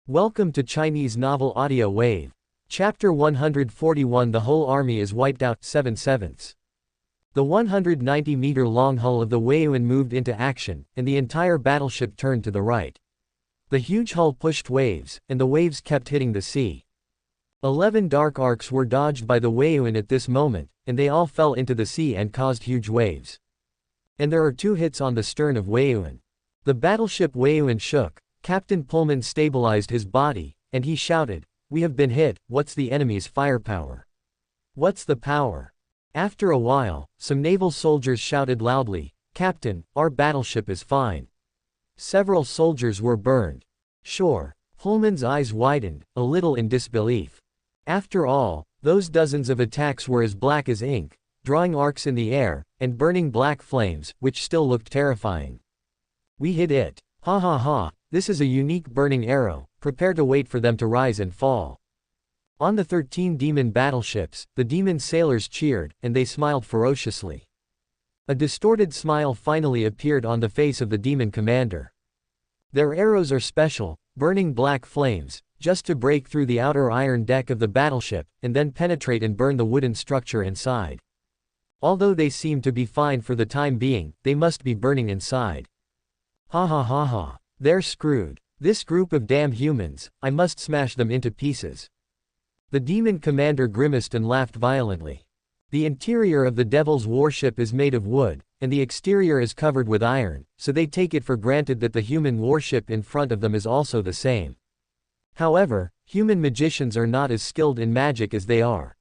Welcome to Chinese Novel Audio Wave. Chapter 141. The whole army is wiped out. 7/7. The 190-meter-long hull of the Yuan moved into action, and the entire battleship turned to the right. The huge hull pushed waves, and the waves kept hitting the sea. 11 dark arcs were dodged by the Yuan at this moment, and they all fell into the sea and caused huge waves. And there are 2 hits on the stern of Yuan. The battleship Yuan shook. Captain Pullman stabilized his body, and he shouted, "We have been hit. What's the enemy's firepower? What's the power?" After a while, some naval soldiers shouted loudly, "Captain, our battleship is fine." Several soldiers were burned. Sure. Pullman's eyes widened, a little in disbelief. After all, those dozens of attacks were as black as ink, drawing arcs in the air, and burning black flames, which still looked terrifying. "We hit it. Ha ha ha, this is a unique burning arrow, prepare to wait for them to rise and fall." On the 13 demon battleships, the demon sailors cheered, and they smiled ferociously. A distorted smile finally appeared on the face of the demon commander. Their arrows are special, burning black flames, just to break through the outer iron deck of the battleship, and then penetrate and burn the wooden structure inside. Although they seem to be fine for the time being, they must be burning inside. Ha ha ha ha. They're screwed. This group of damn humans, I must smash them into pieces. The demon commander grimaced and laughed violently. The interior of the devil's warship is made of wood, and the exterior is covered with iron, so they take it for granted that the human warship in front of them is also the same. However, human magicians are not as skilled in magic as they are.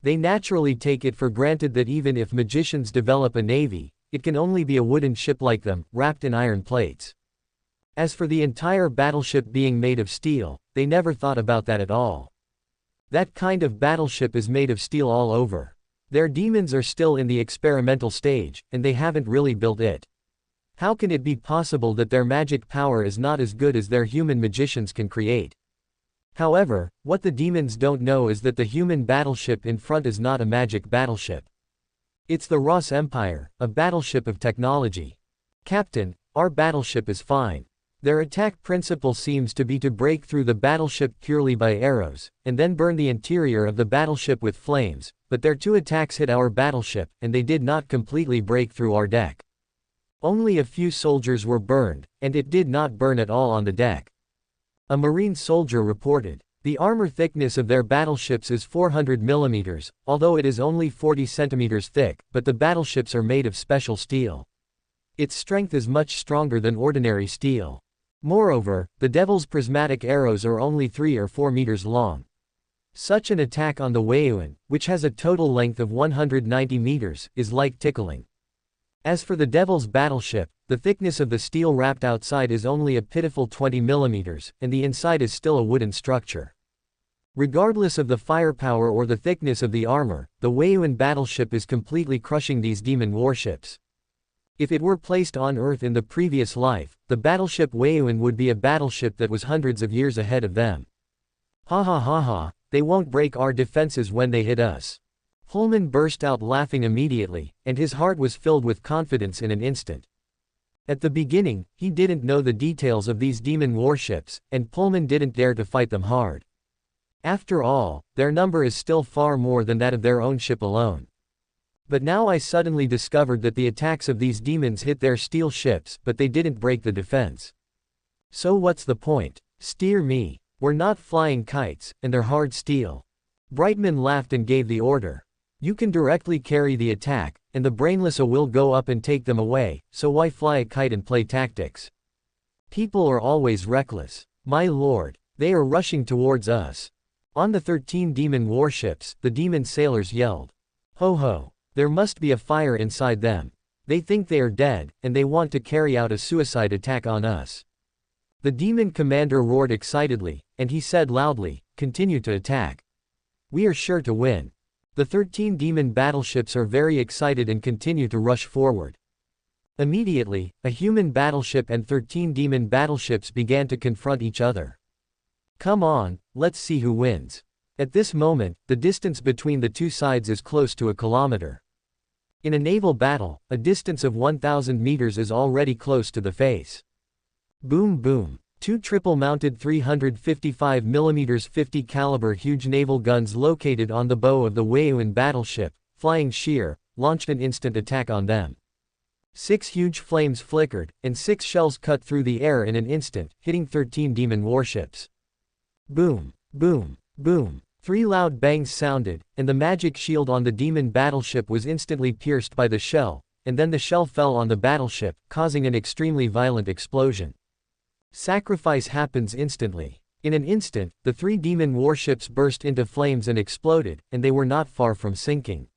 They naturally take it for granted that even if magicians develop a navy, it can only be a wooden ship like them, wrapped in iron plates. As for the entire battleship being made of steel, they never thought about that at all. That kind of battleship is made of steel all over. Their demons are still in the experimental stage, and they haven't really built it. How can it be possible that their magic power is not as good as their human magicians can create? However, what the demons don't know is that the human battleship in front is not a magic battleship. It's the Ross Empire, a battleship of technology. "Captain, our battleship is fine." Their attack principle seems to be to break through the battleship purely by arrows, and then burn the interior of the battleship with flames, but their 2 attacks hit our battleship, and they did not completely break through our deck. Only a few soldiers were burned, and it did not burn at all on the deck. A Marine soldier reported, "The armor thickness of their battleships is 400 millimeters, although it is only 40 centimeters thick, but the battleships are made of special steel. Its strength is much stronger than ordinary steel. Moreover, the devil's prismatic arrows are only 3 or 4 meters long. Such an attack on the Yuan, which has a total length of 190 meters, is like tickling." As for the devil's battleship, the thickness of the steel wrapped outside is only a pitiful 20 millimeters, and the inside is still a wooden structure. Regardless of the firepower or the thickness of the armor, the Yuan battleship is completely crushing these demon warships. If it were placed on Earth in the previous life, the battleship Yuan would be a battleship that was hundreds of years ahead of them. Ha ha ha ha, they won't break our defenses when they hit us. Pullman burst out laughing immediately, and his heart was filled with confidence in an instant. At the beginning, he didn't know the details of these demon warships, and Pullman didn't dare to fight them hard. After all, their number is still far more than that of their own ship alone. But now I suddenly discovered that the attacks of these demons hit their steel ships, but they didn't break the defense. So what's the point? Steer me. We're not flying kites, and they're hard steel. Brightman laughed and gave the order. "You can directly carry the attack, and the brainless will go up and take them away, so why fly a kite and play tactics? People are always reckless. My lord, they are rushing towards us." On the 13 demon warships, the demon sailors yelled, "Ho ho! There must be a fire inside them. They think they are dead, and they want to carry out a suicide attack on us." The demon commander roared excitedly, and he said loudly, "Continue to attack. We are sure to win." The 13 demon battleships are very excited and continue to rush forward. Immediately, a human battleship and 13 demon battleships began to confront each other. "Come on, let's see who wins." At this moment, the distance between the 2 sides is close to a kilometer. In a naval battle, a distance of 1,000 meters is already close to the face. Boom boom. Two triple-mounted 355mm 50 caliber huge naval guns located on the bow of the Weiyuan battleship, flying sheer, launched an instant attack on them. 6 huge flames flickered, and 6 shells cut through the air in an instant, hitting 13 demon warships. Boom, boom, boom. 3 loud bangs sounded, and the magic shield on the demon battleship was instantly pierced by the shell, and then the shell fell on the battleship, causing an extremely violent explosion. Sacrifice happens instantly. In an instant, the 3 demon warships burst into flames and exploded, and they were not far from sinking.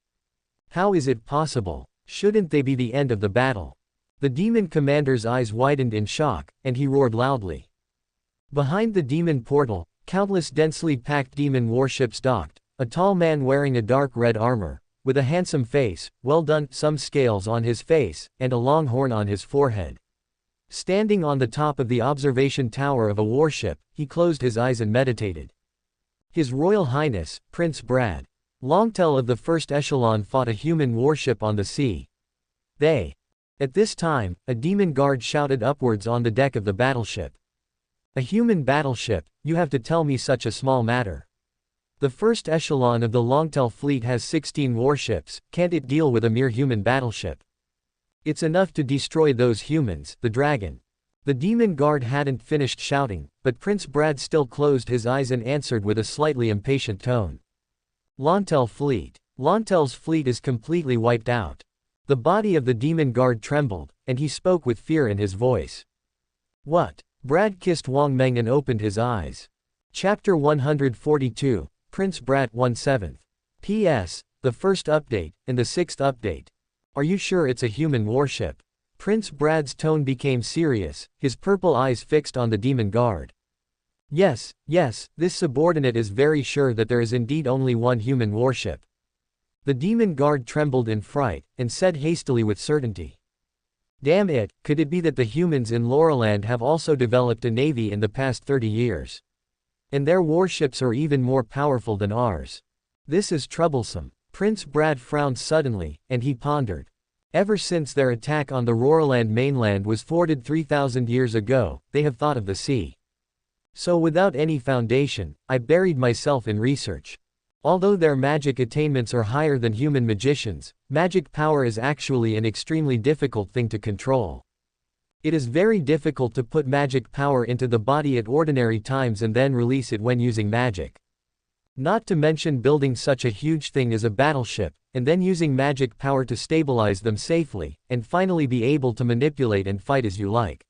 How is it possible? Shouldn't they be the end of the battle? The demon commander's eyes widened in shock, and he roared loudly. Behind the demon portal, countless densely packed demon warships docked, a tall man wearing a dark red armor, with a handsome face, well done, some scales on his face, and a long horn on his forehead. Standing on the top of the observation tower of a warship, he closed his eyes and meditated. His Royal Highness, Prince Brad Longtail of the First Echelon fought a human warship on the sea. At this time, a demon guard shouted upwards on the deck of the battleship. A human battleship, you have to tell me such a small matter. The First Echelon of the Longtail fleet has 16 warships, can't it deal with a mere human battleship? It's enough to destroy those humans, the dragon. The demon guard hadn't finished shouting, but Prince Brad still closed his eyes and answered with a slightly impatient tone. Longtail fleet. Longtail's fleet is completely wiped out. The body of the demon guard trembled, and he spoke with fear in his voice. What? Brad kissed Wang Meng and opened his eyes. Chapter 142, Prince Brad 1/7. P.S. The first update, and the 6th update. Are you sure it's a human warship? Prince Brad's tone became serious, his purple eyes fixed on the demon guard. Yes, this subordinate is very sure that there is indeed only one human warship. The demon guard trembled in fright, and said hastily with certainty. Damn it, could it be that the humans in Laurelland have also developed a navy in the past 30 years? And their warships are even more powerful than ours. This is troublesome. Prince Brad frowned suddenly, and he pondered. Ever since their attack on the Laurelland mainland was thwarted 3,000 years ago, they have thought of the sea. So without any foundation, I buried myself in research. Although their magic attainments are higher than human magicians, magic power is actually an extremely difficult thing to control. It is very difficult to put magic power into the body at ordinary times and then release it when using magic. Not to mention building such a huge thing as a battleship, and then using magic power to stabilize them safely, and finally be able to manipulate and fight as you like.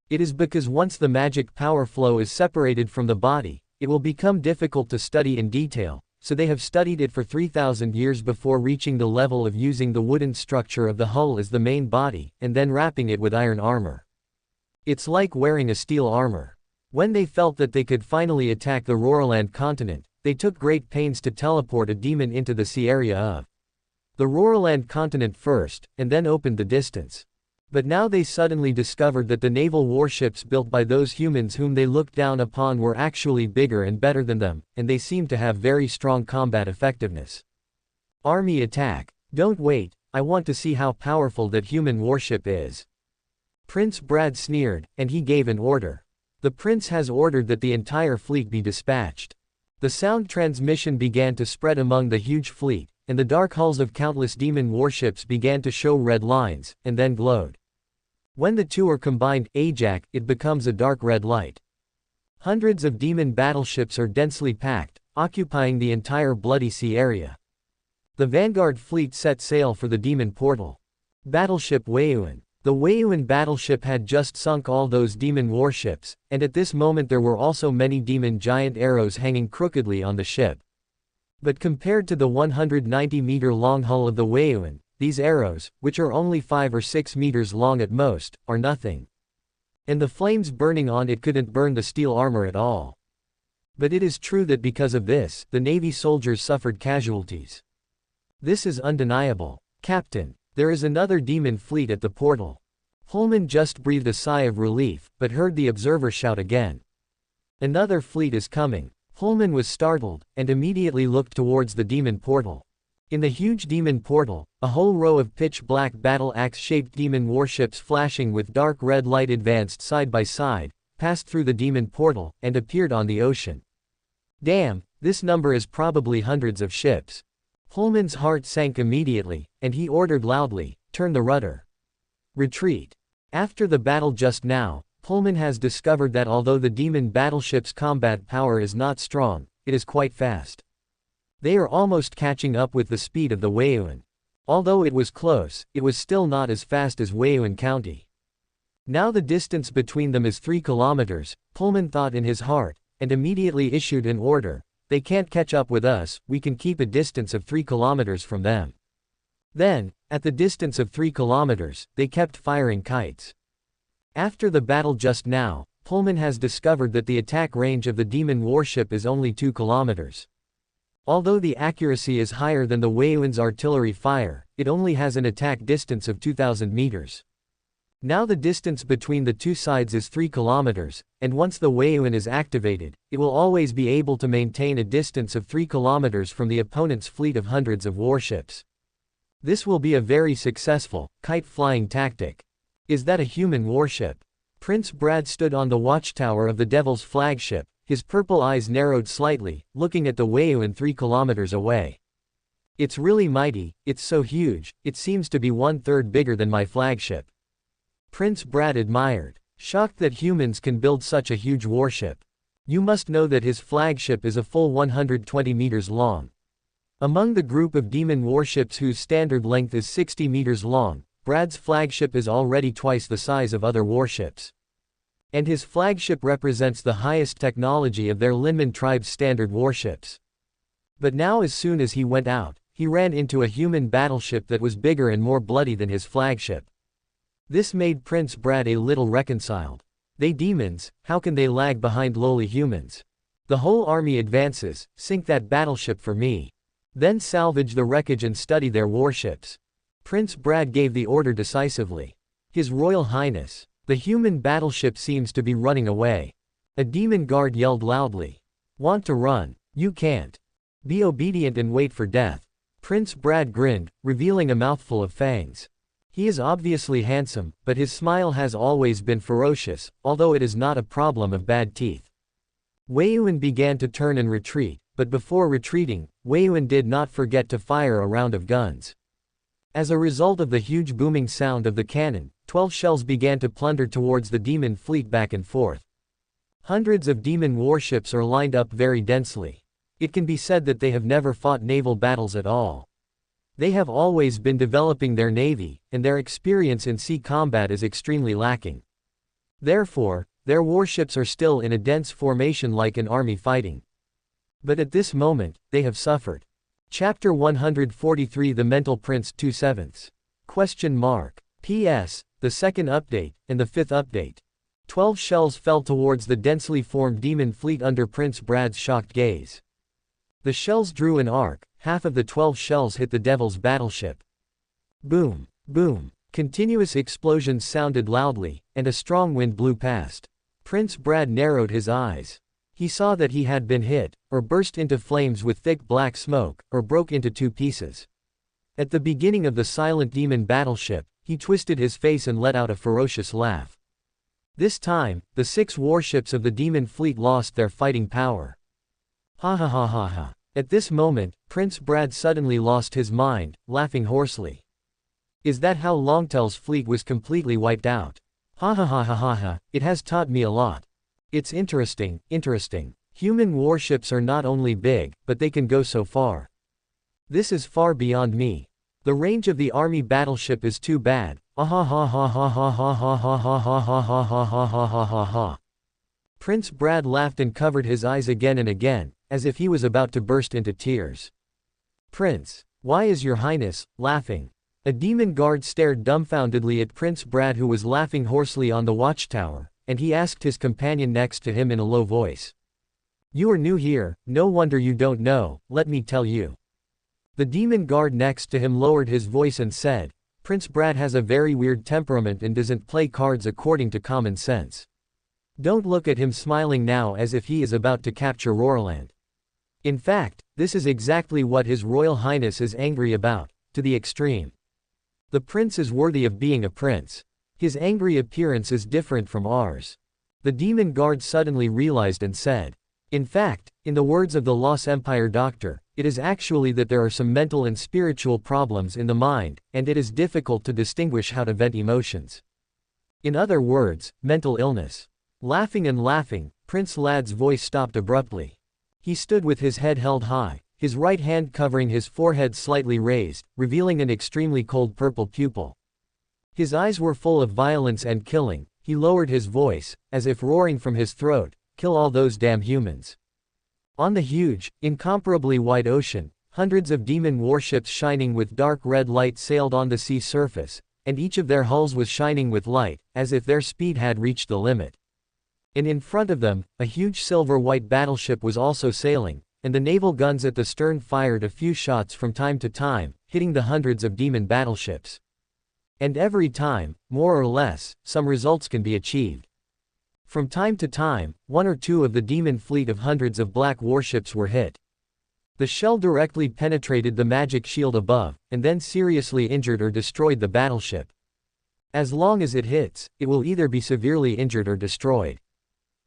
It is because once the magic power flow is separated from the body, it will become difficult to study in detail. So they have studied it for 3,000 years before reaching the level of using the wooden structure of the hull as the main body, and then wrapping it with iron armor. It's like wearing a steel armor. When they felt that they could finally attack the Roraland continent, they took great pains to teleport a demon into the sea area of the Roraland continent first, and then opened the distance. But now they suddenly discovered that the naval warships built by those humans whom they looked down upon were actually bigger and better than them, and they seemed to have very strong combat effectiveness. Army attack. Don't wait, I want to see how powerful that human warship is. Prince Brad sneered, and he gave an order. The prince has ordered that the entire fleet be dispatched. The sound transmission began to spread among the huge fleet, and the dark hulls of countless demon warships began to show red lines, and then glowed. When the two are combined, it becomes a dark red light. Hundreds of demon battleships are densely packed, occupying the entire Bloody Sea area. The Vanguard fleet set sail for the demon portal. Battleship Weiyuan. The Weiyuan battleship had just sunk all those demon warships, and at this moment there were also many demon giant arrows hanging crookedly on the ship. But compared to the 190-meter long hull of the Weiyuan, these arrows, which are only 5 or 6 meters long at most, are nothing. And the flames burning on it couldn't burn the steel armor at all. But it is true that because of this, the Navy soldiers suffered casualties. This is undeniable. Captain, there is another demon fleet at the portal. Pullman just breathed a sigh of relief, but heard the observer shout again. Another fleet is coming. Pullman was startled, and immediately looked towards the demon portal. In the huge demon portal, a whole row of pitch-black battle-axe-shaped demon warships flashing with dark red light advanced side by side, passed through the demon portal, and appeared on the ocean. Damn, this number is probably hundreds of ships. Pullman's heart sank immediately, and he ordered loudly, "Turn the rudder. Retreat." After the battle just now, Pullman has discovered that although the demon battleship's combat power is not strong, it is quite fast. They are almost catching up with the speed of the Yuan. Although it was close, it was still not as fast as Yuan County. Now the distance between them is 3 kilometers, Pullman thought in his heart, and immediately issued an order: "They can't catch up with us, we can keep a distance of 3 kilometers from them." Then, at the distance of 3 kilometers, they kept firing kites. After the battle just now, Pullman has discovered that the attack range of the demon warship is only 2 kilometers. Although the accuracy is higher than the Yuan's artillery fire, it only has an attack distance of 2,000 meters. Now the distance between the two sides is 3 kilometers, and once the Yuan is activated, it will always be able to maintain a distance of 3 kilometers from the opponent's fleet of hundreds of warships. This will be a very successful, kite-flying tactic. Is that a human warship? Prince Brad stood on the watchtower of the Devil's flagship, his purple eyes narrowed slightly, looking at the Yuan 3 kilometers away. "It's really mighty, it's so huge, it seems to be 1/3 bigger than my flagship." Prince Brad admired, shocked that humans can build such a huge warship. You must know that his flagship is a full 120 meters long. Among the group of demon warships whose standard length is 60 meters long, Brad's flagship is already twice the size of other warships. And his flagship represents the highest technology of their Linman tribe's standard warships. But now as soon as he went out, he ran into a human battleship that was bigger and more bloody than his flagship. This made Prince Brad a little reconciled. They demons, how can they lag behind lowly humans? The whole army advances, sink that battleship for me. Then salvage the wreckage and study their warships. Prince Brad gave the order decisively. His Royal Highness. The human battleship seems to be running away. A demon guard yelled loudly. "Want to run? You can't. Be obedient and wait for death." Prince Brad grinned, revealing a mouthful of fangs. He is obviously handsome, but his smile has always been ferocious, although it is not a problem of bad teeth. Yuan began to turn and retreat, but before retreating, Yuan did not forget to fire a round of guns. As a result of the huge booming sound of the cannon, 12 shells began to plunder towards the demon fleet back and forth. Hundreds of demon warships are lined up very densely. It can be said that they have never fought naval battles at all. They have always been developing their navy, and their experience in sea combat is extremely lacking. Therefore, their warships are still in a dense formation like an army fighting. But at this moment, they have suffered. Chapter 143 The Mental Prince 2/7 Question mark. P.S. The second update, and the fifth update. 12 shells fell towards the densely formed demon fleet under Prince Brad's shocked gaze. The shells drew an arc, half of the 12 shells hit the Devil's battleship. Boom, boom. Continuous explosions sounded loudly, and a strong wind blew past. Prince Brad narrowed his eyes. He saw that he had been hit, or burst into flames with thick black smoke, or broke into 2 pieces. At the beginning of the silent demon battleship, he twisted his face and let out a ferocious laugh. This time, the 6 warships of the demon fleet lost their fighting power. Ha ha ha ha ha. At this moment, Prince Brad suddenly lost his mind, laughing hoarsely. Is that how Longtail's fleet was completely wiped out? Ha ha ha ha ha ha, it has taught me a lot. It's interesting, interesting. Human warships are not only big, but they can go so far. This is far beyond me. The range of the army battleship is too bad. Ah ha ha ha ha ha ha ha ha ha ha ha ha ha ha ha ha ha. Prince Brad laughed and covered his eyes again and again, as if he was about to burst into tears. Prince, why is your highness laughing? A demon guard stared dumbfoundedly at Prince Brad, who was laughing hoarsely on the watchtower, and he asked his companion next to him in a low voice. You are new here, no wonder you don't know, let me tell you. The demon guard next to him lowered his voice and said, Prince Brad has a very weird temperament and doesn't play cards according to common sense. Don't look at him smiling now as if he is about to capture Roarland. In fact, this is exactly what His Royal Highness is angry about, to the extreme. The prince is worthy of being a prince. His angry appearance is different from ours. The demon guard suddenly realized and said. In fact, in the words of the Lost Empire doctor, it is actually that there are some mental and spiritual problems in the mind, and it is difficult to distinguish how to vent emotions. In other words, mental illness. Laughing and laughing, Prince Lad's voice stopped abruptly. He stood with his head held high, his right hand covering his forehead slightly raised, revealing an extremely cold purple pupil. His eyes were full of violence and killing. He lowered his voice, as if roaring from his throat, "Kill all those damn humans." On the huge, incomparably wide ocean, hundreds of demon warships shining with dark red light sailed on the sea surface, and each of their hulls was shining with light, as if their speed had reached the limit. And in front of them, a huge silver-white battleship was also sailing, and the naval guns at the stern fired a few shots from time to time, hitting the hundreds of demon battleships. And every time, more or less, some results can be achieved. From time to time, one or two of the demon fleet of hundreds of black warships were hit. The shell directly penetrated the magic shield above, and then seriously injured or destroyed the battleship. As long as it hits, it will either be severely injured or destroyed.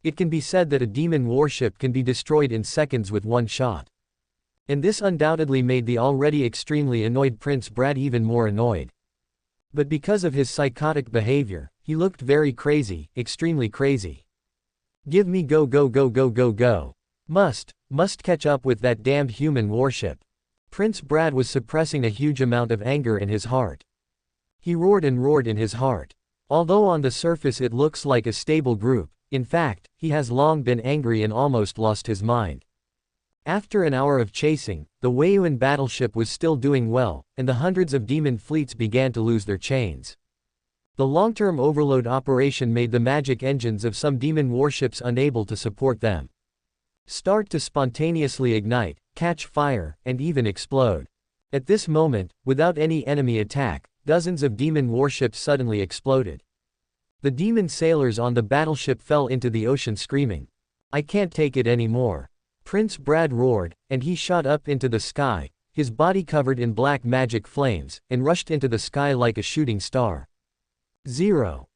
It can be said that a demon warship can be destroyed in seconds with one shot. And this undoubtedly made the already extremely annoyed Prince Brad even more annoyed. But because of his psychotic behavior, he looked very crazy, extremely crazy. Give me go go go go go go. Must catch up with that damned human warship. Prince Brad was suppressing a huge amount of anger in his heart. He roared and roared in his heart. Although on the surface it looks like a stable group, in fact, he has long been angry and almost lost his mind. After an hour of chasing, the Yuan battleship was still doing well, and the hundreds of demon fleets began to lose their chains. The long-term overload operation made the magic engines of some demon warships unable to support them. Start to spontaneously ignite, catch fire, and even explode. At this moment, without any enemy attack, dozens of demon warships suddenly exploded. The demon sailors on the battleship fell into the ocean screaming, "I can't take it anymore." Prince Brad roared, and he shot up into the sky, his body covered in black magic flames, and rushed into the sky like a shooting star. 0.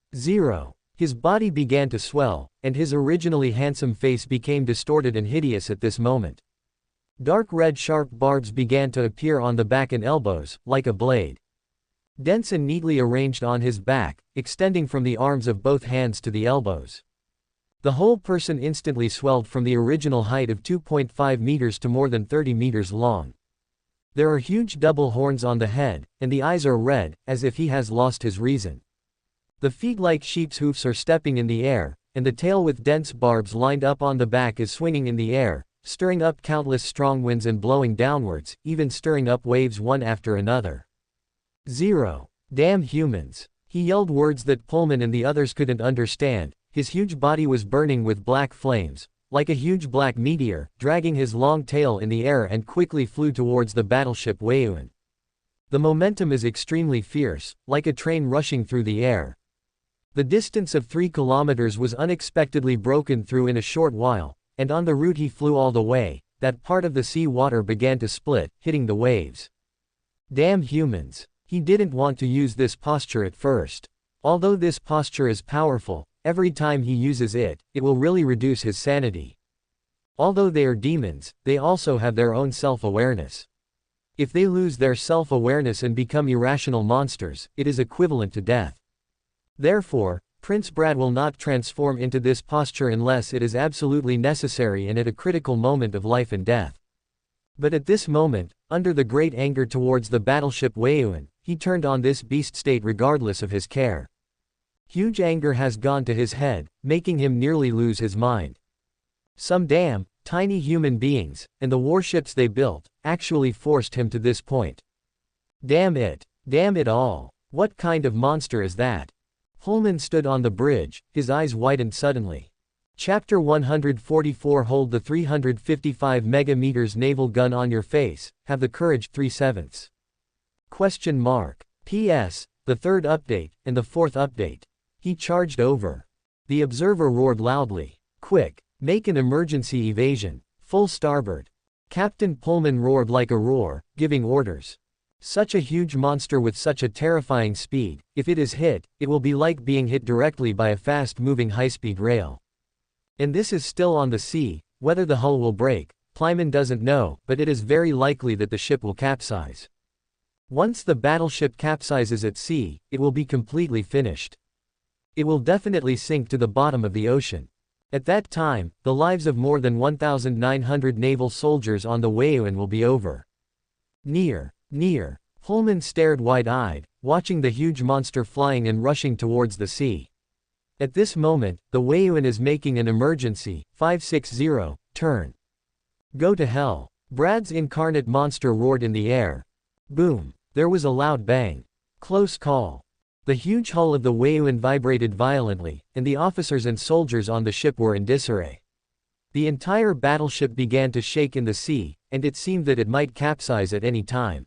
His body began to swell, and his originally handsome face became distorted and hideous at this moment. Dark red sharp barbs began to appear on the back and elbows, like a blade. Dense and neatly arranged on his back, extending from the arms of both hands to the elbows. The whole person instantly swelled from the original height of 2.5 meters to more than 30 meters long. There are huge double horns on the head, and the eyes are red, as if he has lost his reason. The feet like sheep's hoofs are stepping in the air, and the tail with dense barbs lined up on the back is swinging in the air, stirring up countless strong winds and blowing downwards, even stirring up waves one after another. 0. Damn humans. He yelled words that Pullman and the others couldn't understand. His huge body was burning with black flames, like a huge black meteor, dragging his long tail in the air and quickly flew towards the battleship Yuan. The momentum is extremely fierce, like a train rushing through the air. The distance of 3 kilometers was unexpectedly broken through in a short while, and on the route he flew all the way, that part of the sea water began to split, hitting the waves. Damn humans. He didn't want to use this posture at first. Although this posture is powerful, every time he uses it, it will really reduce his sanity. Although they are demons, they also have their own self-awareness. If they lose their self-awareness and become irrational monsters, it is equivalent to death. Therefore, Prince Brad will not transform into this posture unless it is absolutely necessary and at a critical moment of life and death. But at this moment, under the great anger towards the battleship Yuan, he turned on this beast state regardless of his care. Huge anger has gone to his head, making him nearly lose his mind. Some damn, tiny human beings, and the warships they built, actually forced him to this point. Damn it all. What kind of monster is that? Pullman stood on the bridge, his eyes widened suddenly. Chapter 144. Hold the 355 megameters naval gun on your face, have the courage. 3/7. Question mark. P.S. The third update, and the fourth update. He charged over. The observer roared loudly. Quick, make an emergency evasion, full starboard. Captain Pullman roared like a roar, giving orders. Such a huge monster with such a terrifying speed, if it is hit, it will be like being hit directly by a fast-moving high-speed rail. And this is still on the sea. Whether the hull will break, Plyman doesn't know, but it is very likely that the ship will capsize. Once the battleship capsizes at sea, it will be completely finished. It will definitely sink to the bottom of the ocean. At that time, the lives of more than 1,900 naval soldiers on the Yuan will be over. Near. Pullman stared wide-eyed, watching the huge monster flying and rushing towards the sea. At this moment, the Yuan is making an emergency, 560, turn. Go to hell. Brad's incarnate monster roared in the air. Boom. There was a loud bang. Close call. The huge hull of the Yuan vibrated violently, and the officers and soldiers on the ship were in disarray. The entire battleship began to shake in the sea, and it seemed that it might capsize at any time.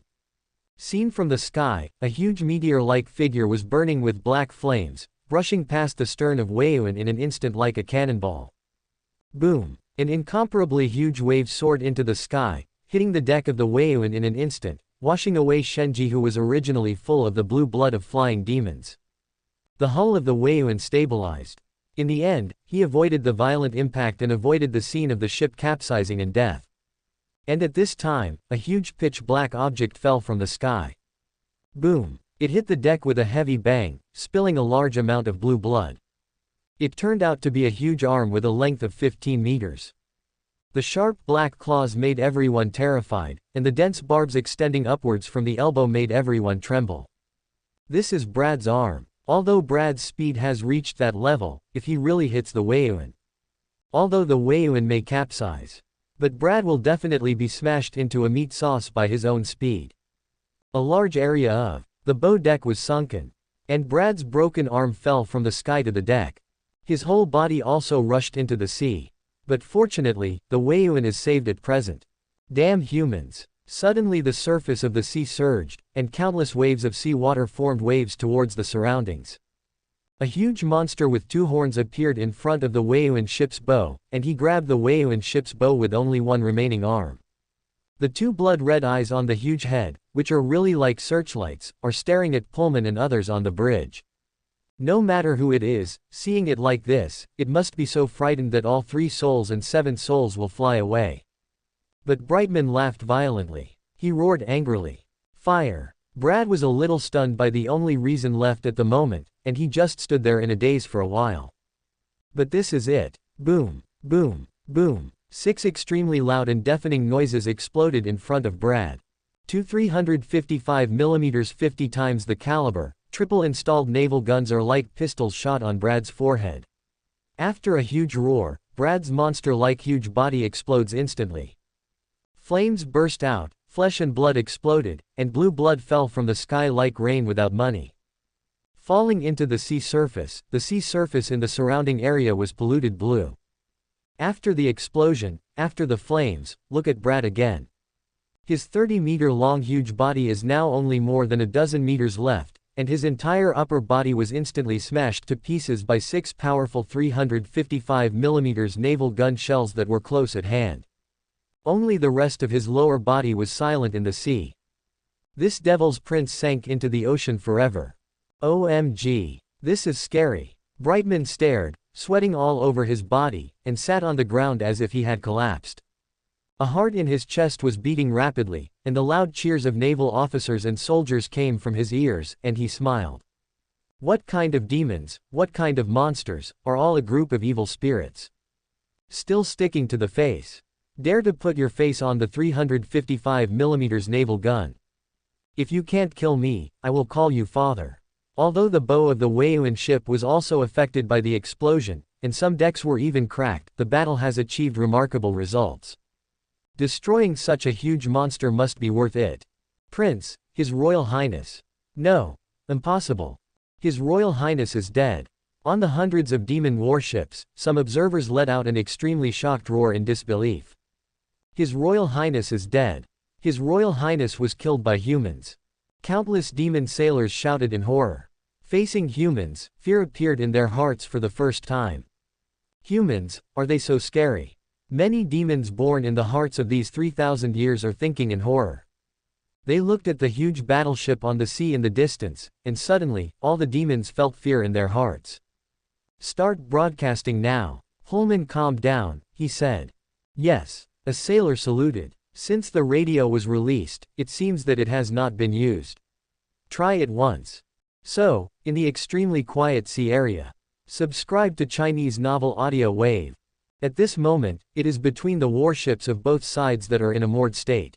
Seen from the sky, a huge meteor-like figure was burning with black flames, brushing past the stern of Yuan in an instant like a cannonball. Boom! An incomparably huge wave soared into the sky, hitting the deck of the Yuan in an instant, washing away Shenji, who was originally full of the blue blood of flying demons. The hull of the Yuan stabilized. In the end, he avoided the violent impact and avoided the scene of the ship capsizing and death. And at this time, a huge pitch-black object fell from the sky. Boom! It hit the deck with a heavy bang, spilling a large amount of blue blood. It turned out to be a huge arm with a length of 15 meters. The sharp black claws made everyone terrified, and the dense barbs extending upwards from the elbow made everyone tremble. This is Brad's arm. Although Brad's speed has reached that level, if he really hits the Yuan. Although the Yuan may capsize. But Brad will definitely be smashed into a meat sauce by his own speed. A large area of the bow deck was sunken. And Brad's broken arm fell from the sky to the deck. His whole body also rushed into the sea. But fortunately, the Yuan is saved at present. Damn humans. Suddenly the surface of the sea surged, and countless waves of seawater formed waves towards the surroundings. A huge monster with two horns appeared in front of the Yuan ship's bow, and he grabbed the Yuan ship's bow with only one remaining arm. The two blood-red eyes on the huge head, which are really like searchlights, are staring at Pullman and others on the bridge. No matter who it is, seeing it like this, it must be so frightened that all 3 souls and 7 souls will fly away. But Brightman laughed violently. He roared angrily. Fire! Brad was a little stunned by the only reason left at the moment, and he just stood there in a daze for a while. But this is it. Boom! Boom! Boom! 6 extremely loud and deafening noises exploded in front of Brad. 2 355mm 50 times the caliber, triple-installed naval guns are like pistols shot on Brad's forehead. After a huge roar, Brad's monster-like huge body explodes instantly. Flames burst out, flesh and blood exploded, and blue blood fell from the sky like rain without money. Falling into the sea surface in the surrounding area was polluted blue. After the explosion, after the flames, look at Brad again. His 30-meter-long huge body is now only more than a dozen meters left, and his entire upper body was instantly smashed to pieces by 6 powerful 355mm naval gun shells that were close at hand. Only the rest of his lower body was silent in the sea. This devil's prince sank into the ocean forever. OMG. This is scary. Brightman stared, sweating all over his body, and sat on the ground as if he had collapsed. A heart in his chest was beating rapidly, and the loud cheers of naval officers and soldiers came from his ears, and he smiled. What kind of demons, what kind of monsters, are all a group of evil spirits? Still sticking to the face. Dare to put your face on the 355mm naval gun. If you can't kill me, I will call you father. Although the bow of the Yuan ship was also affected by the explosion, and some decks were even cracked, the battle has achieved remarkable results. Destroying such a huge monster must be worth it. Prince, His Royal Highness. No. Impossible. His Royal Highness is dead. On the hundreds of demon warships, some observers let out an extremely shocked roar in disbelief. His Royal Highness is dead. His Royal Highness was killed by humans. Countless demon sailors shouted in horror. Facing humans, fear appeared in their hearts for the first time. Humans, are they so scary? Many demons born in the hearts of these 3,000 years are thinking in horror. They looked at the huge battleship on the sea in the distance, and suddenly, all the demons felt fear in their hearts. Start broadcasting now. Holman calmed down, he said. Yes. A sailor saluted. Since the radio was released, it seems that it has not been used. Try it once. So, in the extremely quiet sea area. Subscribe to Chinese novel audio wave. At this moment, it is between the warships of both sides that are in a moored state.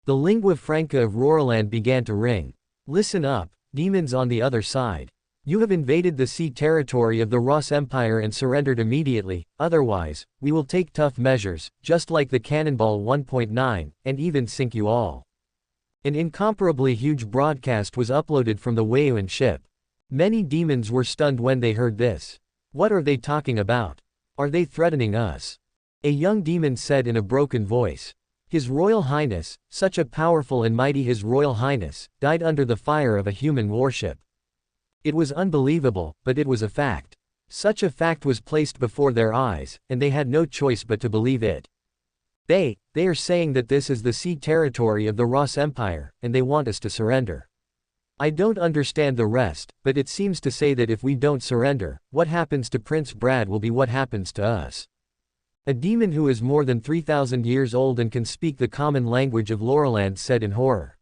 The lingua franca of Roarland began to ring. Listen up, demons on the other side. You have invaded the sea territory of the Ross Empire and surrendered immediately, otherwise, we will take tough measures, just like the Cannonball 1.9, and even sink you all. An incomparably huge broadcast was uploaded from the Weiyuan ship. Many demons were stunned when they heard this. What are they talking about? Are they threatening us? A young demon said in a broken voice. His Royal Highness, such a powerful and mighty His Royal Highness, died under the fire of a human warship. It was unbelievable, but it was a fact. Such a fact was placed before their eyes, and they had no choice but to believe it. They are saying that this is the sea territory of the Ross Empire, and they want us to surrender. I don't understand the rest, but it seems to say that if we don't surrender, what happens to Prince Brad will be what happens to us. A demon who is more than 3,000 years old and can speak the common language of Loreland said in horror.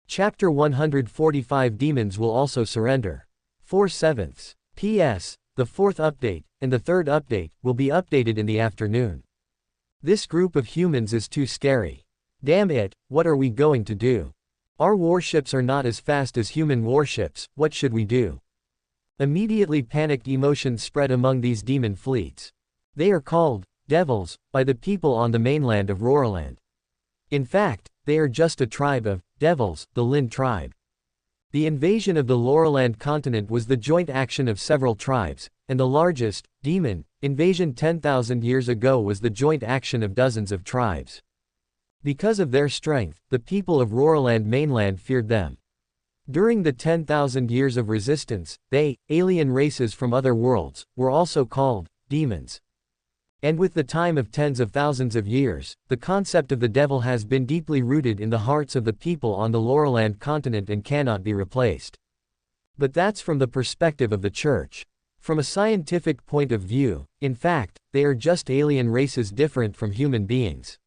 Chapter 145 Demons will also surrender. 4/7. P.S. The fourth update, and the third update, will be updated in the afternoon. This group of humans is too scary. Damn it, what are we going to do? Our warships are not as fast as human warships, what should we do? Immediately panicked emotions spread among these demon fleets. They are called devils by the people on the mainland of Roarland. In fact, they are just a tribe of devils, the Lin tribe. The invasion of the Loreland continent was the joint action of several tribes, and the largest, demon, invasion 10,000 years ago was the joint action of dozens of tribes. Because of their strength, the people of Roarland mainland feared them. During the 10,000 years of resistance, they, alien races from other worlds, were also called demons. And with the time of tens of thousands of years, the concept of the devil has been deeply rooted in the hearts of the people on the Loreland continent and cannot be replaced. But that's from the perspective of the Church. From a scientific point of view, in fact, they are just alien races different from human beings.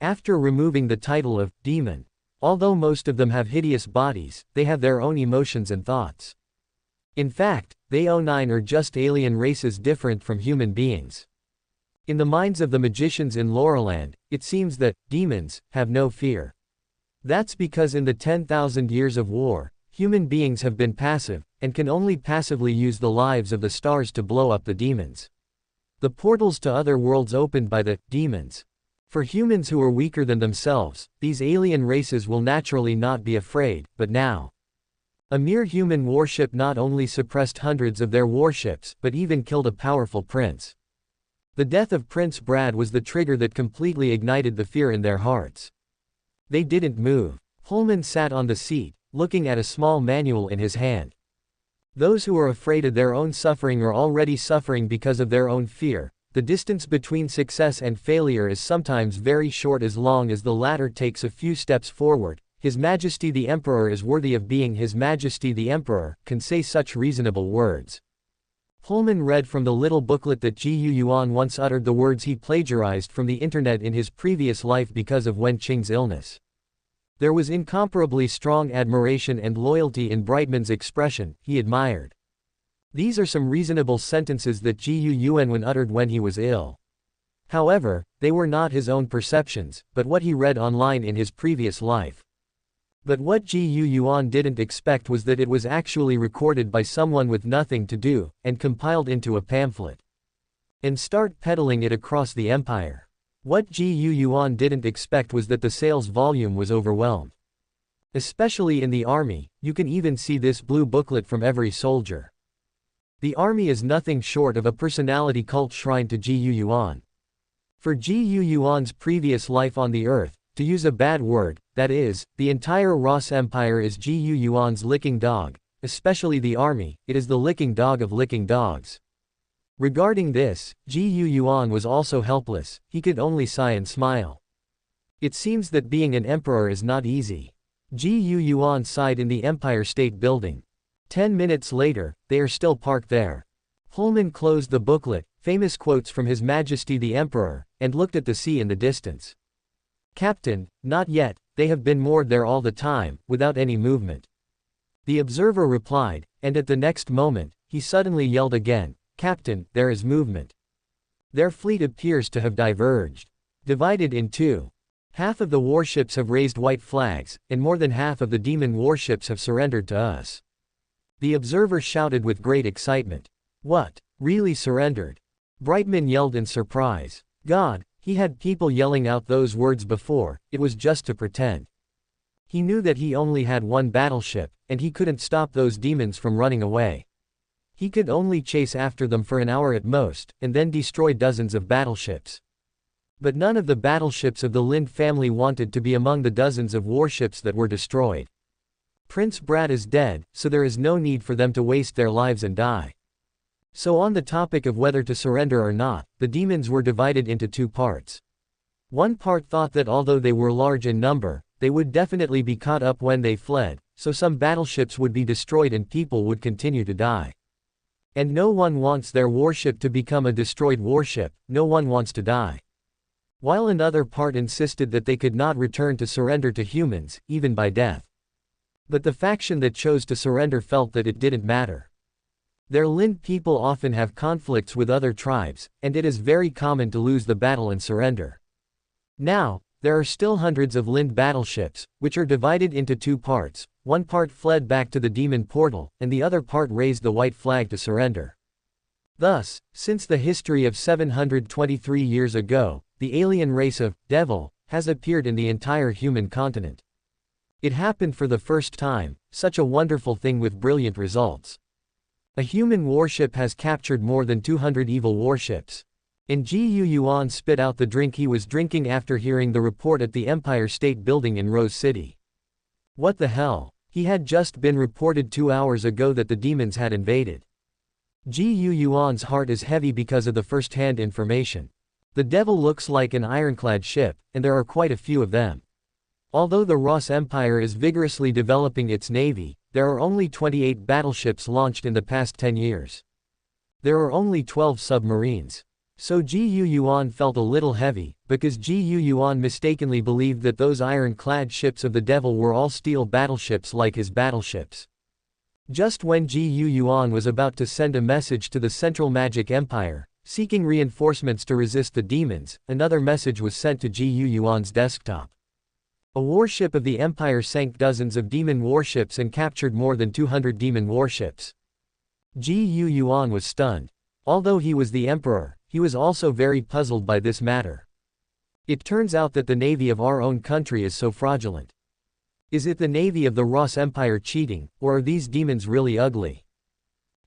After removing the title of demon, although most of them have hideous bodies, they have their own emotions and thoughts. In fact, they 9 are just alien races different from human beings. In the minds of the magicians in Loreland, it seems that demons have no fear. That's because in the 10,000 years of war, human beings have been passive, and can only passively use the lives of the stars to blow up the demons. The portals to other worlds opened by the demons. For humans who are weaker than themselves, these alien races will naturally not be afraid, but now. A mere human warship not only suppressed hundreds of their warships, but even killed a powerful prince. The death of Prince Brad was the trigger that completely ignited the fear in their hearts. They didn't move. Holman sat on the seat, looking at a small manual in his hand. Those who are afraid of their own suffering are already suffering because of their own fear. The distance between success and failure is sometimes very short as long as the latter takes a few steps forward. His Majesty the Emperor is worthy of being His Majesty the Emperor, can say such reasonable words. Holman read from the little booklet that Yuan once uttered the words he plagiarized from the internet in his previous life because of Wen Qing's illness. There was incomparably strong admiration and loyalty in Brightman's expression, he admired. These are some reasonable sentences that Yuan uttered when he was ill. However, they were not his own perceptions, but what he read online in his previous life. But what Yuan didn't expect was that it was actually recorded by someone with nothing to do, and compiled into a pamphlet. And start peddling it across the empire. What Yuan didn't expect was that the sales volume was overwhelmed. Especially in the army, you can even see this blue booklet from every soldier. The army is nothing short of a personality cult shrine to Yuan. For Yuan's previous life on the earth, to use a bad word, that is, the entire Ross Empire is Yuan's licking dog, especially the army, it is the licking dog of licking dogs. Regarding this, Yuan was also helpless, he could only sigh and smile. It seems that being an emperor is not easy. Yuan sighed in the Empire State Building. 10 minutes later, they are still parked there. Holman closed the booklet, famous quotes from His Majesty the Emperor, and looked at the sea in the distance. "Captain, not yet, they have been moored there all the time, without any movement." The observer replied, and at the next moment, he suddenly yelled again, "Captain, there is movement. Their fleet appears to have diverged. Divided in two. Half of the warships have raised white flags, and more than half of the demon warships have surrendered to us." The observer shouted with great excitement. "What? Really surrendered?" Brightman yelled in surprise. God, he had people yelling out those words before, it was just to pretend. He knew that he only had one battleship, and he couldn't stop those demons from running away. He could only chase after them for an hour at most, and then destroy dozens of battleships. But none of the battleships of the Lind family wanted to be among the dozens of warships that were destroyed. Prince Brad is dead, so there is no need for them to waste their lives and die. So on the topic of whether to surrender or not, the demons were divided into two parts. One part thought that although they were large in number, they would definitely be caught up when they fled, so some battleships would be destroyed and people would continue to die. And no one wants their warship to become a destroyed warship, no one wants to die. While another part insisted that they could not return to surrender to humans, even by death. But the faction that chose to surrender felt that it didn't matter. Their Lind people often have conflicts with other tribes, and it is very common to lose the battle and surrender. Now, there are still hundreds of Lind battleships, which are divided into two parts. One part fled back to the demon portal, and the other part raised the white flag to surrender. Thus, since the history of 723 years ago, the alien race of devil has appeared in the entire human continent. It happened for the first time, such a wonderful thing with brilliant results. A human warship has captured more than 200 evil warships. And Yuan spit out the drink he was drinking after hearing the report at the Empire State Building in Rose City. What the hell? He had just been reported 2 hours ago that the demons had invaded. Yuan's heart is heavy because of the first-hand information. The devil looks like an ironclad ship, and there are quite a few of them. Although the Ross Empire is vigorously developing its navy, there are only 28 battleships launched in the past 10 years. There are only 12 submarines. So Yuan felt a little heavy, because Yuan mistakenly believed that those ironclad ships of the devil were all steel battleships like his battleships. Just when Yuan was about to send a message to the Central Magic Empire, seeking reinforcements to resist the demons, another message was sent to Yuan's desktop. A warship of the Empire sank dozens of demon warships and captured more than 200 demon warships. Yuan was stunned. Although he was the emperor, he was also very puzzled by this matter. It turns out that the navy of our own country is so fraudulent. Is it the navy of the Ross Empire cheating, or are these demons really ugly?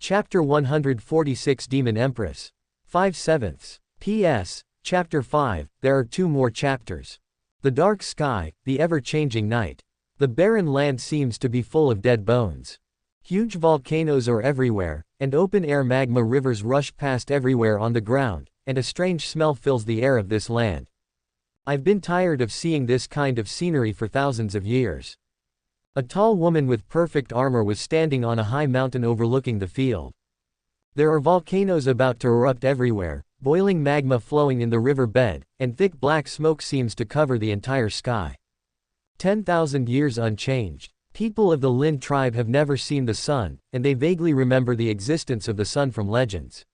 Chapter 146 Demon Empress. 5/7. P.S. Chapter 5, there are 2 more chapters. The dark sky, the ever-changing night. The barren land seems to be full of dead bones. Huge volcanoes are everywhere, and open-air magma rivers rush past everywhere on the ground, and a strange smell fills the air of this land. I've been tired of seeing this kind of scenery for thousands of years. A tall woman with perfect armor was standing on a high mountain overlooking the field. There are volcanoes about to erupt everywhere, boiling magma flowing in the river bed, and thick black smoke seems to cover the entire sky. 10,000 years unchanged. People of the Lind tribe have never seen the sun, and they vaguely remember the existence of the sun from legends.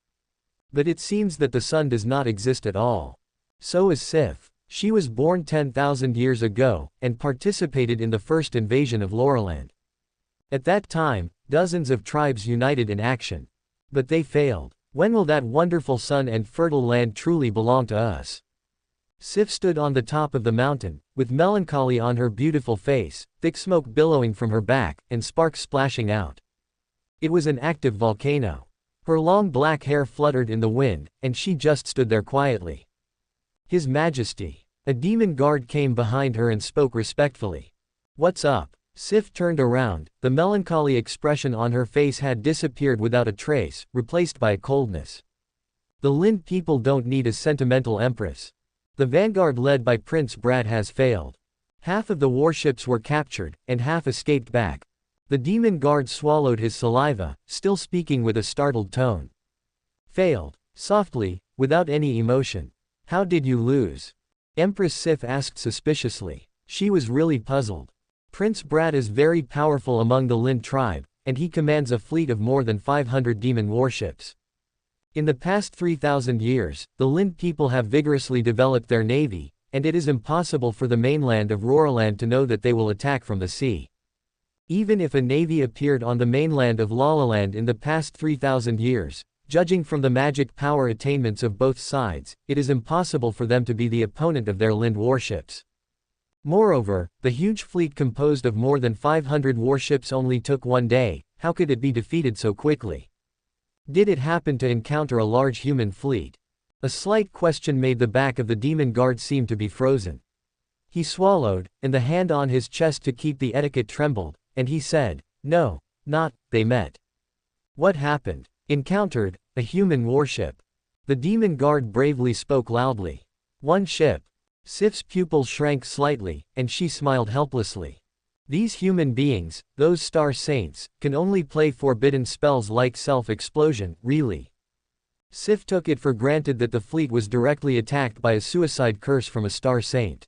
But it seems that the sun does not exist at all. So is Sif. She was born 10,000 years ago, and participated in the first invasion of Laurelland. At that time, dozens of tribes united in action. But they failed. When will that wonderful sun and fertile land truly belong to us? Sif stood on the top of the mountain, with melancholy on her beautiful face, thick smoke billowing from her back, and sparks splashing out. It was an active volcano. Her long black hair fluttered in the wind, and she just stood there quietly. His Majesty. A demon guard came behind her and spoke respectfully. What's up? Sif turned around, the melancholy expression on her face had disappeared without a trace, replaced by a coldness. The Lind people don't need a sentimental empress. The vanguard led by Prince Brad has failed. Half of the warships were captured, and half escaped back. The demon guard swallowed his saliva, still speaking with a startled tone. Failed. Softly, without any emotion. How did you lose? Empress Sif asked suspiciously. She was really puzzled. Prince Brat is very powerful among the Lin tribe, and he commands a fleet of more than 500 demon warships. In the past 3,000 years, the Lin people have vigorously developed their navy, and it is impossible for the mainland of Roraland to know that they will attack from the sea. Even if a navy appeared on the mainland of Lalaland in the past 3,000 years, judging from the magic power attainments of both sides, it is impossible for them to be the opponent of their Lin warships. Moreover, the huge fleet composed of more than 500 warships only took one day. How could it be defeated so quickly? Did it happen to encounter a large human fleet? A slight question made the back of the demon guard seem to be frozen. He swallowed, and the hand on his chest to keep the etiquette trembled, and he said, "No, not, they met." What happened? Encountered, a human warship. The demon guard bravely spoke loudly. One ship. Sif's pupils shrank slightly, and she smiled helplessly. These human beings, those star saints, can only play forbidden spells like self-explosion, really. Sif took it for granted that the fleet was directly attacked by a suicide curse from a star saint.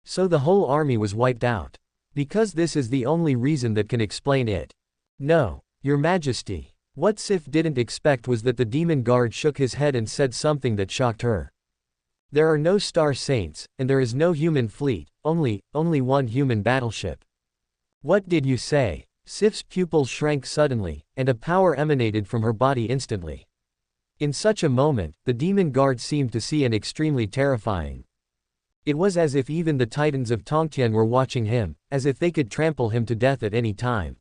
So the whole army was wiped out. Because this is the only reason that can explain it. No, Your Majesty. What Sif didn't expect was that the demon guard shook his head and said something that shocked her. There are no star saints, and there is no human fleet, only one human battleship. What did you say? Sif's pupils shrank suddenly, and a power emanated from her body instantly. In such a moment, the demon guard seemed to see an extremely terrifying. It was as if even the titans of Tongtian were watching him, as if they could trample him to death at any time.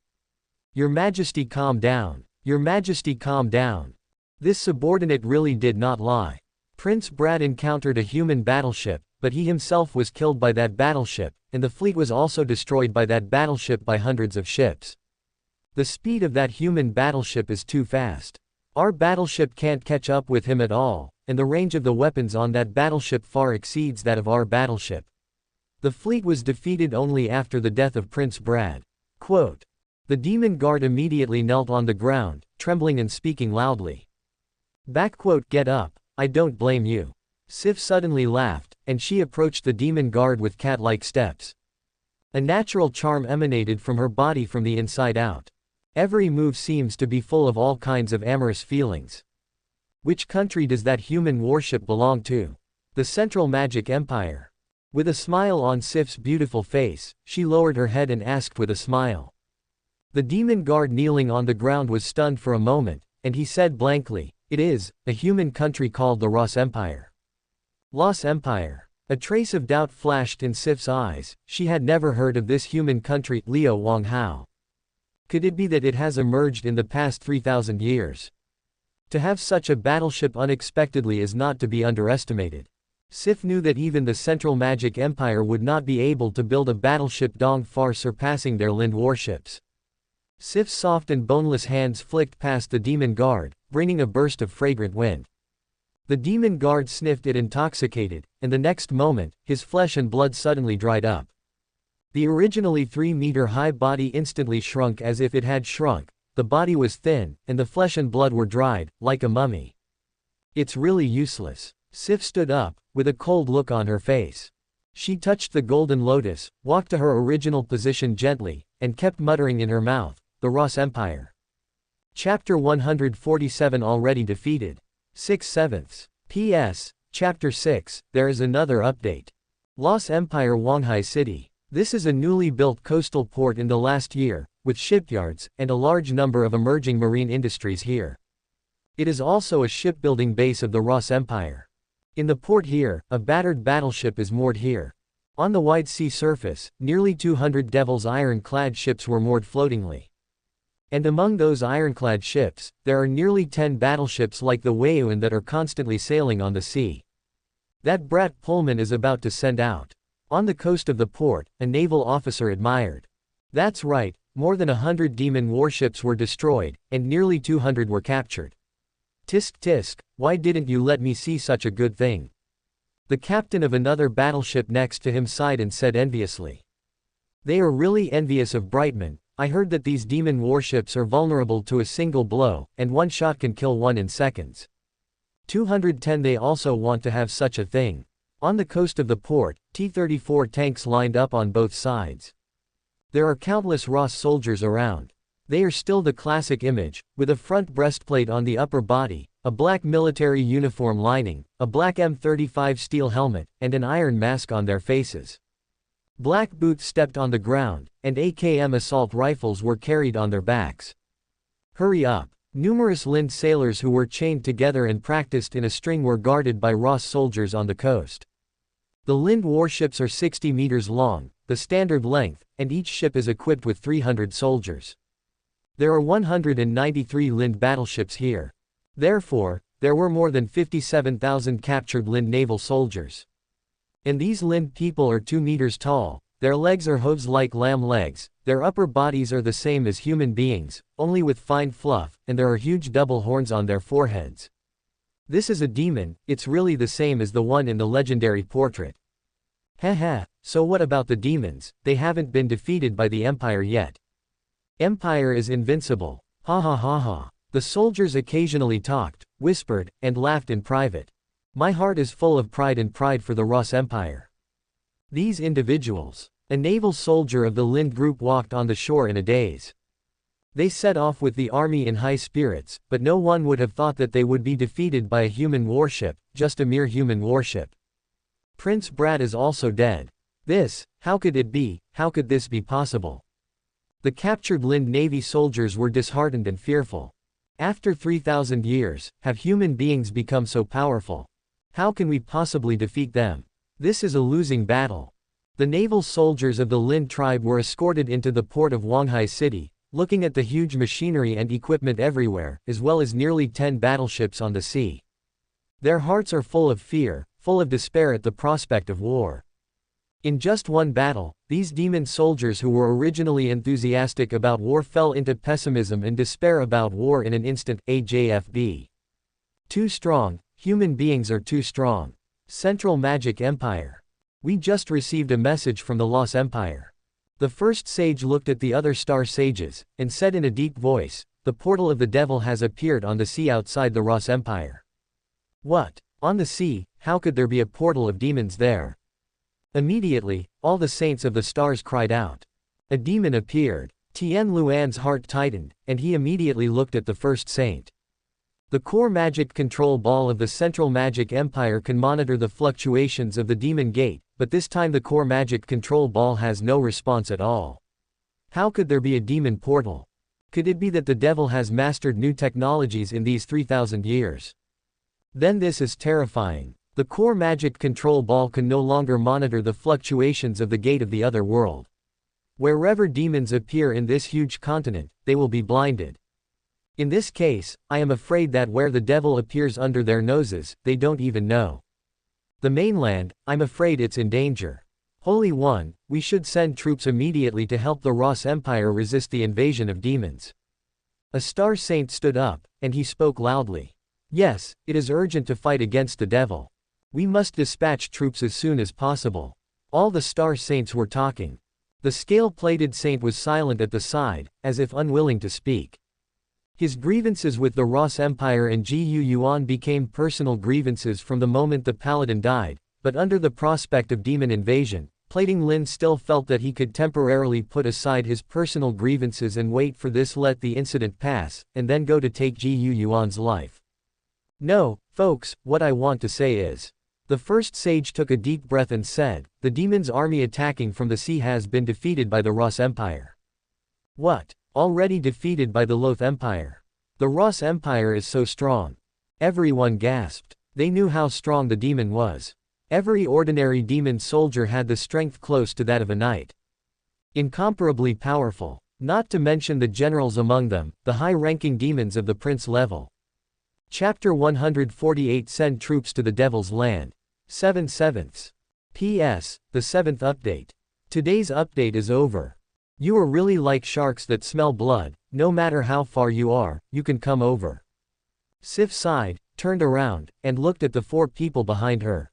Your Majesty, calm down. Your Majesty, calm down. This subordinate really did not lie. Prince Brat encountered a human battleship, but he himself was killed by that battleship, and the fleet was also destroyed by that battleship by hundreds of ships. The speed of that human battleship is too fast. Our battleship can't catch up with him at all, and the range of the weapons on that battleship far exceeds that of our battleship. The fleet was defeated only after the death of Prince Brad. Quote. The demon guard immediately knelt on the ground, trembling and speaking loudly. Get up, I don't blame you. Sif suddenly laughed, and she approached the demon guard with cat-like steps. A natural charm emanated from her body from the inside out. Every move seems to be full of all kinds of amorous feelings. Which country does that human warship belong to? The Central Magic Empire. With a smile on Sif's beautiful face, she lowered her head and asked with a smile. The demon guard kneeling on the ground was stunned for a moment, and he said blankly, "It is, a human country called the Ross Empire." Loss Empire. A trace of doubt flashed in Sif's eyes. She had never heard of this human country, Liu Wang Hao. Could it be that it has emerged in the past 3,000 years? To have such a battleship unexpectedly is not to be underestimated. Sif knew that even the Central Magic Empire would not be able to build a battleship Dong far surpassing their Lind warships. Sif's soft and boneless hands flicked past the demon guard, bringing a burst of fragrant wind. The demon guard sniffed it intoxicated, and the next moment, his flesh and blood suddenly dried up. The originally 3-meter-high body instantly shrunk as if it had shrunk. The body was thin, and the flesh and blood were dried, like a mummy. It's really useless. Sif stood up, with a cold look on her face. She touched the golden lotus, walked to her original position gently, and kept muttering in her mouth, "The Ross Empire." Chapter 147 already defeated. 6/7. P.S. Chapter 6, there is another update. Loss Empire Wanghai City. This is a newly built coastal port in the last year, with shipyards, and a large number of emerging marine industries here. It is also a shipbuilding base of the Ross Empire. In the port here, a battered battleship is moored here. On the wide sea surface, nearly 200 Devil's ironclad ships were moored floatingly. And among those ironclad ships, there are nearly 10 battleships like the Yuan that are constantly sailing on the sea. That brat Pullman is about to send out. On the coast of the port, a naval officer admired. That's right, more than 100 demon warships were destroyed, and nearly 200 were captured. Tisk tisk, why didn't you let me see such a good thing? The captain of another battleship next to him sighed and said enviously. They are really envious of Brightman. I heard that these demon warships are vulnerable to a single blow, and one shot can kill one in seconds. 210 They also want to have such a thing. On the coast of the port, T-34 tanks lined up on both sides. There are countless Ross soldiers around. They are still the classic image, with a front breastplate on the upper body, a black military uniform lining, a black M35 steel helmet, and an iron mask on their faces. Black boots stepped on the ground, and AKM assault rifles were carried on their backs. Hurry up! Numerous Lind sailors who were chained together and practiced in a string were guarded by Ross soldiers on the coast. The Lind warships are 60 meters long, the standard length, and each ship is equipped with 300 soldiers. There are 193 Lind battleships here. Therefore, there were more than 57,000 captured Lind naval soldiers. And these Lind people are 2 meters tall, their legs are hooves like lamb legs, their upper bodies are the same as human beings, only with fine fluff, and there are huge double horns on their foreheads. This is a demon, it's really the same as the one in the legendary portrait. Heh, so what about the demons? They haven't been defeated by the Empire yet. Empire is invincible. Ha ha ha ha. The soldiers occasionally talked, whispered, and laughed in private. My heart is full of pride and pride for the Ross Empire. These individuals. A naval soldier of the Lind group walked on the shore in a daze. They set off with the army in high spirits, but no one would have thought that they would be defeated by a human warship, just a mere human warship. Prince Brad is also dead. How could it be, how could this be possible? The captured Lind Navy soldiers were disheartened and fearful. After 3,000 years, have human beings become so powerful? How can we possibly defeat them? This is a losing battle. The naval soldiers of the Lind tribe were escorted into the port of Wanghai City, looking at the huge machinery and equipment everywhere, as well as nearly 10 battleships on the sea. Their hearts are full of fear, full of despair at the prospect of war. In just one battle, these demon soldiers who were originally enthusiastic about war fell into pessimism and despair about war in an instant. AJFB. Too strong, human beings are too strong. Central Magic Empire. We just received a message from the Lost Empire. The first sage looked at the other star sages, and said in a deep voice, the portal of the devil has appeared on the sea outside the Ross Empire. What? On the sea, how could there be a portal of demons there? Immediately, all the saints of the stars cried out. A demon appeared. Tien Luan's heart tightened, and he immediately looked at the first saint. The core magic control ball of the Central Magic Empire can monitor the fluctuations of the demon gate, but this time the core magic control ball has no response at all. How could there be a demon portal? Could it be that the devil has mastered new technologies in these 3,000 years? Then this is terrifying. The core magic control ball can no longer monitor the fluctuations of the gate of the other world. Wherever demons appear in this huge continent, they will be blinded. In this case, I am afraid that where the devil appears under their noses, they don't even know. The mainland, I'm afraid it's in danger. Holy One, we should send troops immediately to help the Ross Empire resist the invasion of demons. A star saint stood up, and he spoke loudly. Yes, it is urgent to fight against the devil. We must dispatch troops as soon as possible. All the star saints were talking. The scale-plated saint was silent at the side, as if unwilling to speak. His grievances with the Ross Empire and Gu Yuan became personal grievances from the moment the paladin died, but under the prospect of demon invasion, Plating Lin still felt that he could temporarily put aside his personal grievances and wait for this, let the incident pass, and then go to take Gu Yuan's life. No, folks, what I want to say is. The first sage took a deep breath and said, the demon's army attacking from the sea has been defeated by the Ross Empire. What? Already defeated by the Loth Empire? The Ross Empire is so strong. Everyone gasped. They knew how strong the demon was. Every ordinary demon soldier had the strength close to that of a knight. Incomparably powerful. Not to mention the generals among them, the high-ranking demons of the prince level. Chapter 148 Send troops to the Devil's Land. 7/7. P.S. The 7th update. Today's update is over. You are really like sharks that smell blood, no matter how far you are, you can come over. Sif sighed, turned around, and looked at the 4 people behind her.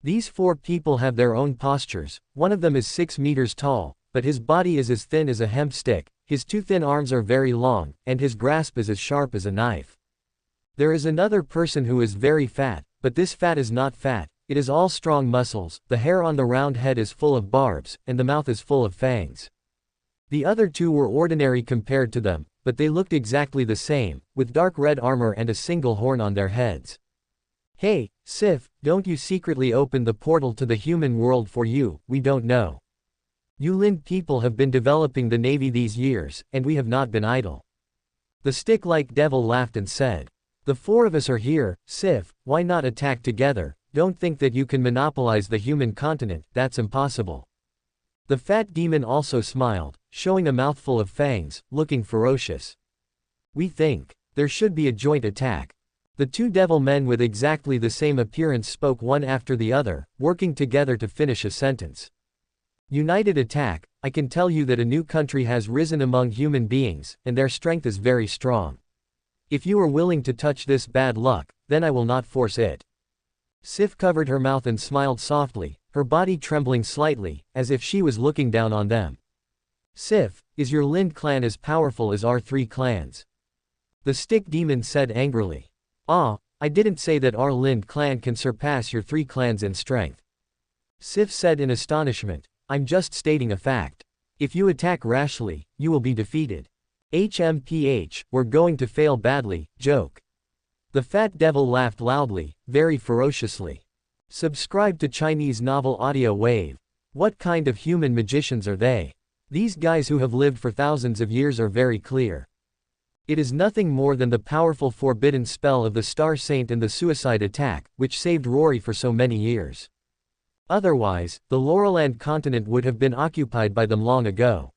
These 4 people have their own postures, one of them is 6 meters tall, but his body is as thin as a hemp stick, his 2 thin arms are very long, and his grasp is as sharp as a knife. There is another person who is very fat, but this fat is not fat, it is all strong muscles, the hair on the round head is full of barbs, and the mouth is full of fangs. The other two were ordinary compared to them, but they looked exactly the same, with dark red armor and a single horn on their heads. Hey, Sif, don't you secretly open the portal to the human world for you, we don't know. You Lind people have been developing the navy these years, and we have not been idle. The stick-like devil laughed and said. The four of us are here, Sif, why not attack together? Don't think that you can monopolize the human continent, that's impossible. The fat demon also smiled, showing a mouthful of fangs, looking ferocious. We think there should be a joint attack. The two devil men with exactly the same appearance spoke one after the other, working together to finish a sentence. United attack, I can tell you that a new country has risen among human beings, and their strength is very strong. If you are willing to touch this bad luck, then I will not force it. Sif covered her mouth and smiled softly, her body trembling slightly, as if she was looking down on them. Sif, is your Lind clan as powerful as our three clans? The stick demon said angrily. Ah, I didn't say that our Lind clan can surpass your three clans in strength. Sif said in astonishment, I'm just stating a fact. If you attack rashly, you will be defeated. HMPH, we're going to fail badly, joke. The fat devil laughed loudly, very ferociously. Subscribe to Chinese novel audio wave. What kind of human magicians are they? These guys who have lived for thousands of years are very clear. It is nothing more than the powerful forbidden spell of the Star Saint and the suicide attack, which saved Rory for so many years. Otherwise, the Laurelland continent would have been occupied by them long ago.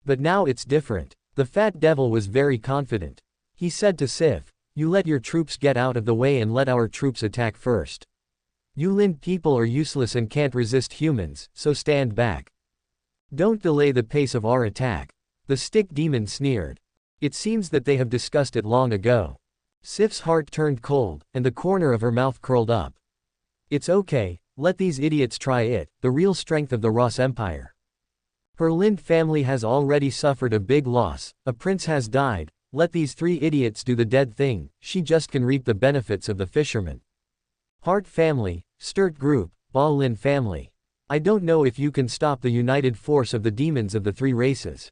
But now it's different. The fat devil was very confident. He said to Sif, you let your troops get out of the way and let our troops attack first. You Lind people are useless and can't resist humans, so stand back. Don't delay the pace of our attack. The stick demon sneered. It seems that they have discussed it long ago. Sif's heart turned cold, and the corner of her mouth curled up. It's okay, let these idiots try it, the real strength of the Ross Empire. Her Lind family has already suffered a big loss, a prince has died, let these three idiots do the dead thing, she just can reap the benefits of the fishermen. Hart family, Sturt group, Ball Lind family. I don't know if you can stop the united force of the demons of the three races.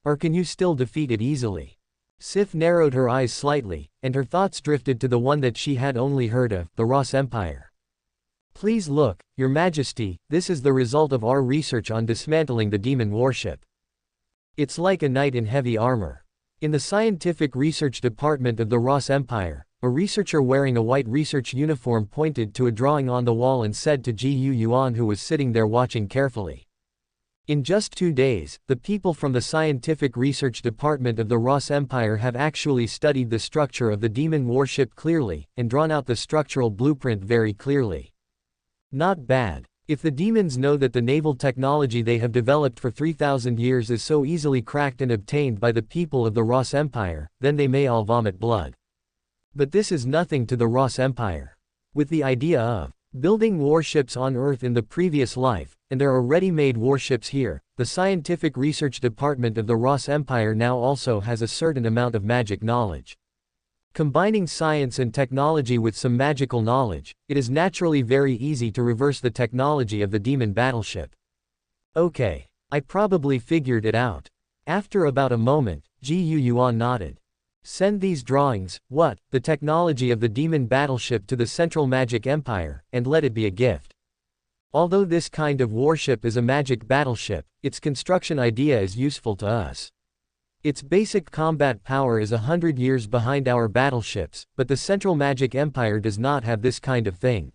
Or can you still defeat it easily? Sif narrowed her eyes slightly, and her thoughts drifted to the one that she had only heard of, the Ross Empire. Please look, Your Majesty, this is the result of our research on dismantling the demon warship. It's like a knight in heavy armor. In the scientific research department of the Ross Empire, a researcher wearing a white research uniform pointed to a drawing on the wall and said to Yuan, who was sitting there watching carefully. In just 2 days, the people from the scientific research department of the Ross Empire have actually studied the structure of the demon warship clearly, and drawn out the structural blueprint very clearly. Not bad. If the demons know that the naval technology they have developed for 3,000 years is so easily cracked and obtained by the people of the Ross Empire, then they may all vomit blood. But this is nothing to the Ross Empire. With the idea of building warships on Earth in the previous life, and there are ready-made warships here, the scientific research department of the Ross Empire now also has a certain amount of magic knowledge. Combining science and technology with some magical knowledge, it is naturally very easy to reverse the technology of the demon battleship. Okay. I probably figured it out. After about a moment, Yuan nodded. Send these drawings, the technology of the demon battleship to the Central Magic Empire, and let it be a gift. Although this kind of warship is a magic battleship, its construction idea is useful to us. Its basic combat power is 100 years behind our battleships, but the Central Magic Empire does not have this kind of thing.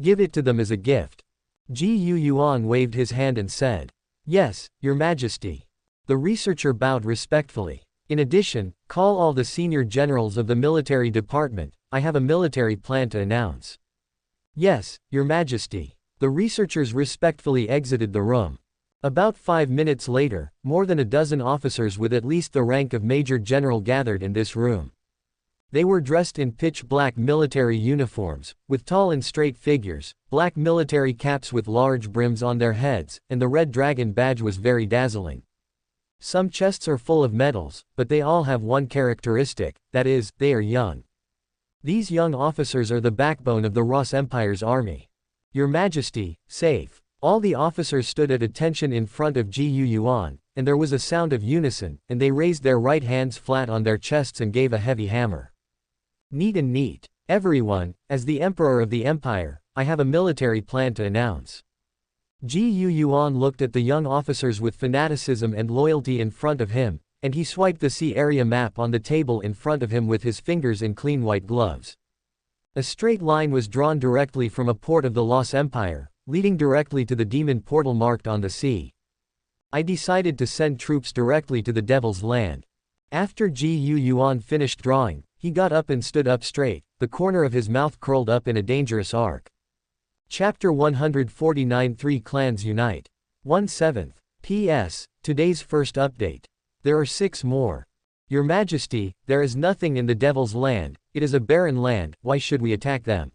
Give it to them as a gift. Yuan waved his hand and said, Yes, Your Majesty. The researcher bowed respectfully. In addition, call all the senior generals of the military department, I have a military plan to announce. Yes, Your Majesty. The researchers respectfully exited the room. About 5 minutes later, more than a dozen officers with at least the rank of Major General gathered in this room. They were dressed in pitch-black military uniforms, with tall and straight figures, black military caps with large brims on their heads, and the red dragon badge was very dazzling. Some chests are full of medals, but they all have one characteristic, that is, they are young. These young officers are the backbone of the Ross Empire's army. Your Majesty, safe. All the officers stood at attention in front of Gu Yuan, and there was a sound of unison, and they raised their right hands flat on their chests and gave a heavy hammer. Neat and neat. Everyone, as the Emperor of the Empire, I have a military plan to announce. Gu Yuan looked at the young officers with fanaticism and loyalty in front of him, and he swiped the sea area map on the table in front of him with his fingers in clean white gloves. A straight line was drawn directly from a port of the Lost Empire, leading directly to the demon portal marked on the sea. I decided to send troops directly to the Devil's Land. After Gu Yuan finished drawing, he got up and stood up straight, the corner of his mouth curled up in a dangerous arc. Chapter 149 Three Clans Unite. 1/7. P.S. Today's first update. There are 6 more. Your Majesty, there is nothing in the Devil's Land, it is a barren land, why should we attack them?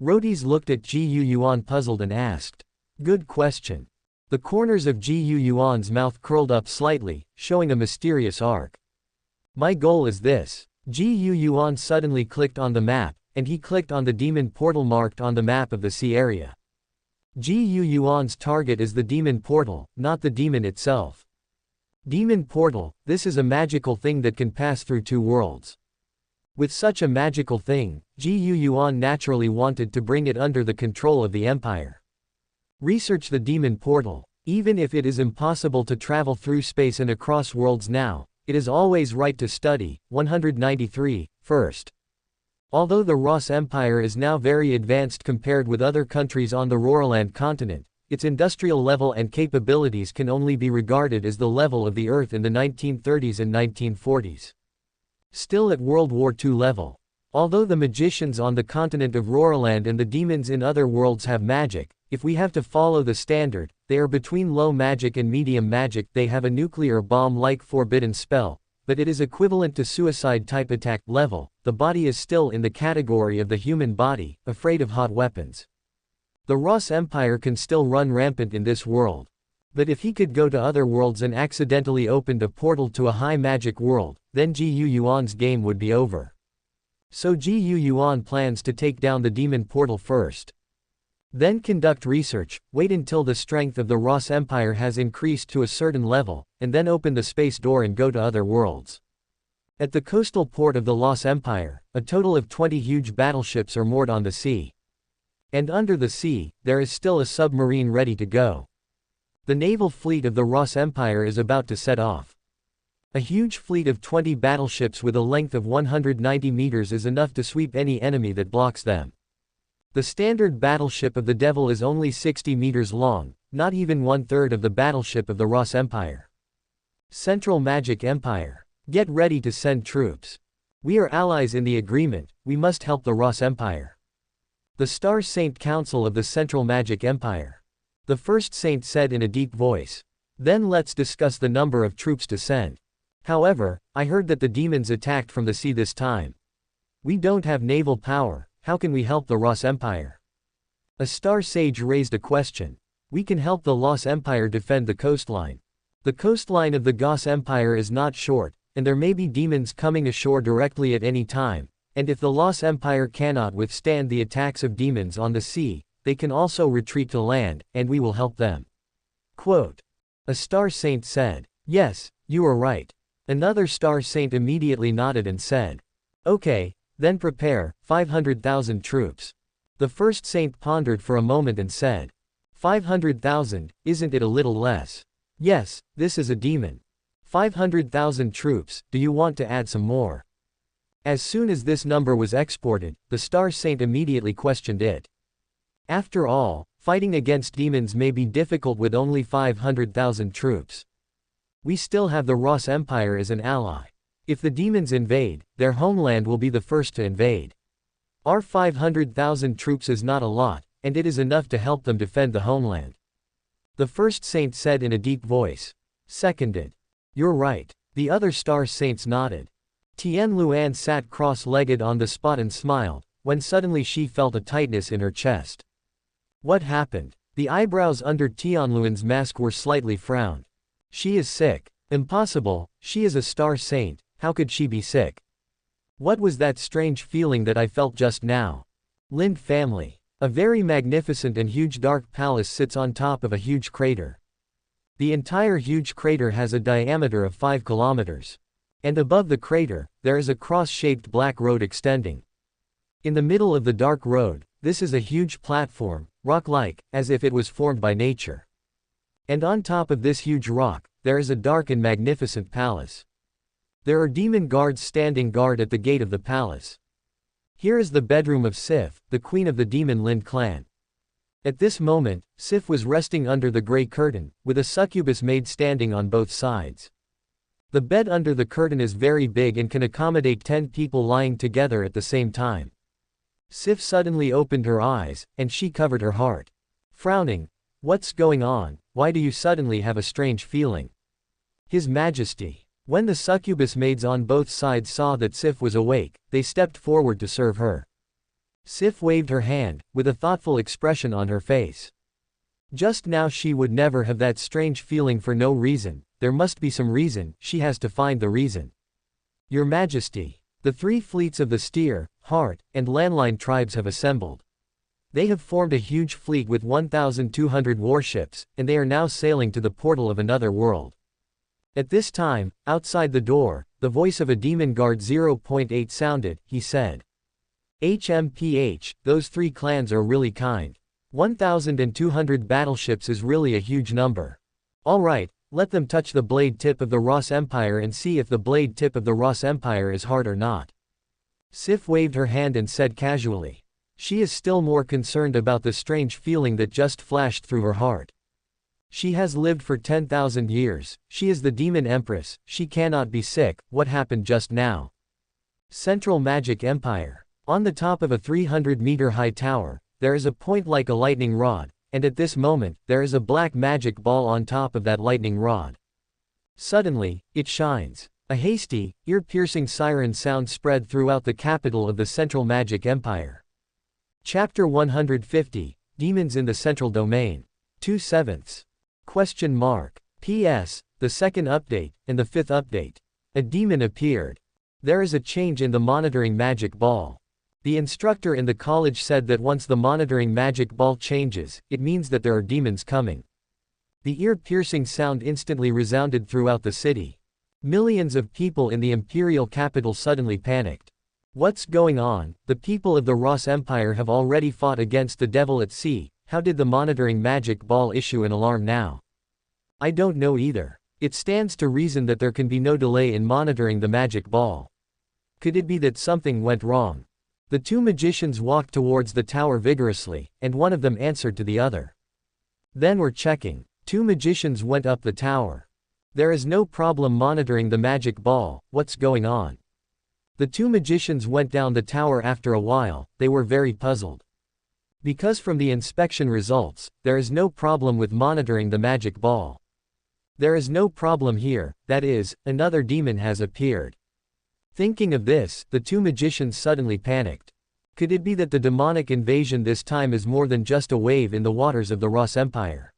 Rhodes looked at Gu Yuan puzzled and asked. Good question. The corners of Gu Yuan's mouth curled up slightly, showing a mysterious arc. My goal is this. Gu Yuan suddenly clicked on the map, and he clicked on the demon portal marked on the map of the sea area. Gu Yuan's target is the demon portal, not the demon itself. Demon portal, this is a magical thing that can pass through 2 worlds. With such a magical thing, Gu Yuan naturally wanted to bring it under the control of the Empire. Research the demon portal. Even if it is impossible to travel through space and across worlds now, it is always right to study. 193. First. Although the Ross Empire is now very advanced compared with other countries on the Roraland continent, its industrial level and capabilities can only be regarded as the level of the Earth in the 1930s and 1940s. Still at World War II level. Although the magicians on the continent of Roraland and the demons in other worlds have magic, if we have to follow the standard, they are between low magic and medium magic. They have a nuclear bomb-like forbidden spell, but it is equivalent to suicide-type attack level. The body is still in the category of the human body, afraid of hot weapons. The Ross Empire can still run rampant in this world. But if he could go to other worlds and accidentally opened a portal to a high magic world, then Gu Yuan's game would be over. So Gu Yuan plans to take down the demon portal first. Then conduct research, wait until the strength of the Ross Empire has increased to a certain level, and then open the space door and go to other worlds. At the coastal port of the Lost Empire, a total of 20 huge battleships are moored on the sea. And under the sea, there is still a submarine ready to go. The naval fleet of the Ross Empire is about to set off. A huge fleet of 20 battleships with a length of 190 meters is enough to sweep any enemy that blocks them. The standard battleship of the Devil is only 60 meters long, not even 1/3 of the battleship of the Ross Empire. Central Magic Empire. Get ready to send troops. We are allies in the agreement, we must help the Ross Empire. The Star Saint Council of the Central Magic Empire. The first saint said in a deep voice. Then let's discuss the number of troops to send. However, I heard that the demons attacked from the sea this time. We don't have naval power, how can we help the Ross Empire? A star sage raised a question. We can help the Lost Empire defend the coastline. The coastline of the Goss Empire is not short, and there may be demons coming ashore directly at any time, and if the Lost Empire cannot withstand the attacks of demons on the sea, they can also retreat to land, and we will help them. Quote. A star saint said. Yes, you are right. Another star saint immediately nodded and said. Okay, then prepare, 500,000 troops. The first saint pondered for a moment and said. 500,000, isn't it a little less? Yes, this is a demon. 500,000 troops, do you want to add some more? As soon as this number was exported, the star saint immediately questioned it. After all, fighting against demons may be difficult with only 500,000 troops. We still have the Ross Empire as an ally. If the demons invade, their homeland will be the first to invade. Our 500,000 troops is not a lot, and it is enough to help them defend the homeland. The first saint said in a deep voice. Seconded. You're right. The other star saints nodded. Tianluan sat cross-legged on the spot and smiled, when suddenly she felt a tightness in her chest. What happened? The eyebrows under Tianluan's mask were slightly frowned. She is sick. Impossible, she is a star saint, how could she be sick? What was that strange feeling that I felt just now? Lin family. A very magnificent and huge dark palace sits on top of a huge crater. The entire huge crater has a diameter of 5 kilometers. And above the crater, there is a cross-shaped black road extending. In the middle of the dark road, this is a huge platform, rock-like, as if it was formed by nature. And on top of this huge rock, there is a dark and magnificent palace. There are demon guards standing guard at the gate of the palace. Here is the bedroom of Sif, the queen of the demon Lin clan. At this moment, Sif was resting under the gray curtain, with a succubus maid standing on both sides. The bed under the curtain is very big and can accommodate 10 people lying together at the same time. Sif suddenly opened her eyes, and she covered her heart. Frowning, "What's going on? Why do you suddenly have a strange feeling?" His Majesty. When the succubus maids on both sides saw that Sif was awake, they stepped forward to serve her. Sif waved her hand, with a thoughtful expression on her face. Just now she would never have that strange feeling for no reason. There must be some reason, she has to find the reason. Your Majesty. The 3 fleets of the Steer, Heart, and Landline tribes have assembled. They have formed a huge fleet with 1,200 warships, and they are now sailing to the portal of another world. At this time, outside the door, the voice of a demon guard 0.8 sounded. He said, "HMPH, those 3 clans are really kind. 1,200 battleships is really a huge number. All right, let them touch the blade tip of the Ross Empire and see if the blade tip of the Ross Empire is hard or not." Sif waved her hand and said casually. She is still more concerned about the strange feeling that just flashed through her heart. She has lived for 10,000 years, she is the demon empress, she cannot be sick. What happened just now? Central Magic Empire. On the top of a 300-meter-high tower, there is a point like a lightning rod, and at this moment, there is a black magic ball on top of that lightning rod. Suddenly, it shines. A hasty, ear-piercing siren sound spread throughout the capital of the Central Magic Empire. Chapter 150, Demons in the Central Domain. 2/7. Question mark. P.S. The second update, and the 5th update. A demon appeared. There is a change in the monitoring magic ball. The instructor in the college said that once the monitoring magic ball changes, it means that there are demons coming. The ear-piercing sound instantly resounded throughout the city. Millions of people in the imperial capital suddenly panicked. What's going on? The people of the Ross Empire have already fought against the devil at sea. How did the monitoring magic ball issue an alarm now? I don't know either. It stands to reason that there can be no delay in monitoring the magic ball. Could it be that something went wrong? The 2 magicians walked towards the tower vigorously, and one of them answered to the other. Then we're checking. 2 magicians went up the tower. There is no problem monitoring the magic ball. What's going on? The 2 magicians went down the tower. After a while, they were very puzzled. Because from the inspection results, there is no problem with monitoring the magic ball. There is no problem here, that is, another demon has appeared. Thinking of this, the 2 magicians suddenly panicked. Could it be that the demonic invasion this time is more than just a wave in the waters of the Ross Empire?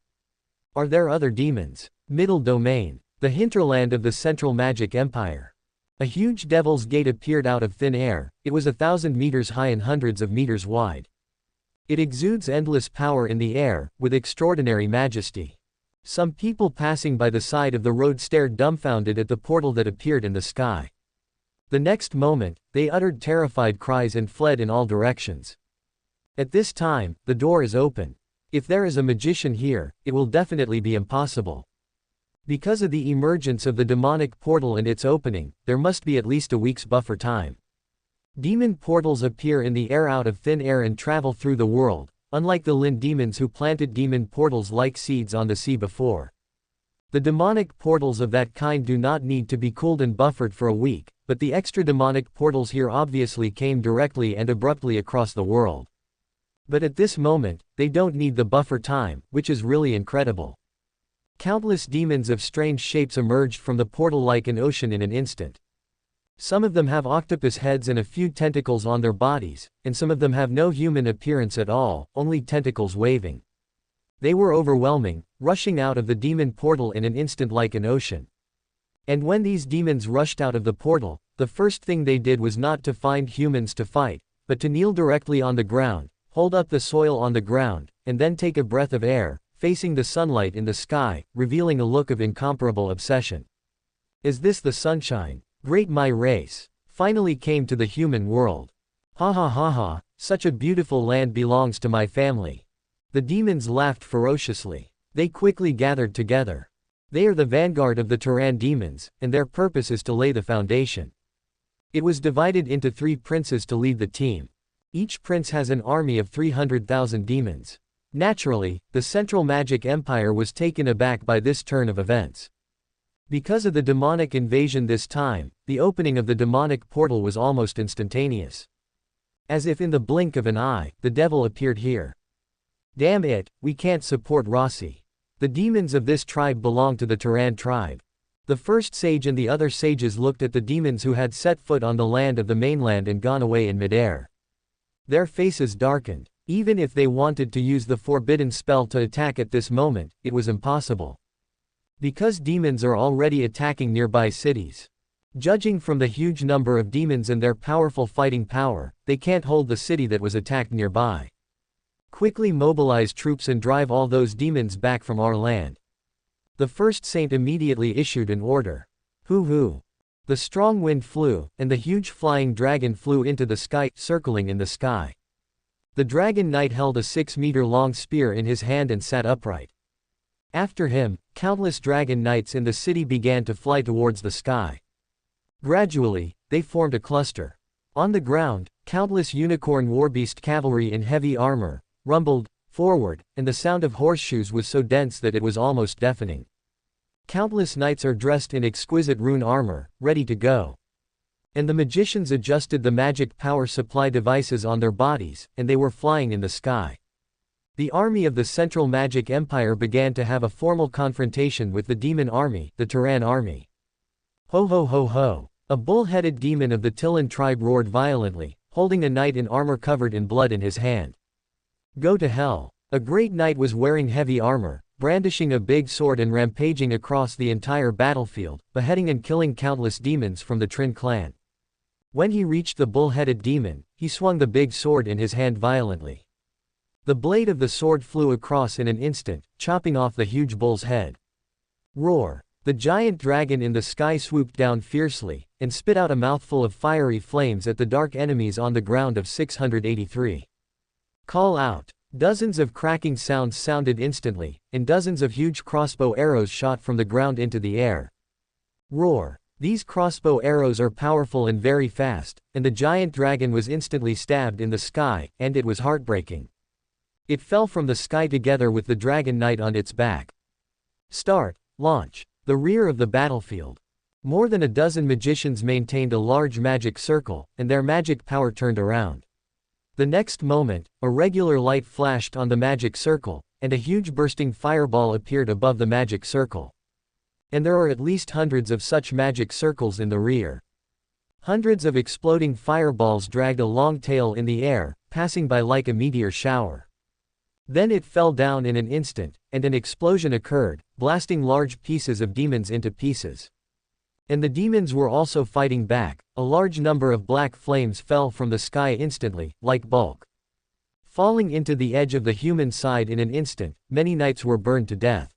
Are there other demons? Middle Domain. The hinterland of the Central Magic Empire. A huge devil's gate appeared out of thin air. It was 1,000 meters high and hundreds of meters wide. It exudes endless power in the air, with extraordinary majesty. Some people passing by the side of the road stared dumbfounded at the portal that appeared in the sky. The next moment, they uttered terrified cries and fled in all directions. At this time, the door is open. If there is a magician here, it will definitely be impossible. Because of the emergence of the demonic portal and its opening, there must be at least a week's buffer time. Demon portals appear in the air out of thin air and travel through the world, unlike the Lin demons who planted demon portals like seeds on the sea before. The demonic portals of that kind do not need to be cooled and buffered for a week, but the extra demonic portals here obviously came directly and abruptly across the world. But at this moment, they don't need the buffer time, which is really incredible. Countless demons of strange shapes emerged from the portal like an ocean in an instant. Some of them have octopus heads and a few tentacles on their bodies, and some of them have no human appearance at all, only tentacles waving. They were overwhelming, rushing out of the demon portal in an instant like an ocean. And when these demons rushed out of the portal, The first thing they did was not to find humans to fight, but to kneel directly on the ground, hold up the soil on the ground, and then take a breath of air, facing the sunlight in the sky, revealing a look of incomparable obsession. Is this the sunshine? Great, my race finally came to the human world. Ha ha ha ha, such a beautiful land belongs to my family. The demons laughed ferociously. They quickly gathered together. They are the vanguard of the Turan demons, and their purpose is to lay the foundation. It was divided into 3 princes to lead the team. Each prince has an army of 300,000 demons. Naturally, the Central Magic Empire was taken aback by this turn of events. Because of the demonic invasion this time, the opening of the demonic portal was almost instantaneous. As if in the blink of an eye, the devil appeared here. Damn it, we can't support Rossi. The demons of this tribe belong to the Turan tribe. The first sage and the other sages looked at the demons who had set foot on the land of the mainland and gone away in midair. Their faces darkened. Even if they wanted to use the forbidden spell to attack at this moment, it was impossible. Because demons are already attacking nearby cities. Judging from the huge number of demons and their powerful fighting power, they can't hold the city that was attacked nearby. Quickly mobilize troops and drive all those demons back from our land. The first saint immediately issued an order. Hoo-hoo. The strong wind flew, and the huge flying dragon flew into the sky, circling in the sky. The dragon knight held a 6-meter-long spear in his hand and sat upright. After him, countless dragon knights in the city began to fly towards the sky. Gradually, they formed a cluster. On the ground, countless unicorn warbeast cavalry in heavy armor rumbled forward, and the sound of horseshoes was so dense that it was almost deafening. Countless knights are dressed in exquisite rune armor, ready to go. And the magicians adjusted the magic power supply devices on their bodies, and they were flying in the sky. The army of the Central Magic Empire began to have a formal confrontation with the demon army, the Turan army. Ho ho ho ho! A bull-headed demon of the Tilan tribe roared violently, holding a knight in armor covered in blood in his hand. Go to hell! A great knight was wearing heavy armor, brandishing a big sword and rampaging across the entire battlefield, beheading and killing countless demons from the Trin clan. When he reached the bull-headed demon, he swung the big sword in his hand violently. The blade of the sword flew across in an instant, chopping off the huge bull's head. Roar! The giant dragon in the sky swooped down fiercely, and spit out a mouthful of fiery flames at the dark enemies on the ground of 683. Call out! Dozens of cracking sounds sounded instantly, and dozens of huge crossbow arrows shot from the ground into the air. Roar! These crossbow arrows are powerful and very fast, and the giant dragon was instantly stabbed in the sky, and it was heartbreaking. It fell from the sky together with the dragon knight on its back. Start, launch. The rear of the battlefield. More than a dozen magicians maintained a large magic circle, and their magic power turned around. The next moment, a regular light flashed on the magic circle, and a huge bursting fireball appeared above the magic circle. And there are at least hundreds of such magic circles in the rear. Hundreds of exploding fireballs dragged a long tail in the air, passing by like a meteor shower. Then it fell down in an instant, and an explosion occurred, blasting large pieces of demons into pieces. And the demons were also fighting back. A large number of black flames fell from the sky instantly, like bulk. Falling into the edge of the human side in an instant, many knights were burned to death.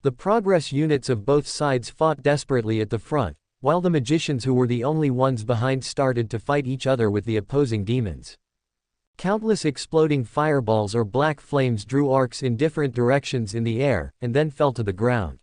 The progress units of both sides fought desperately at the front, while the magicians who were the only ones behind started to fight each other with the opposing demons. Countless exploding fireballs or black flames drew arcs in different directions in the air, and then fell to the ground.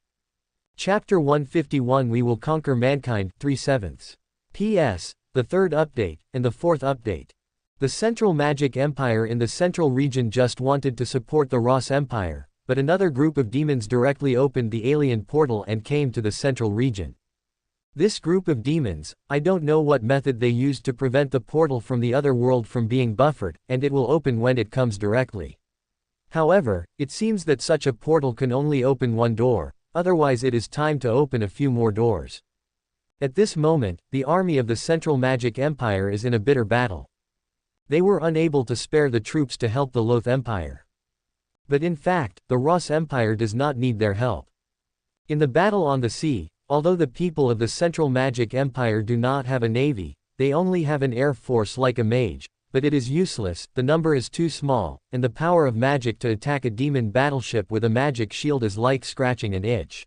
Chapter 151 We Will Conquer Mankind 3/7. P.S. The third update, and the fourth update. The Central Magic Empire in the Central region just wanted to support the Ross Empire, but another group of demons directly opened the alien portal and came to the Central region. This group of demons, I don't know what method they used to prevent the portal from the other world from being buffered, and it will open when it comes directly. However, it seems that such a portal can only open one door, otherwise it is time to open a few more doors. At this moment, the army of the Central Magic Empire is in a bitter battle. They were unable to spare the troops to help the Loth Empire. But in fact, the Ross Empire does not need their help. In the battle on the sea, Although the people of the Central Magic Empire do not have a navy, they only have an air force like a mage, but it is useless, the number is too small, and the power of magic to attack a demon battleship with a magic shield is like scratching an itch.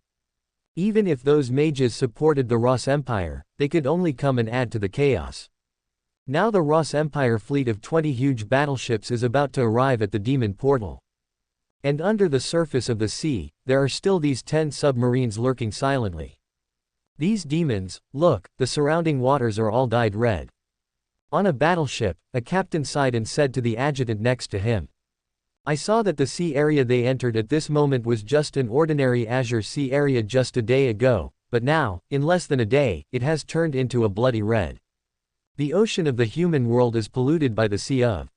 Even if those mages supported the Ross Empire, they could only come and add to the chaos. Now the Ross Empire fleet of 20 huge battleships is about to arrive at the demon portal. And under the surface of the sea, there are still these 10 submarines lurking silently. These demons, look, the surrounding waters are all dyed red. On a battleship, a captain sighed and said to the adjutant next to him, "I saw that the sea area they entered at this moment was just an ordinary azure sea area just a day ago, but now, in less than a day, it has turned into a bloody red. The ocean of the human world is polluted by the sea of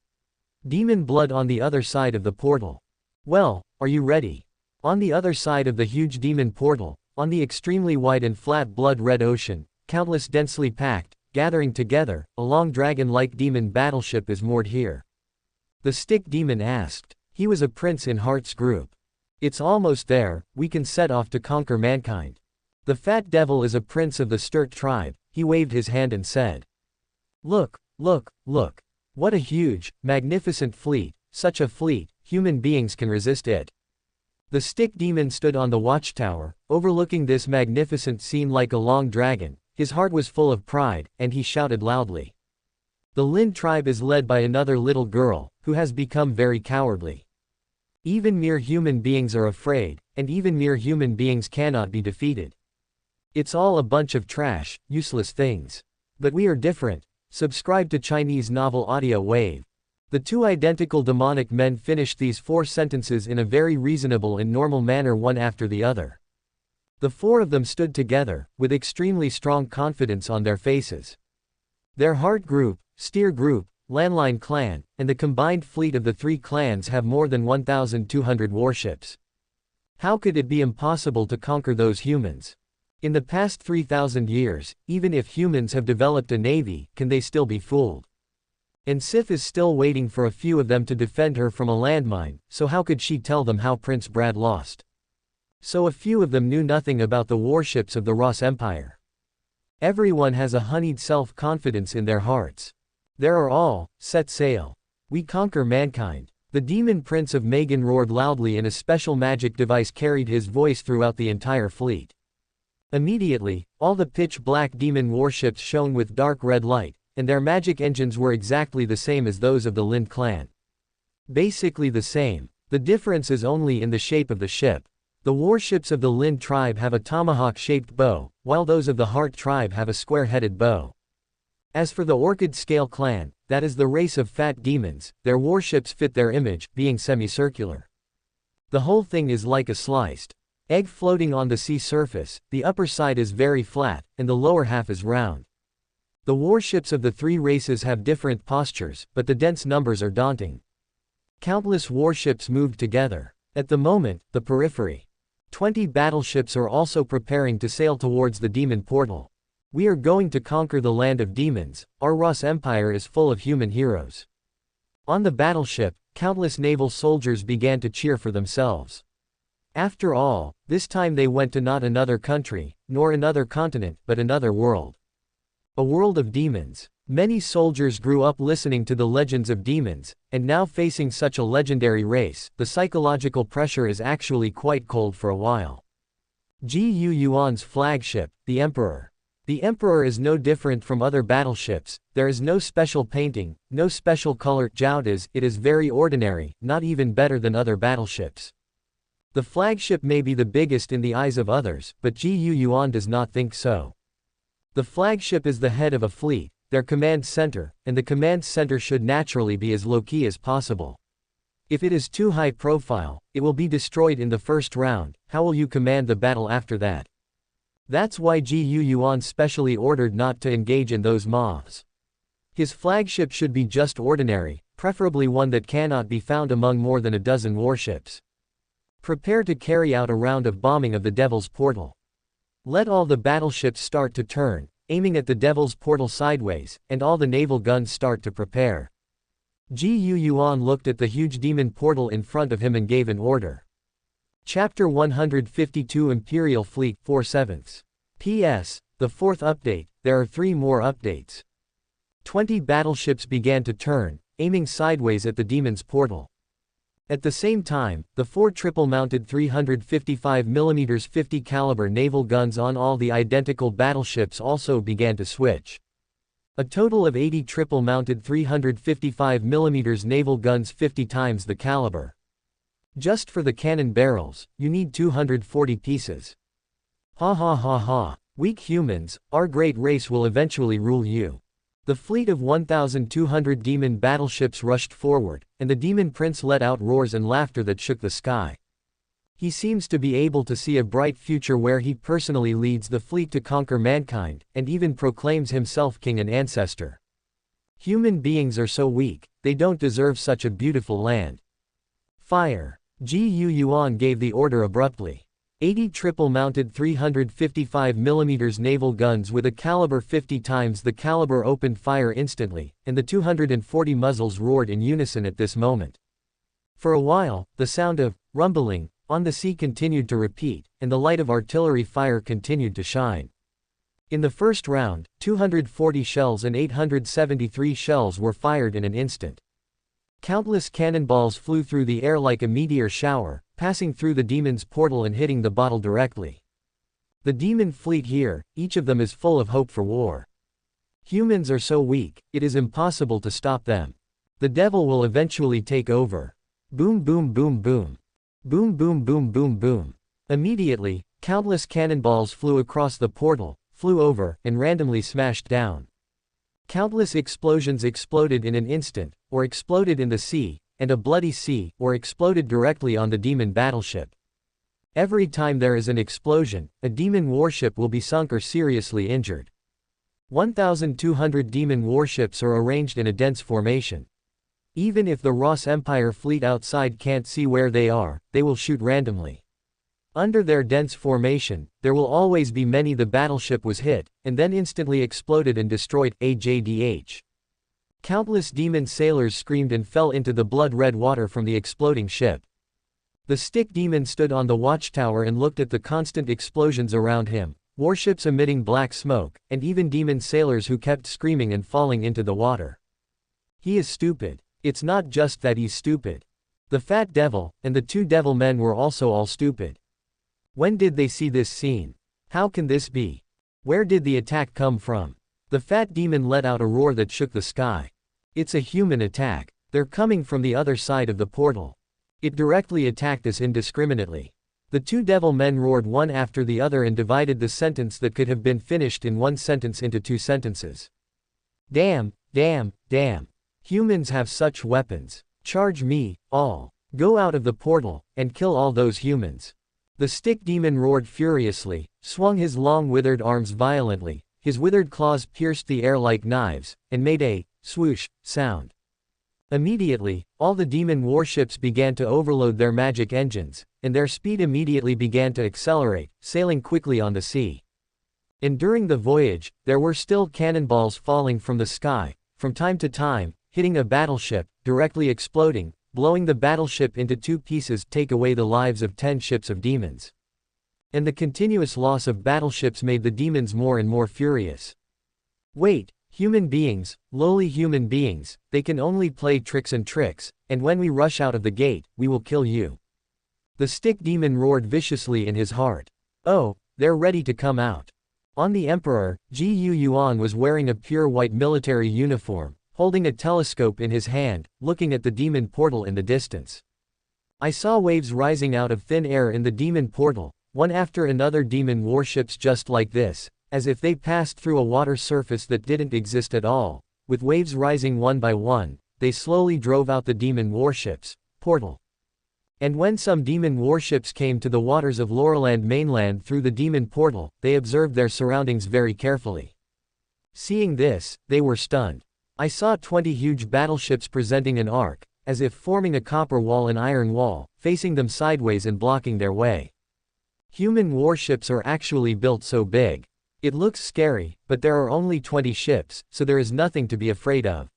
demon blood on the other side of the portal. Well, are you ready?" On the other side of the huge demon portal, on the extremely wide and flat blood-red ocean, countless densely packed, gathering together, a long dragon-like demon battleship is moored here. The stick demon asked. He was a prince in Heart's group. "It's almost there, we can set off to conquer mankind." The fat devil is a prince of the Sturt tribe, he waved his hand and said, "Look, look, look. What a huge, magnificent fleet, such a fleet, human beings can resist it." The stick demon stood on the watchtower, overlooking this magnificent scene like a long dragon. His heart was full of pride, and he shouted loudly. The Lin tribe is led by another little girl, who has become very cowardly. Even mere human beings are afraid, and even mere human beings cannot be defeated. It's all a bunch of trash, useless things. But we are different. Subscribe to Chinese novel Audio Wave. The two identical demonic men finished these 4 sentences in a very reasonable and normal manner one after the other. The 4 of them stood together, with extremely strong confidence on their faces. Their Heart Group, Steer Group, Landline Clan, and the combined fleet of the 3 clans have more than 1,200 warships. How could it be impossible to conquer those humans? In the past 3,000 years, even if humans have developed a navy, can they still be fooled? And Sif is still waiting for a few of them to defend her from a landmine, so how could she tell them how Prince Brad lost? So a few of them knew nothing about the warships of the Ross Empire. Everyone has a honeyed self-confidence in their hearts. There are all, set sail. We conquer mankind. The demon prince of Megan roared loudly and a special magic device carried his voice throughout the entire fleet. Immediately, all the pitch-black demon warships shone with dark red light, and their magic engines were exactly the same as those of the Lin clan. Basically the same. The difference is only in the shape of the ship. The warships of the Lin tribe have a tomahawk-shaped bow, while those of the Heart tribe have a square-headed bow. As for the Orchid Scale clan, that is the race of fat demons, their warships fit their image, being semicircular. The whole thing is like a sliced egg floating on the sea surface. The upper side is very flat, and the lower half is round. The warships of the 3 races have different postures, but the dense numbers are daunting. Countless warships moved together. At the moment, the periphery. 20 battleships are also preparing to sail towards the demon portal. We are going to conquer the land of demons. Our Ross Empire is full of human heroes. On the battleship, countless naval soldiers began to cheer for themselves. After all, this time they went to not another country, nor another continent, but another world. A world of demons. Many soldiers grew up listening to the legends of demons, and now facing such a legendary race, the psychological pressure is actually quite cold for a while. Yuan's flagship, the Emperor. The Emperor is no different from other battleships. There is no special painting, no special color. It is very ordinary, not even better than other battleships. The flagship may be the biggest in the eyes of others, but Yuan does not think so. The flagship is the head of a fleet, their command center, and the command center should naturally be as low-key as possible. If it is too high profile, it will be destroyed in the first round. How will you command the battle after that? That's why Yuan specially ordered not to engage in those moves. His flagship should be just ordinary, preferably one that cannot be found among more than a dozen warships. Prepare to carry out a round of bombing of the Devil's Portal. Let all the battleships start to turn, aiming at the Devil's Portal sideways, and all the naval guns start to prepare. Yuan looked at the huge demon portal in front of him and gave an order. Chapter 152 Imperial Fleet 4/7. P.S. The fourth update, there are 3 more updates. 20 battleships began to turn, aiming sideways at the demon's portal. At the same time, the 4 triple-mounted 355mm 50 caliber naval guns on all the identical battleships also began to switch. A total of 80 triple-mounted 355mm naval guns 50 times the caliber. Just for the cannon barrels, you need 240 pieces. Ha ha ha ha. Weak humans, our great race will eventually rule you. The fleet of 1,200 demon battleships rushed forward, and the demon prince let out roars and laughter that shook the sky. He seems to be able to see a bright future where he personally leads the fleet to conquer mankind, and even proclaims himself king and ancestor. Human beings are so weak, they don't deserve such a beautiful land. Fire. Yuan gave the order abruptly. 80 triple-mounted 355mm naval guns with a caliber 50 times the caliber opened fire instantly, and the 240 muzzles roared in unison at this moment. For a while, the sound of rumbling on the sea continued to repeat, and the light of artillery fire continued to shine. In the first round, 240 shells and 873 shells were fired in an instant. Countless cannonballs flew through the air like a meteor shower, passing through the demon's portal and hitting the bottle directly. The demon fleet here, each of them is full of hope for war. Humans are so weak, it is impossible to stop them. The devil will eventually take over. Boom boom boom boom. Boom boom boom boom boom. Immediately, countless cannonballs flew across the portal, flew over, and randomly smashed down. Countless explosions exploded in an instant, or exploded in the sea, and a bloody sea, or exploded directly on the demon battleship. Every time there is an explosion, a demon warship will be sunk or seriously injured. 1,200 demon warships are arranged in a dense formation. Even if the Ross Empire fleet outside can't see where they are, they will shoot randomly. Under their dense formation, there will always be many. The battleship was hit, and then instantly exploded and destroyed. AJDH. Countless demon sailors screamed and fell into the blood-red water from the exploding ship. The stick demon stood on the watchtower and looked at the constant explosions around him, warships emitting black smoke, and even demon sailors who kept screaming and falling into the water. He is stupid. It's not just that he's stupid. The fat devil, and the 2 devil men were also all stupid. When did they see this scene? How can this be? Where did the attack come from? The fat demon let out a roar that shook the sky. It's a human attack. They're coming from the other side of the portal. It directly attacked us indiscriminately. The 2 devil men roared one after the other and divided the sentence that could have been finished in 1 sentence into 2 sentences. Damn, damn, damn. Humans have such weapons. Charge me, all. Go out of the portal, and kill all those humans. The stick demon roared furiously, swung his long withered arms violently, his withered claws pierced the air like knives, and made a swoosh sound. Immediately, all the demon warships began to overload their magic engines, and their speed immediately began to accelerate, sailing quickly on the sea. And during the voyage, there were still cannonballs falling from the sky, from time to time, hitting a battleship, directly exploding, blowing the battleship into 2 pieces, take away the lives of 10 ships of demons. And the continuous loss of battleships made the demons more and more furious. Wait, human beings, lowly human beings, they can only play tricks, and when we rush out of the gate, we will kill you. The stick demon roared viciously in his heart. Oh, they're ready to come out. On the Emperor, Yuan was wearing a pure white military uniform, holding a telescope in his hand, looking at the demon portal in the distance. I saw waves rising out of thin air in the demon portal, one after another demon warships just like this, as if they passed through a water surface that didn't exist at all, with waves rising one by one, they slowly drove out the demon warships, portal. And when some demon warships came to the waters of Laureland mainland through the demon portal, they observed their surroundings very carefully. Seeing this, they were stunned. I saw 20 huge battleships presenting an arc, as if forming a copper wall and iron wall, facing them sideways and blocking their way. Human warships are actually built so big. It looks scary, but there are only 20 ships, so there is nothing to be afraid of.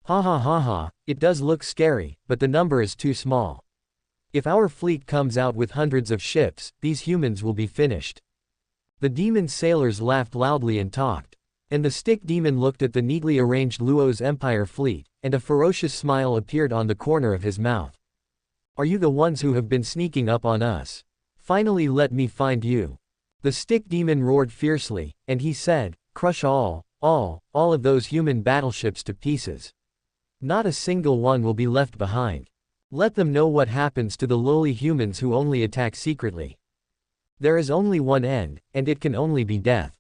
Ha ha ha ha, it does look scary, but the number is too small. If our fleet comes out with hundreds of ships, these humans will be finished. The demon sailors laughed loudly and talked. And the stick demon looked at the neatly arranged Luo's Empire fleet, and a ferocious smile appeared on the corner of his mouth. Are you the ones who have been sneaking up on us? Finally let me find you. The stick demon roared fiercely, and he said, crush all of those human battleships to pieces. Not a single one will be left behind. Let them know what happens to the lowly humans who only attack secretly. There is only one end, and it can only be death.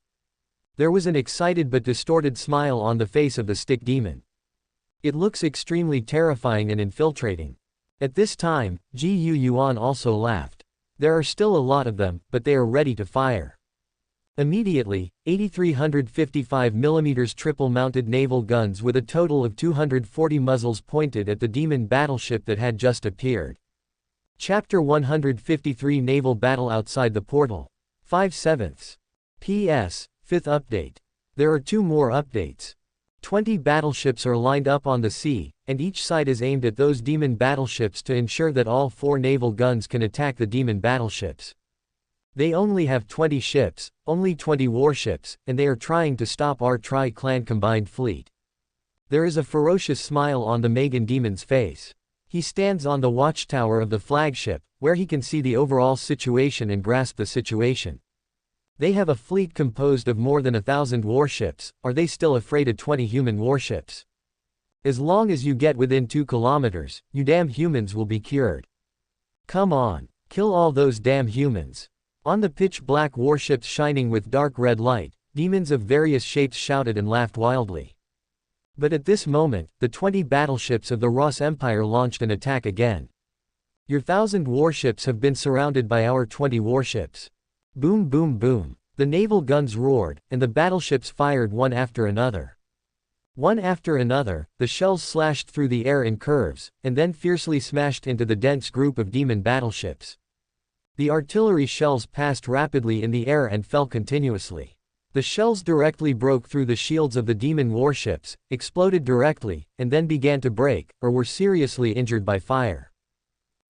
There was an excited but distorted smile on the face of the stick demon. It looks extremely terrifying and infiltrating. At this time, Yuan also laughed. There are still a lot of them, but they are ready to fire. Immediately, 8,355mm triple-mounted naval guns with a total of 240 muzzles pointed at the demon battleship that had just appeared. Chapter 153 Naval Battle Outside the Portal. 5/7. P.S. 5th update. There are 2 more updates. 20 battleships are lined up on the sea, and each side is aimed at those demon battleships to ensure that all 4 naval guns can attack the demon battleships. They only have 20 ships, only 20 warships, and they are trying to stop our Tri-Clan combined fleet. There is a ferocious smile on the Megan demon's face. He stands on the watchtower of the flagship, where he can see the overall situation and grasp the situation. They have a fleet composed of more than 1,000 warships. Are they still afraid of 20 human warships? As long as you get within 2 kilometers, you damn humans will be cured. Come on, kill all those damn humans. On the pitch-black warships shining with dark red light, demons of various shapes shouted and laughed wildly. But at this moment, the 20 battleships of the Ross Empire launched an attack again. Your 1,000 warships have been surrounded by our 20 warships. Boom boom boom. The naval guns roared, and the battleships fired one after another. One after another, the shells slashed through the air in curves, and then fiercely smashed into the dense group of demon battleships. The artillery shells passed rapidly in the air and fell continuously. The shells directly broke through the shields of the demon warships, exploded directly, and then began to break, or were seriously injured by fire.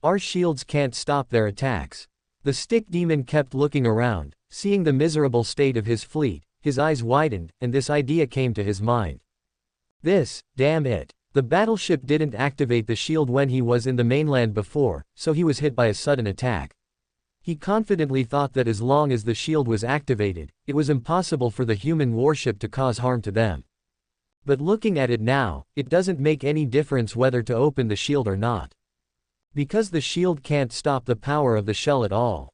Our shields can't stop their attacks. The stick demon kept looking around, seeing the miserable state of his fleet. His eyes widened, and this idea came to his mind. Damn it. The battleship didn't activate the shield when he was in the mainland before, so he was hit by a sudden attack. He confidently thought that as long as the shield was activated, it was impossible for the human warship to cause harm to them. But looking at it now, it doesn't make any difference whether to open the shield or not. Because the shield can't stop the power of the shell at all.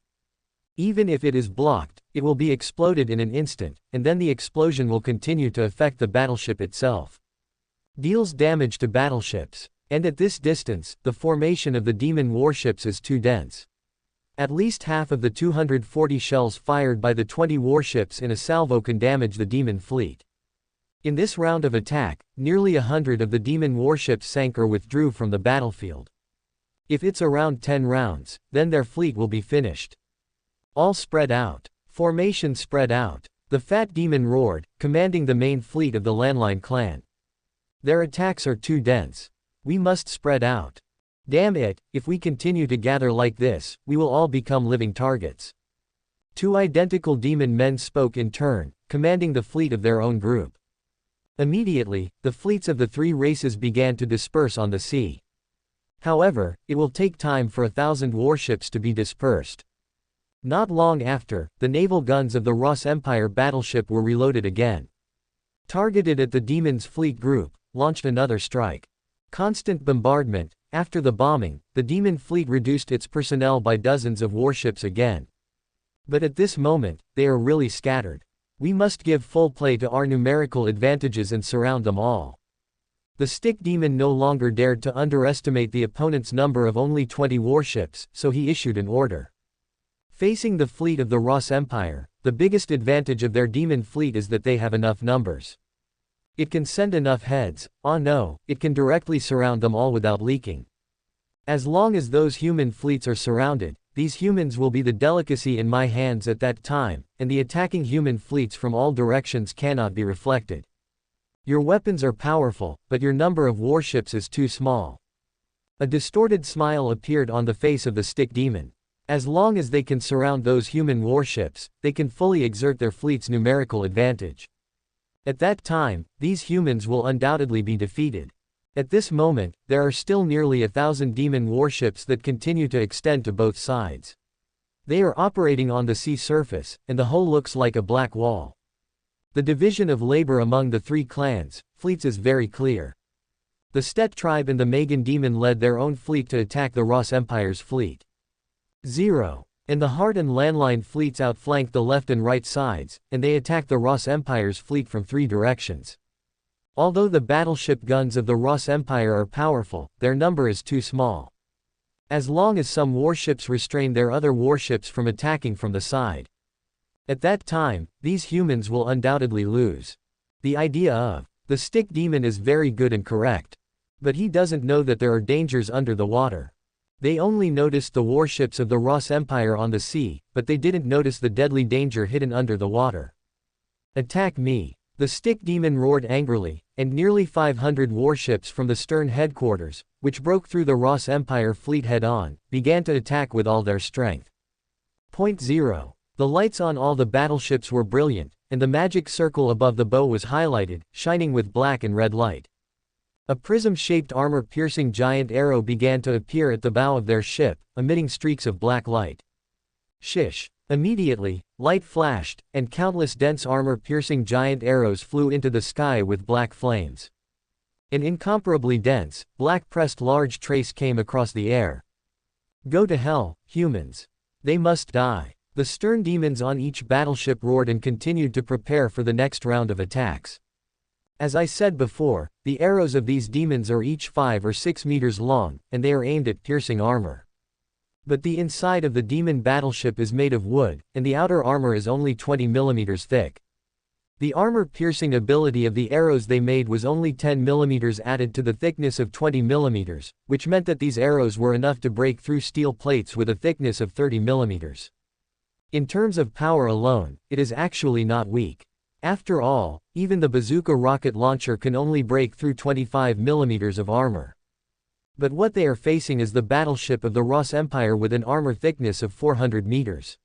Even if it is blocked, it will be exploded in an instant, and then the explosion will continue to affect the battleship itself. Deals damage to battleships. And at this distance, the formation of the demon warships is too dense. At least half of the 240 shells fired by the 20 warships in a salvo can damage the demon fleet. In this round of attack, nearly 100 of the demon warships sank or withdrew from the battlefield. If it's around 10 rounds, then their fleet will be finished. All spread out. Formation spread out. The fat demon roared, commanding the main fleet of the landline clan. Their attacks are too dense. We must spread out. Damn it, if we continue to gather like this, we will all become living targets. 2 identical demon men spoke in turn, commanding the fleet of their own group. Immediately, the fleets of the 3 races began to disperse on the sea. However, it will take time for 1,000 warships to be dispersed. Not long after, the naval guns of the Ross Empire battleship were reloaded again. Targeted at the demon's fleet group, launched another strike. Constant bombardment. After the bombing, the demon fleet reduced its personnel by dozens of warships again. But at this moment, they are really scattered. We must give full play to our numerical advantages and surround them all. The stick demon no longer dared to underestimate the opponent's number of only 20 warships, so he issued an order. Facing the fleet of the Ross Empire, the biggest advantage of their demon fleet is that they have enough numbers. It can send enough heads. No, it can directly surround them all without leaking. As long as those human fleets are surrounded, these humans will be the delicacy in my hands at that time, and the attacking human fleets from all directions cannot be reflected. Your weapons are powerful, but your number of warships is too small. A distorted smile appeared on the face of the stick demon. As long as they can surround those human warships, they can fully exert their fleet's numerical advantage. At that time, these humans will undoubtedly be defeated. At this moment, there are still nearly 1,000 demon warships that continue to extend to both sides. They are operating on the sea surface, and the whole looks like a black wall. The division of labor among the three clans, fleets is very clear. The Stet tribe and the Magan demon led their own fleet to attack the Ross Empire's fleet. 0. And the Heart and Landline fleets outflanked the left and right sides, and they attacked the Ross Empire's fleet from 3 directions. Although the battleship guns of the Ross Empire are powerful, their number is too small. As long as some warships restrain their other warships from attacking from the side. At that time, these humans will undoubtedly lose. The idea of the stick demon is very good and correct. But he doesn't know that there are dangers under the water. They only noticed the warships of the Ross Empire on the sea, but they didn't notice the deadly danger hidden under the water. Attack me! The stick demon roared angrily, and nearly 500 warships from the stern headquarters, which broke through the Ross Empire fleet head-on, began to attack with all their strength. Point 0. The lights on all the battleships were brilliant, and the magic circle above the bow was highlighted, shining with black and red light. A prism-shaped armor-piercing giant arrow began to appear at the bow of their ship, emitting streaks of black light. Shish! Immediately, light flashed, and countless dense armor-piercing giant arrows flew into the sky with black flames. An incomparably dense, black-pressed large trace came across the air. Go to hell, humans! They must die! The stern demons on each battleship roared and continued to prepare for the next round of attacks. As I said before, the arrows of these demons are each 5 or 6 meters long, and they are aimed at piercing armor. But the inside of the demon battleship is made of wood, and the outer armor is only 20 millimeters thick. The armor-piercing ability of the arrows they made was only 10 millimeters added to the thickness of 20 millimeters, which meant that these arrows were enough to break through steel plates with a thickness of 30 millimeters. In terms of power alone, it is actually not weak. After all, even the bazooka rocket launcher can only break through 25 millimeters of armor. But what they are facing is the battleship of the Ross Empire with an armor thickness of 400 meters.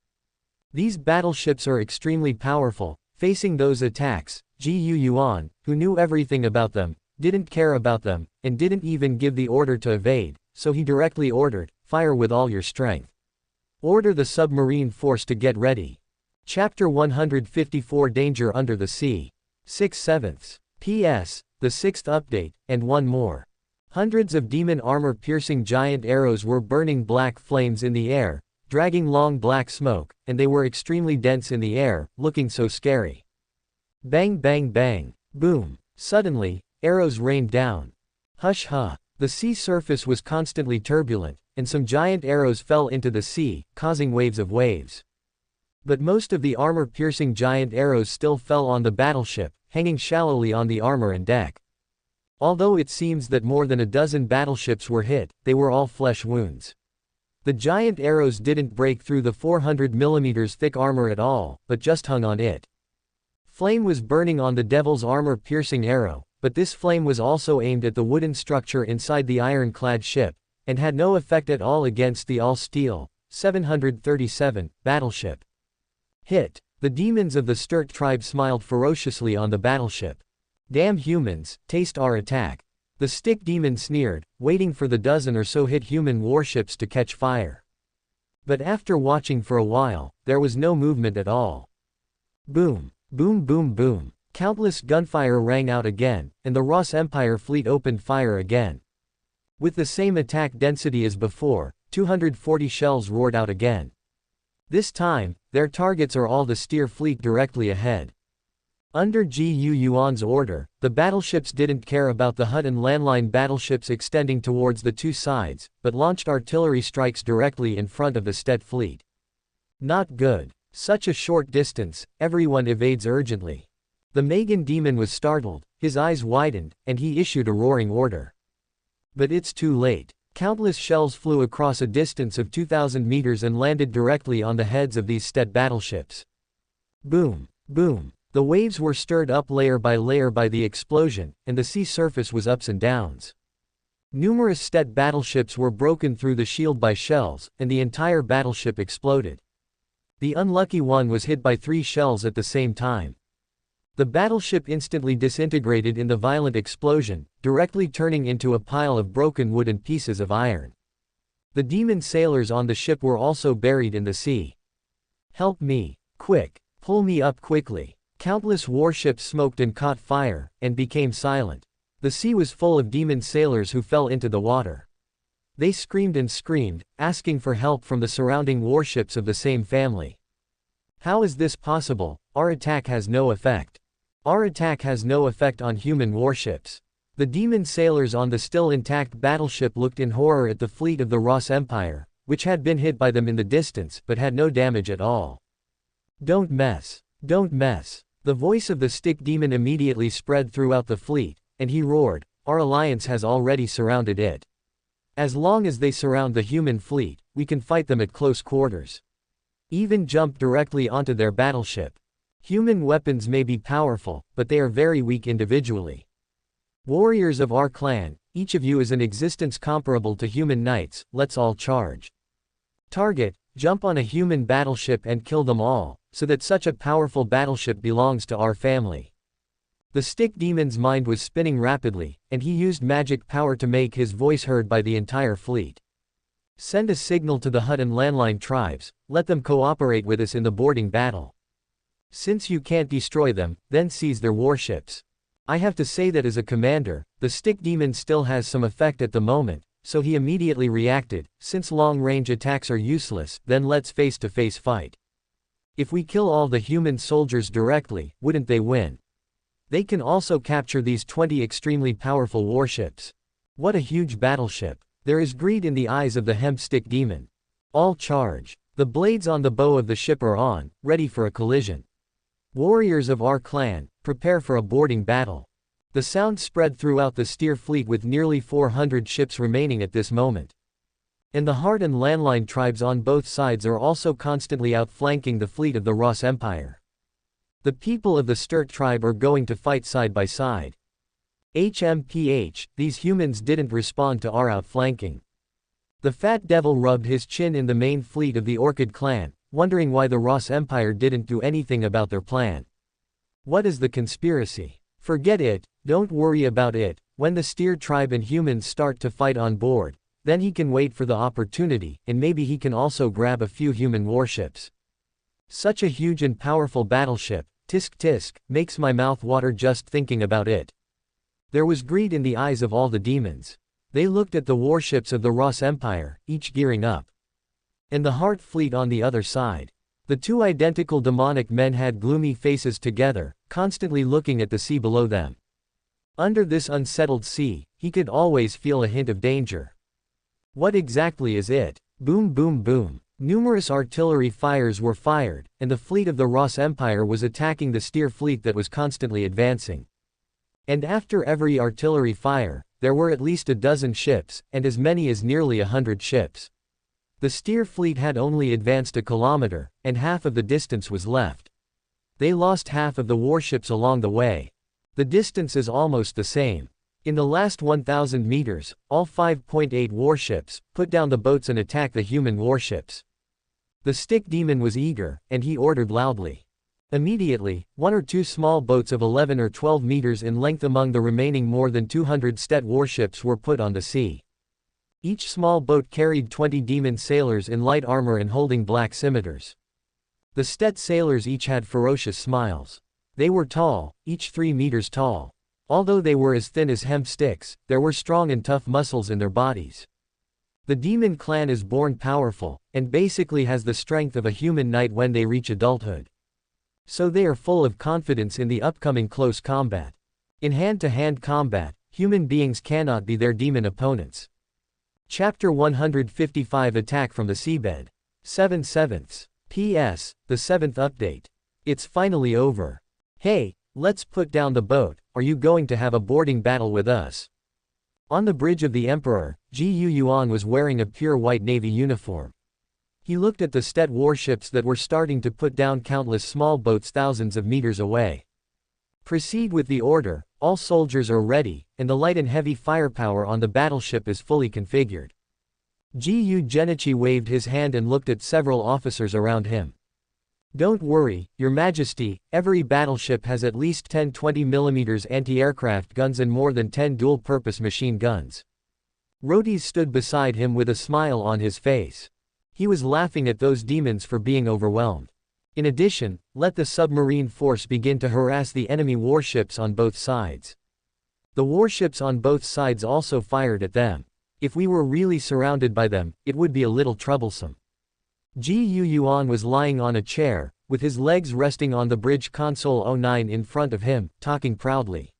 These battleships are extremely powerful. Facing those attacks, Yuan, who knew everything about them, didn't care about them, and didn't even give the order to evade, so he directly ordered, fire with all your strength. Order the submarine force to get ready. Chapter 154 Danger Under the Sea. 6/7. P.S. The 6th update, and one more. Hundreds of demon armor-piercing giant arrows were burning black flames in the air, dragging long black smoke, and they were extremely dense in the air, looking so scary. Bang bang bang. Boom. Suddenly, arrows rained down. Hush huh. The sea surface was constantly turbulent, and some giant arrows fell into the sea, causing waves of waves. But most of the armor-piercing giant arrows still fell on the battleship, hanging shallowly on the armor and deck. Although it seems that more than a dozen battleships were hit, they were all flesh wounds. The giant arrows didn't break through the 400 millimeters thick armor at all, but just hung on it. Flame was burning on the devil's armor-piercing arrow, but this flame was also aimed at the wooden structure inside the ironclad ship, and had no effect at all against the all-steel, 737, battleship. Hit! The demons of the Sturt tribe smiled ferociously on the battleship. Damn humans, taste our attack. The stick demon sneered, waiting for the dozen or so hit human warships to catch fire. But after watching for a while, there was no movement at all. Boom, boom boom boom. Countless gunfire rang out again, and the Ross Empire fleet opened fire again. With the same attack density as before, 240 shells roared out again. This time, their targets are all the Steer fleet directly ahead. Under Yuan's order, the battleships didn't care about the Hut and landline battleships extending towards the two sides, but launched artillery strikes directly in front of the Stet fleet. Not good. Such a short distance, everyone evades urgently. The Magan demon was startled, his eyes widened, and he issued a roaring order. But it's too late. Countless shells flew across a distance of 2,000 meters and landed directly on the heads of these Stet battleships. Boom, boom. The waves were stirred up layer by the explosion, and the sea surface was ups and downs. Numerous Stet battleships were broken through the shield by shells, and the entire battleship exploded. The unlucky one was hit by 3 shells at the same time. The battleship instantly disintegrated in the violent explosion, directly turning into a pile of broken wood and pieces of iron. The demon sailors on the ship were also buried in the sea. "Help me! Quick! Pull me up quickly!" Countless warships smoked and caught fire, and became silent. The sea was full of demon sailors who fell into the water. They screamed and screamed, asking for help from the surrounding warships of the same family. "How is this possible? Our attack has no effect. Our attack has no effect on human warships." The demon sailors on the still intact battleship looked in horror at the fleet of the Ross Empire, which had been hit by them in the distance but had no damage at all. "Don't mess. Don't mess." The voice of the stick demon immediately spread throughout the fleet, and he roared, "Our alliance has already surrounded it. As long as they surround the human fleet, we can fight them at close quarters. Even jump directly onto their battleship. Human weapons may be powerful, but they are very weak individually. Warriors of our clan, each of you is an existence comparable to human knights, let's all charge. Target, jump on a human battleship and kill them all, so that such a powerful battleship belongs to our family." The stick demon's mind was spinning rapidly, and he used magic power to make his voice heard by the entire fleet. "Send a signal to the Hut and landline tribes, let them cooperate with us in the boarding battle. Since you can't destroy them, then seize their warships." I have to say that as a commander, the stick demon still has some effect at the moment, so he immediately reacted, "Since long-range attacks are useless, then let's face-to-face fight. If we kill all the human soldiers directly, wouldn't they win? They can also capture these 20 extremely powerful warships. What a huge battleship. There is greed in the eyes of the hemp stick demon. All charge. The blades on the bow of the ship are on, ready for a collision. Warriors of our clan, prepare for a boarding battle." The sound spread throughout the steer fleet with nearly 400 ships remaining at this moment. And the Heart and landline tribes on both sides are also constantly outflanking the fleet of the Ross Empire. The people of the Sturt tribe are going to fight side by side. HMPH, these humans didn't respond to our outflanking. The fat devil rubbed his chin in the main fleet of the Orchid clan, wondering why the Ross Empire didn't do anything about their plan. What is the conspiracy? Forget it, don't worry about it. When the Steer tribe and humans start to fight on board, then he can wait for the opportunity, and maybe he can also grab a few human warships. Such a huge and powerful battleship, tisk tisk, makes my mouth water just thinking about it. There was greed in the eyes of all the demons. They looked at the warships of the Ross Empire, each gearing up. And the Heart fleet on the other side. The two identical demonic men had gloomy faces together, constantly looking at the sea below them. Under this unsettled sea, he could always feel a hint of danger. What exactly is it? Boom boom boom. Numerous artillery fires were fired, and the fleet of the Ross Empire was attacking the Steer fleet that was constantly advancing. And after every artillery fire, there were at least a dozen ships, and as many as nearly 100 ships. The Steer fleet had only advanced a kilometer, and half of the distance was left. They lost half of the warships along the way. The distance is almost the same. In the last 1,000 meters, all 5.8 warships put down the boats and attacked the human warships. The stick demon was eager, and he ordered loudly. Immediately, 1 or 2 small boats of 11 or 12 meters in length among the remaining more than 200 Stet warships were put on the sea. Each small boat carried 20 demon sailors in light armor and holding black scimitars. The Stet sailors each had ferocious smiles. They were tall, each 3 meters tall. Although they were as thin as hemp sticks, there were strong and tough muscles in their bodies. The demon clan is born powerful, and basically has the strength of a human knight when they reach adulthood. So they are full of confidence in the upcoming close combat. In hand-to-hand combat, human beings cannot be their demon opponents. Chapter 155 Attack from the Seabed. 7/7. P.S. The 7th update. It's finally over. Hey, let's put down the boat, are you going to have a boarding battle with us? On the bridge of the Emperor, Yuan was wearing a pure white navy uniform. He looked at the Stet warships that were starting to put down countless small boats thousands of meters away. Proceed with the order, all soldiers are ready, and the light and heavy firepower on the battleship is fully configured. Gu Genichi waved his hand and looked at several officers around him. Don't worry, Your Majesty, every battleship has at least 10 20mm anti-aircraft guns and more than 10 dual-purpose machine guns. Rhodes stood beside him with a smile on his face. He was laughing at those demons for being overwhelmed. In addition, let the submarine force begin to harass the enemy warships on both sides. The warships on both sides also fired at them. If we were really surrounded by them, it would be a little troublesome. Yuan was lying on a chair, with his legs resting on the bridge console 09 in front of him, talking proudly.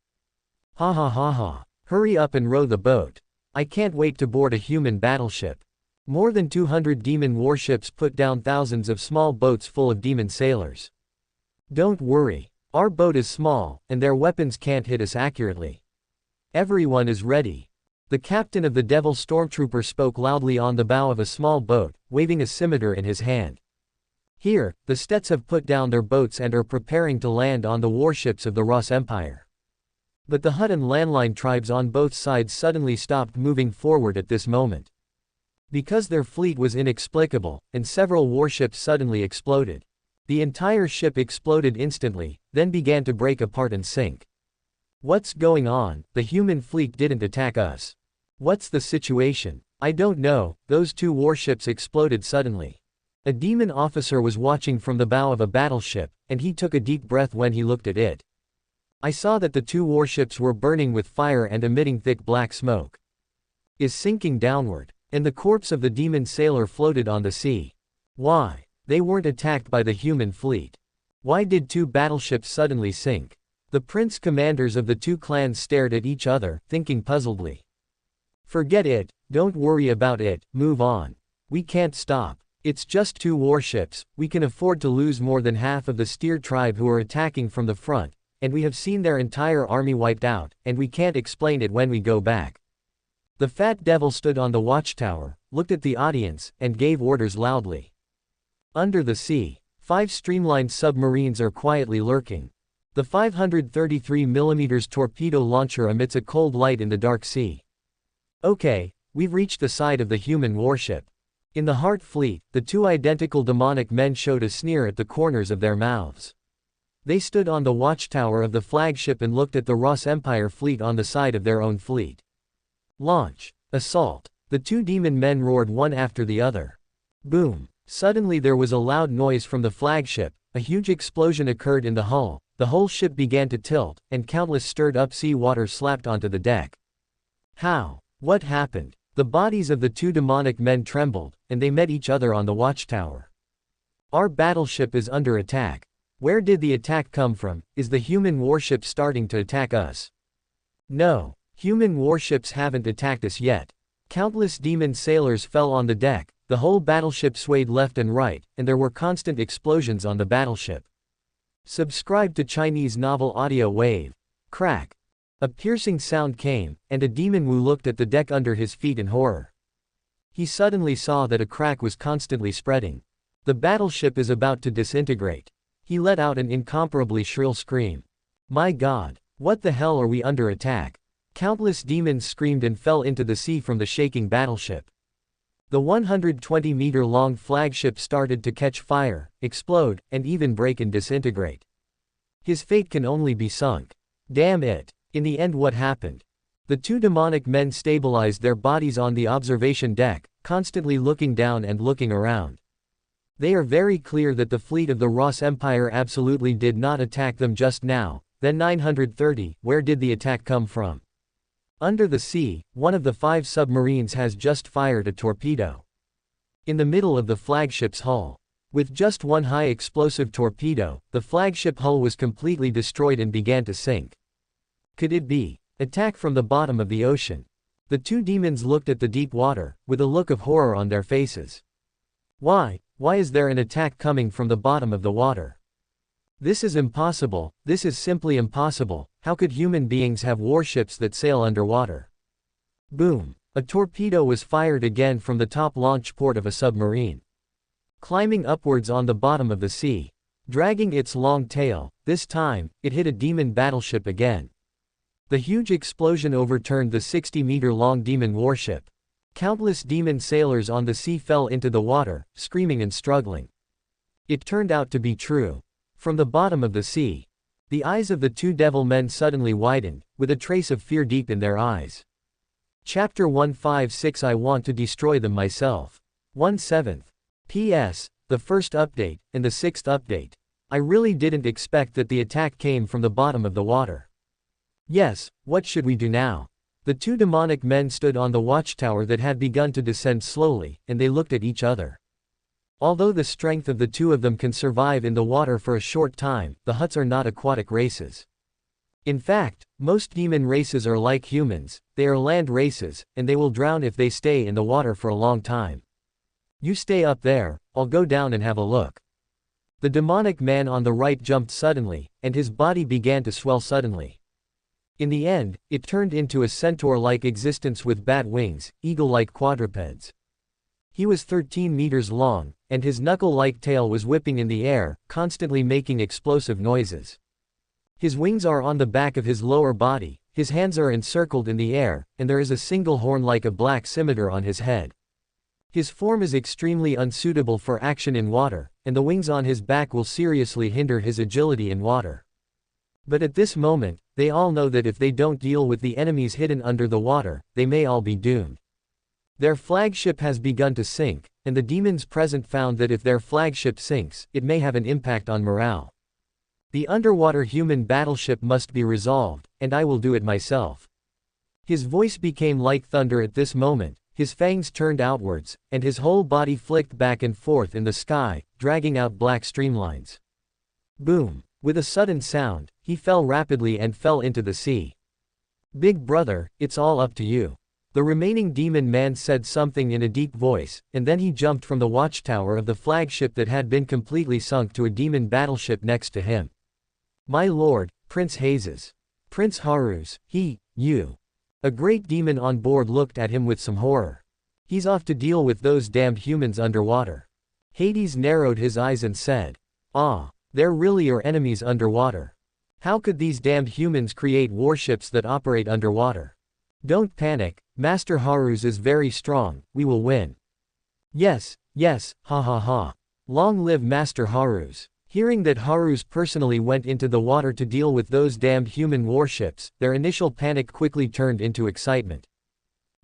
Ha ha ha ha. Hurry up and row the boat. I can't wait to board a human battleship. More than 200 demon warships put down thousands of small boats full of demon sailors. Don't worry. Our boat is small, and their weapons can't hit us accurately. Everyone is ready. The captain of the Devil Stormtrooper spoke loudly on the bow of a small boat, waving a scimitar in his hand. Here, the Stets have put down their boats and are preparing to land on the warships of the Ross Empire. But the Hut and landline tribes on both sides suddenly stopped moving forward at this moment. Because their fleet was inexplicable, and several warships suddenly exploded. The entire ship exploded instantly, then began to break apart and sink. What's going on? The human fleet didn't attack us. What's the situation? I don't know, those two warships exploded suddenly. A demon officer was watching from the bow of a battleship, and he took a deep breath when he looked at it. I saw that the two warships were burning with fire and emitting thick black smoke. Is sinking downward, and the corpse of the demon sailor floated on the sea. Why? They weren't attacked by the human fleet. Why did two battleships suddenly sink? The prince commanders of the two clans stared at each other, thinking puzzledly. Forget it, don't worry about it, move on. We can't stop. It's just two warships, we can afford to lose more than half of the Steer tribe who are attacking from the front, and we have seen their entire army wiped out, and we can't explain it when we go back. The fat devil stood on the watchtower, looked at the audience, and gave orders loudly. Under the sea, 5 streamlined submarines are quietly lurking. The 533mm torpedo launcher emits a cold light in the dark sea. Okay, we've reached the side of the human warship. In the Heart Fleet, the two identical demonic men showed a sneer at the corners of their mouths. They stood on the watchtower of the flagship and looked at the Ross Empire fleet on the side of their own fleet. Launch. Assault. The two demon men roared one after the other. Boom. Suddenly there was a loud noise from the flagship, a huge explosion occurred in the hull, the whole ship began to tilt, and countless stirred-up sea water slapped onto the deck. How? What happened? The bodies of the two demonic men trembled, and they met each other on the watchtower. Our battleship is under attack. Where did the attack come from? Is the human warship starting to attack us? No, human warships haven't attacked us yet. Countless demon sailors fell on the deck, the whole battleship swayed left and right, and there were constant explosions on the battleship. Subscribe to Chinese Novel Audio Wave. Crack. A piercing sound came, and a demon Wu looked at the deck under his feet in horror. He suddenly saw that a crack was constantly spreading. The battleship is about to disintegrate. He let out an incomparably shrill scream. My God! What the hell are we under attack? Countless demons screamed and fell into the sea from the shaking battleship. The 120-meter-long flagship started to catch fire, explode, and even break and disintegrate. His fate can only be sunk. Damn it! In the end, what happened? The two demonic men stabilized their bodies on the observation deck, constantly looking down and looking around. They are very clear that the fleet of the Ross Empire absolutely did not attack them just now. Then 930, where did the attack come from? Under the sea, one of the 5 submarines has just fired a torpedo. In the middle of the flagship's hull. With just one high explosive torpedo, the flagship hull was completely destroyed and began to sink. Could it be attack from the bottom of the ocean? The two demons looked at the deep water, with a look of horror on their faces. Why is there an attack coming from the bottom of the water? This is impossible, this is simply impossible. How could human beings have warships that sail underwater? Boom! A torpedo was fired again from the top launch port of a submarine. Climbing upwards on the bottom of the sea. Dragging its long tail, this time, it hit a demon battleship again. The huge explosion overturned the 60-meter-long demon warship. Countless demon sailors on the sea fell into the water, screaming and struggling. It turned out to be true. From the bottom of the sea, the eyes of the two devil men suddenly widened, with a trace of fear deep in their eyes. Chapter 156 I want to destroy them myself. 1/7. P.S. The first update, and the sixth update. I really didn't expect that the attack came from the bottom of the water. Yes, what should we do now? The two demonic men stood on the watchtower that had begun to descend slowly, and they looked at each other. Although the strength of the two of them can survive in the water for a short time, the Hutts are not aquatic races. In fact, most demon races are like humans, they are land races, and they will drown if they stay in the water for a long time. You stay up there, I'll go down and have a look. The demonic man on the right jumped suddenly, and his body began to swell suddenly. In the end, it turned into a centaur-like existence with bat wings, eagle-like quadrupeds. He was 13 meters long, and his knuckle-like tail was whipping in the air, constantly making explosive noises. His wings are on the back of his lower body, his hands are encircled in the air, and there is a single horn like a black scimitar on his head. His form is extremely unsuitable for action in water, and the wings on his back will seriously hinder his agility in water. But at this moment, they all know that if they don't deal with the enemies hidden under the water, they may all be doomed. Their flagship has begun to sink, and the demons present found that if their flagship sinks, it may have an impact on morale. The underwater human battleship must be resolved, and I will do it myself. His voice became like thunder at this moment, his fangs turned outwards, and his whole body flicked back and forth in the sky, dragging out black streamlines. Boom! With a sudden sound, he fell rapidly and fell into the sea. Big brother, it's all up to you. The remaining demon man said something in a deep voice, and then he jumped from the watchtower of the flagship that had been completely sunk to a demon battleship next to him. My lord, Prince Hazes. Prince Haruz, you. A great demon on board looked at him with some horror. He's off to deal with those damned humans underwater. Hades narrowed his eyes and said, Ah, there really are enemies underwater. How could these damned humans create warships that operate underwater? Don't panic, Master Haruz is very strong, we will win. Yes, ha ha ha. Long live Master Haruz. Hearing that Haruz personally went into the water to deal with those damned human warships, their initial panic quickly turned into excitement.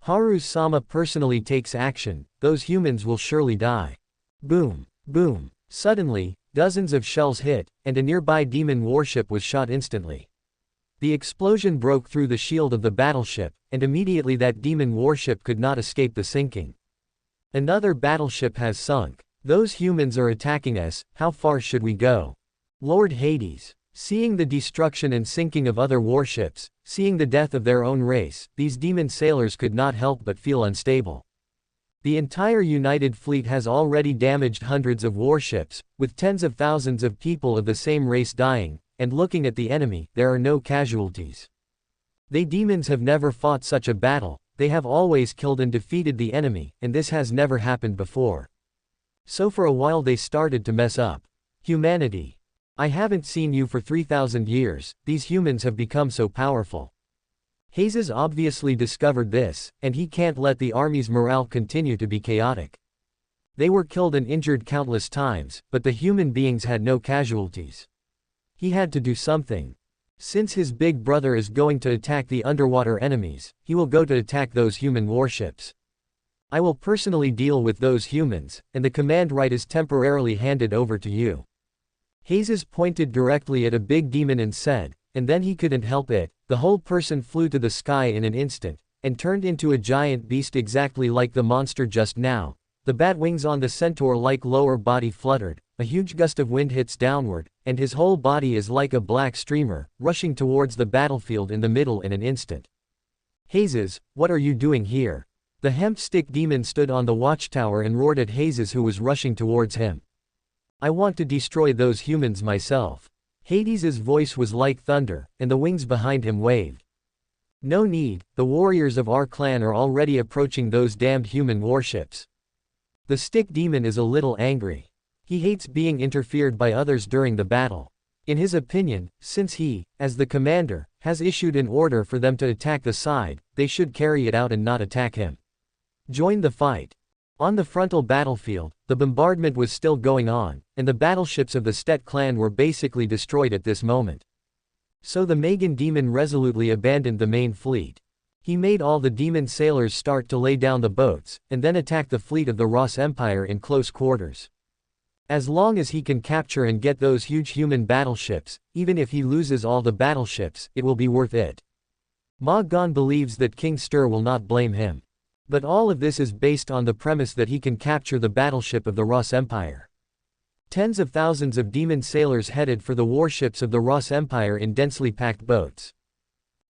Haruz-sama personally takes action, those humans will surely die. Boom, boom. Suddenly, dozens of shells hit, and a nearby demon warship was shot instantly. The explosion broke through the shield of the battleship, and immediately that demon warship could not escape the sinking. Another battleship has sunk. Those humans are attacking us, how far should we go? Lord Hades. Seeing the destruction and sinking of other warships, seeing the death of their own race, these demon sailors could not help but feel unstable. The entire United Fleet has already damaged hundreds of warships, with tens of thousands of people of the same race dying, and looking at the enemy, there are no casualties. They demons have never fought such a battle, they have always killed and defeated the enemy, and this has never happened before. So for a while they started to mess up. Humanity. I haven't seen you for 3,000 years, these humans have become so powerful. Hazes obviously discovered this, and he can't let the army's morale continue to be chaotic. They were killed and injured countless times, but the human beings had no casualties. He had to do something. Since his big brother is going to attack the underwater enemies, he will go to attack those human warships. I will personally deal with those humans, and the command right is temporarily handed over to you. Hazes pointed directly at a big demon and said, and then he couldn't help it, the whole person flew to the sky in an instant, and turned into a giant beast exactly like the monster just now. The bat wings on the centaur-like lower body fluttered, a huge gust of wind hits downward, and his whole body is like a black streamer, rushing towards the battlefield in the middle in an instant. Hazes, what are you doing here? The hemp stick demon stood on the watchtower and roared at Hazes who was rushing towards him. I want to destroy those humans myself. Hades's voice was like thunder, and the wings behind him waved. No need, the warriors of our clan are already approaching those damned human warships. The stick demon is a little angry. He hates being interfered by others during the battle. In his opinion, since he, as the commander, has issued an order for them to attack the side, they should carry it out and not attack him. Join the fight. On the frontal battlefield, the bombardment was still going on, and the battleships of the Stet clan were basically destroyed at this moment. So the Magan demon resolutely abandoned the main fleet. He made all the demon sailors start to lay down the boats, and then attack the fleet of the Ross Empire in close quarters. As long as he can capture and get those huge human battleships, even if he loses all the battleships, it will be worth it. Ma Gan believes that King Stur will not blame him. But all of this is based on the premise that he can capture the battleship of the Ross Empire. Tens of thousands of demon sailors headed for the warships of the Ross Empire in densely packed boats.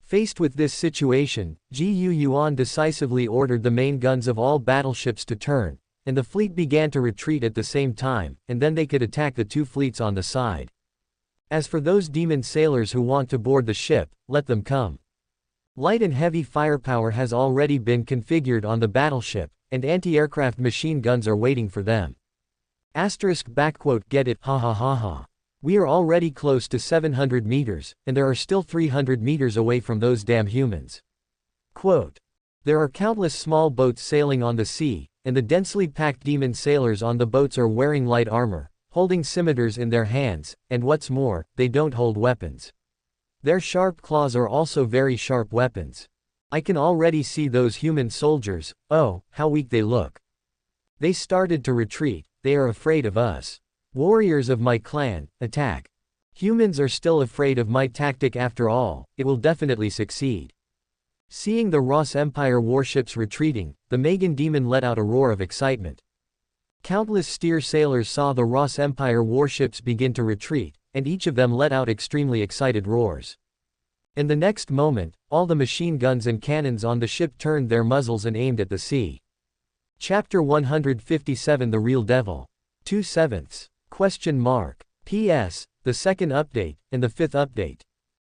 Faced with this situation, Yuan decisively ordered the main guns of all battleships to turn, and the fleet began to retreat at the same time, and then they could attack the two fleets on the side. As for those demon sailors who want to board the ship, let them come. Light and heavy firepower has already been configured on the battleship, and anti-aircraft machine guns are waiting for them. Get it, ha ha ha ha. We are already close to 700 meters, and there are still 300 meters away from those damn humans. Quote. There are countless small boats sailing on the sea, and the densely packed demon sailors on the boats are wearing light armor, holding scimitars in their hands, and what's more, they don't hold weapons. Their sharp claws are also very sharp weapons. I can already see those human soldiers, oh, how weak they look. They started to retreat, they are afraid of us. Warriors of my clan, attack. Humans are still afraid of my tactic after all, it will definitely succeed. Seeing the Ross Empire warships retreating, the Magan demon let out a roar of excitement. Countless steer sailors saw the Ross Empire warships begin to retreat, and each of them let out extremely excited roars. In the next moment, all the machine guns and cannons on the ship turned their muzzles and aimed at the sea. Chapter 157 The Real Devil. 2/7. P.S. The second update, and the fifth update.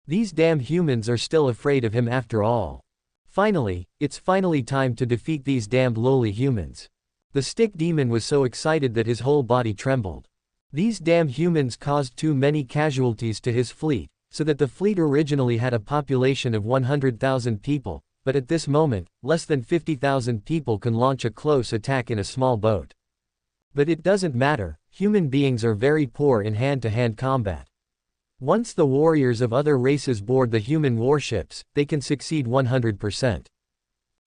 These damn humans are still afraid of him after all. Finally, it's finally time to defeat these damned lowly humans. The stick demon was so excited that his whole body trembled. These damn humans caused too many casualties to his fleet, so that the fleet originally had a population of 100,000 people, but at this moment, less than 50,000 people can launch a close attack in a small boat. But it doesn't matter, human beings are very poor in hand-to-hand combat. Once the warriors of other races board the human warships, they can succeed 100%.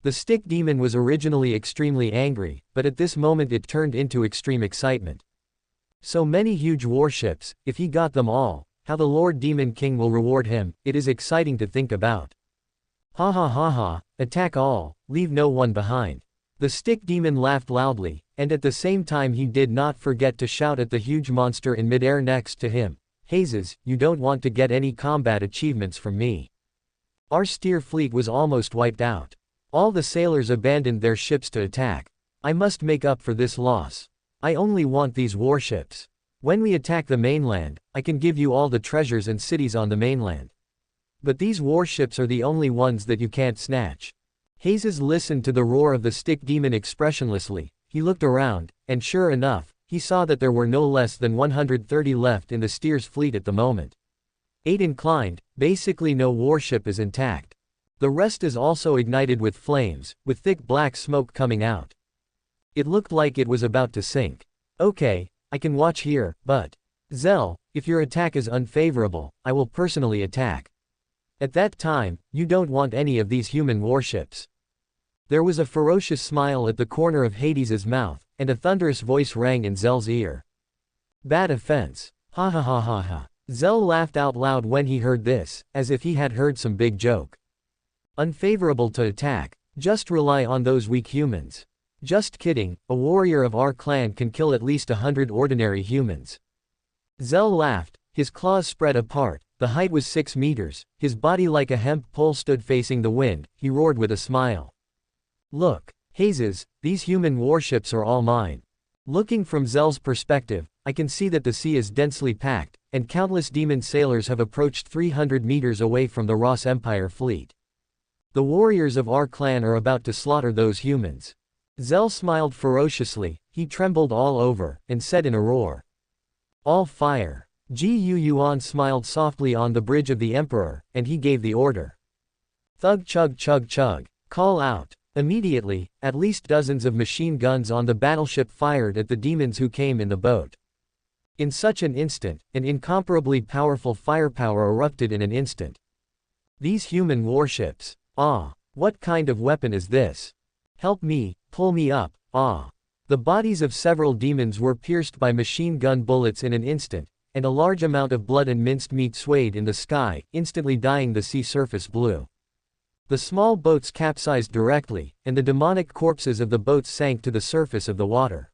The stick demon was originally extremely angry, but at this moment it turned into extreme excitement. So many huge warships, if he got them all, how the Lord Demon King will reward him, it is exciting to think about. Ha ha ha ha, attack all, leave no one behind. The stick demon laughed loudly, and at the same time he did not forget to shout at the huge monster in midair next to him. Hazes, you don't want to get any combat achievements from me. Our steer fleet was almost wiped out. All the sailors abandoned their ships to attack. I must make up for this loss. I only want these warships. When we attack the mainland, I can give you all the treasures and cities on the mainland. But these warships are the only ones that you can't snatch. Hazes listened to the roar of the stick demon expressionlessly. He looked around, and sure enough, he saw that there were no less than 130 left in the steer's fleet at the moment. 8 inclined, basically no warship is intact. The rest is also ignited with flames, with thick black smoke coming out. It looked like it was about to sink. Okay, I can watch here, but Zell, if your attack is unfavorable, I will personally attack. At that time, you don't want any of these human warships. There was a ferocious smile at the corner of Hades's mouth, and a thunderous voice rang in Zell's ear. Bad offense. Ha ha ha ha ha. Zell laughed out loud when he heard this, as if he had heard some big joke. Unfavorable to attack. Just rely on those weak humans. Just kidding, a warrior of our clan can kill at least 100 ordinary humans. Zell laughed, his claws spread apart, the height was 6 meters, his body like a hemp pole stood facing the wind, he roared with a smile. Look, Hazes, these human warships are all mine. Looking from Zell's perspective, I can see that the sea is densely packed, and countless demon sailors have approached 300 meters away from the Ross Empire fleet. The warriors of our clan are about to slaughter those humans. Zell smiled ferociously, he trembled all over, and said in a roar. All fire. Yuan smiled softly on the bridge of the Emperor, and he gave the order. Thug chug chug chug. Call out. Immediately, at least dozens of machine guns on the battleship fired at the demons who came in the boat. In such an instant, an incomparably powerful firepower erupted in an instant. These human warships. Ah! What kind of weapon is this? Help me, pull me up, ah! The bodies of several demons were pierced by machine gun bullets in an instant, and a large amount of blood and minced meat swayed in the sky, instantly dyeing the sea surface blue. The small boats capsized directly, and the demonic corpses of the boats sank to the surface of the water.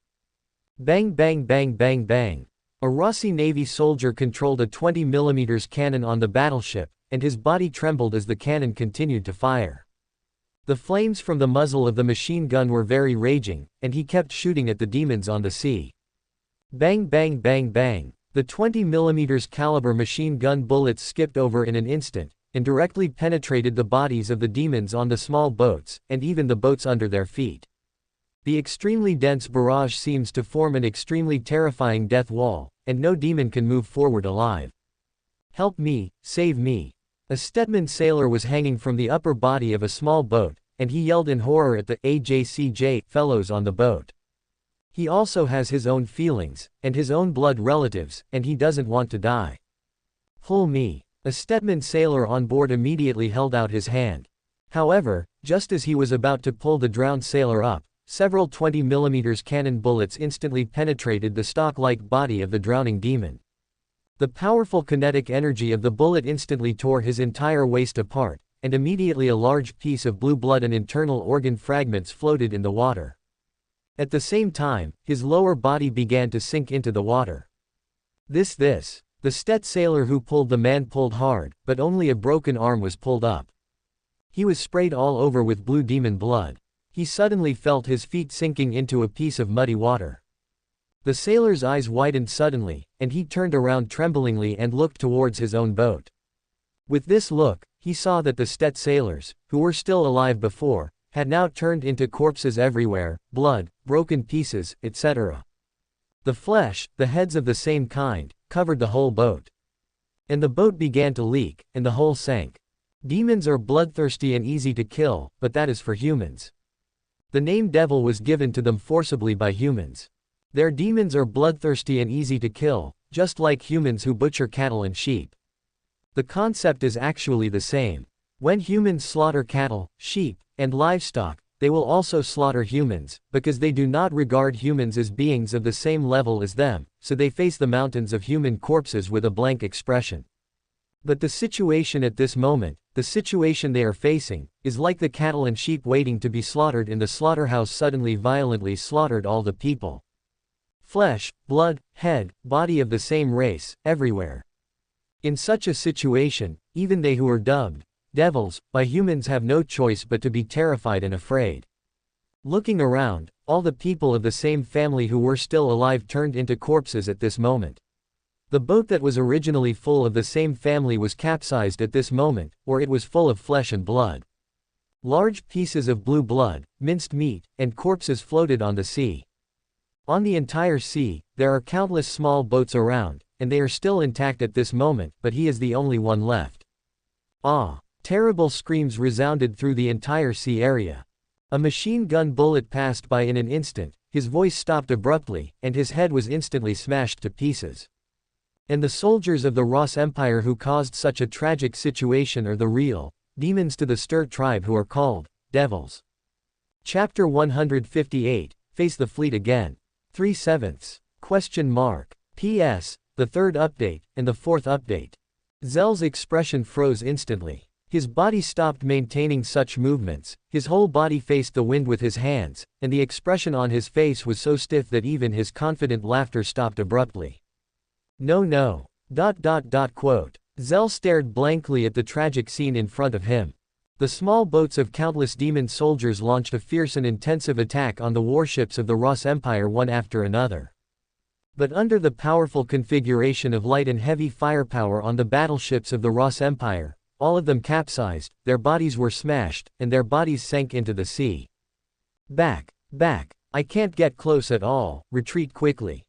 Bang bang bang bang bang. A Rossi Navy soldier controlled a 20mm cannon on the battleship, and his body trembled as the cannon continued to fire. The flames from the muzzle of the machine gun were very raging, and he kept shooting at the demons on the sea. Bang bang bang bang. The 20mm caliber machine gun bullets skipped over in an instant, and directly penetrated the bodies of the demons on the small boats, and even the boats under their feet. The extremely dense barrage seems to form an extremely terrifying death wall, and no demon can move forward alive. Help me, save me. A Stedman sailor was hanging from the upper body of a small boat, and he yelled in horror at the AJCJ fellows on the boat. He also has his own feelings, and his own blood relatives, and he doesn't want to die. Pull me. A Stedman sailor on board immediately held out his hand. However, just as he was about to pull the drowned sailor up, several 20mm cannon bullets instantly penetrated the stock-like body of the drowning demon. The powerful kinetic energy of the bullet instantly tore his entire waist apart, and immediately a large piece of blue blood and internal organ fragments floated in the water. At the same time, his lower body began to sink into the water. The Stet sailor who pulled the man pulled hard, but only a broken arm was pulled up. He was sprayed all over with blue demon blood. He suddenly felt his feet sinking into a piece of muddy water. The sailor's eyes widened suddenly, and he turned around tremblingly and looked towards his own boat. With this look, he saw that the Stet sailors, who were still alive before, had now turned into corpses everywhere, blood, broken pieces, etc. The flesh, the heads of the same kind, covered the whole boat. And the boat began to leak, and the hull sank. Demons are bloodthirsty and easy to kill, but that is for humans. The name devil was given to them forcibly by humans. Their demons are bloodthirsty and easy to kill, just like humans who butcher cattle and sheep. The concept is actually the same. When humans slaughter cattle, sheep, and livestock, they will also slaughter humans, because they do not regard humans as beings of the same level as them, so they face the mountains of human corpses with a blank expression. But the situation at this moment, the situation they are facing, is like the cattle and sheep waiting to be slaughtered in the slaughterhouse suddenly violently slaughtered all the people. Flesh, blood, head, body of the same race, everywhere. In such a situation, even they who are dubbed devils by humans have no choice but to be terrified and afraid. Looking around, all the people of the same family who were still alive turned into corpses at this moment. The boat that was originally full of the same family was capsized at this moment, or it was full of flesh and blood. Large pieces of blue blood, minced meat, and corpses floated on the sea. On the entire sea, there are countless small boats around, and they are still intact at this moment, but he is the only one left. Ah! Terrible screams resounded through the entire sea area. A machine gun bullet passed by in an instant, his voice stopped abruptly, and his head was instantly smashed to pieces. And the soldiers of the Ross Empire who caused such a tragic situation are the real demons to the Sturt tribe who are called devils. Chapter 158, Face the Fleet Again. 3/7. P.S. The third update, and the fourth update. Zell's expression froze instantly. His body stopped maintaining such movements, his whole body faced the wind with his hands, and the expression on his face was so stiff that even his confident laughter stopped abruptly. No. Quote. Zell stared blankly at the tragic scene in front of him. The small boats of countless demon soldiers launched a fierce and intensive attack on the warships of the Ross Empire one after another. But under the powerful configuration of light and heavy firepower on the battleships of the Ross Empire, all of them capsized, their bodies were smashed, and their bodies sank into the sea. Back. I can't get close at all, retreat quickly.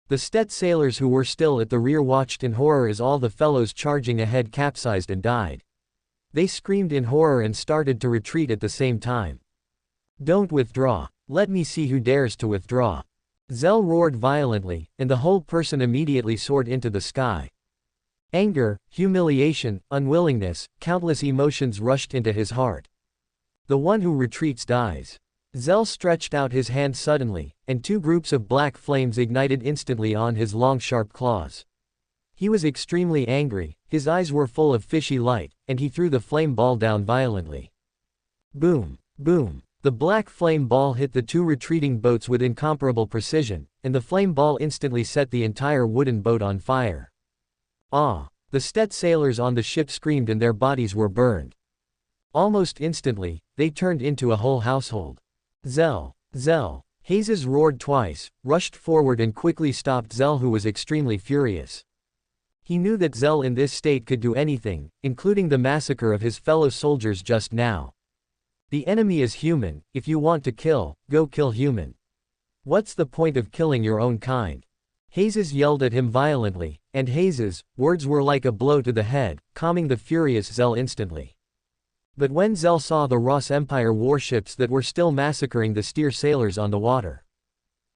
The Stet sailors who were still at the rear watched in horror as all the fellows charging ahead capsized and died. They screamed in horror and started to retreat at the same time. "Don't withdraw. Let me see who dares to withdraw." Zell roared violently, and the whole person immediately soared into the sky. Anger, humiliation, unwillingness, countless emotions rushed into his heart. The one who retreats dies. Zell stretched out his hand suddenly, and two groups of black flames ignited instantly on his long sharp claws. He was extremely angry, his eyes were full of fishy light, and he threw the flame ball down violently. Boom! Boom! The black flame ball hit the two retreating boats with incomparable precision, and the flame ball instantly set the entire wooden boat on fire. Ah! The Stet sailors on the ship screamed and their bodies were burned. Almost instantly, they turned into a whole household. Zell! Zell! Hayes roared twice, rushed forward and quickly stopped Zell, who was extremely furious. He knew that Zell in this state could do anything, including the massacre of his fellow soldiers just now. The enemy is human. If you want to kill, go kill human. What's the point of killing your own kind? Hayes yelled at him violently, and Hayes' words were like a blow to the head, calming the furious Zell instantly. But when Zell saw the Ross Empire warships that were still massacring the Steer sailors on the water,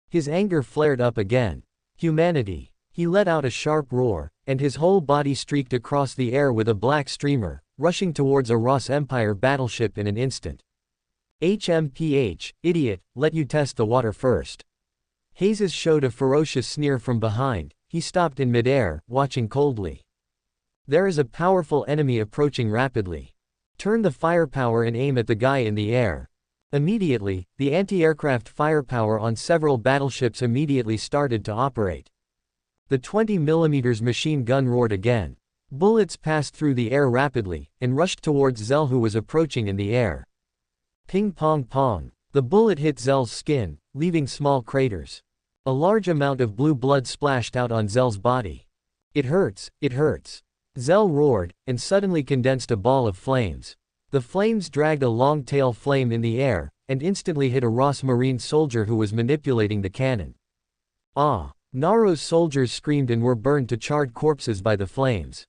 his anger flared up again. Humanity! He let out a sharp roar, and his whole body streaked across the air with a black streamer, rushing towards a Ross Empire battleship in an instant. HMPH, idiot, let you test the water first. Hayes showed a ferocious sneer from behind. He stopped in midair, watching coldly. There is a powerful enemy approaching rapidly. Turn the firepower and aim at the guy in the air. Immediately, the anti-aircraft firepower on several battleships immediately started to operate. The 20mm machine gun roared again. Bullets passed through the air rapidly, and rushed towards Zell, who was approaching in the air. Ping pong pong. The bullet hit Zell's skin, leaving small craters. A large amount of blue blood splashed out on Zell's body. It hurts, it hurts. Zell roared, and suddenly condensed a ball of flames. The flames dragged a long tail flame in the air, and instantly hit a Ross Marine soldier who was manipulating the cannon. Ah! Naro's soldiers screamed and were burned to charred corpses by the flames.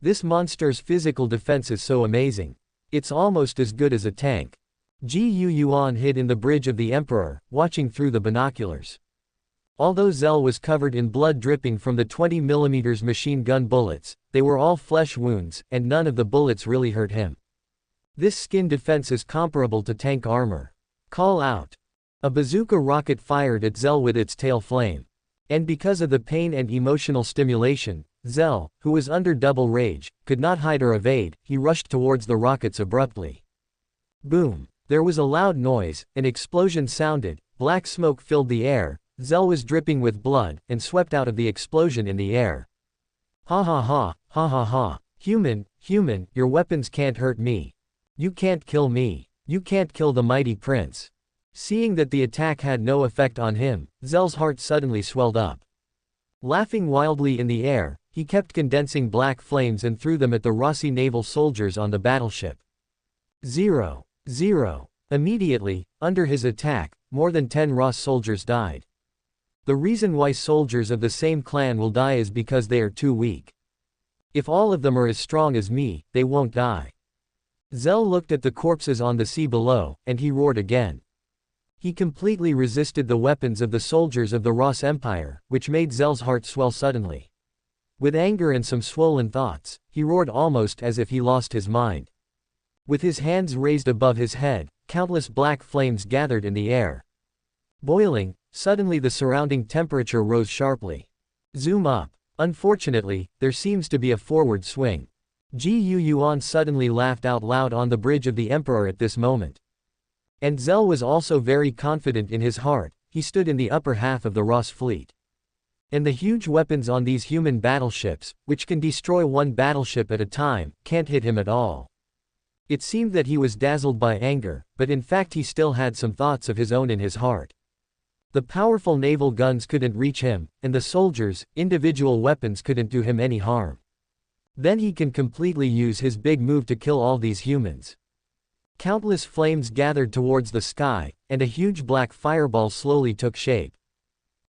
This monster's physical defense is so amazing. It's almost as good as a tank. Yuan hid in the bridge of the Emperor, watching through the binoculars. Although Zell was covered in blood dripping from the 20mm machine gun bullets, they were all flesh wounds, and none of the bullets really hurt him. This skin defense is comparable to tank armor. Call out! A bazooka rocket fired at Zell with its tail flame. And because of the pain and emotional stimulation, Zell, who was under double rage, could not hide or evade. He rushed towards the rockets abruptly. Boom! There was a loud noise, an explosion sounded, black smoke filled the air, Zell was dripping with blood, and swept out of the explosion in the air. Ha ha ha, ha ha ha. Human, your weapons can't hurt me. You can't kill me. You can't kill the mighty prince. Seeing that the attack had no effect on him, Zell's heart suddenly swelled up. Laughing wildly in the air, he kept condensing black flames and threw them at the Rossi naval soldiers on the battleship. 0. Immediately, under his attack, more than 10 Ross soldiers died. The reason why soldiers of the same clan will die is because they are too weak. If all of them are as strong as me, they won't die. Zell looked at the corpses on the sea below, and he roared again. He completely resisted the weapons of the soldiers of the Ross Empire, which made Zell's heart swell suddenly. With anger and some swollen thoughts, he roared almost as if he lost his mind. With his hands raised above his head, countless black flames gathered in the air. Boiling, suddenly the surrounding temperature rose sharply. Zoom up. Unfortunately, there seems to be a forward swing. Yuan suddenly laughed out loud on the bridge of the Emperor at this moment. And Zell was also very confident in his heart. He stood in the upper half of the Ross fleet. And the huge weapons on these human battleships, which can destroy one battleship at a time, can't hit him at all. It seemed that he was dazzled by anger, but in fact he still had some thoughts of his own in his heart. The powerful naval guns couldn't reach him, and the soldiers' individual weapons couldn't do him any harm. Then he can completely use his big move to kill all these humans. Countless flames gathered towards the sky, and a huge black fireball slowly took shape.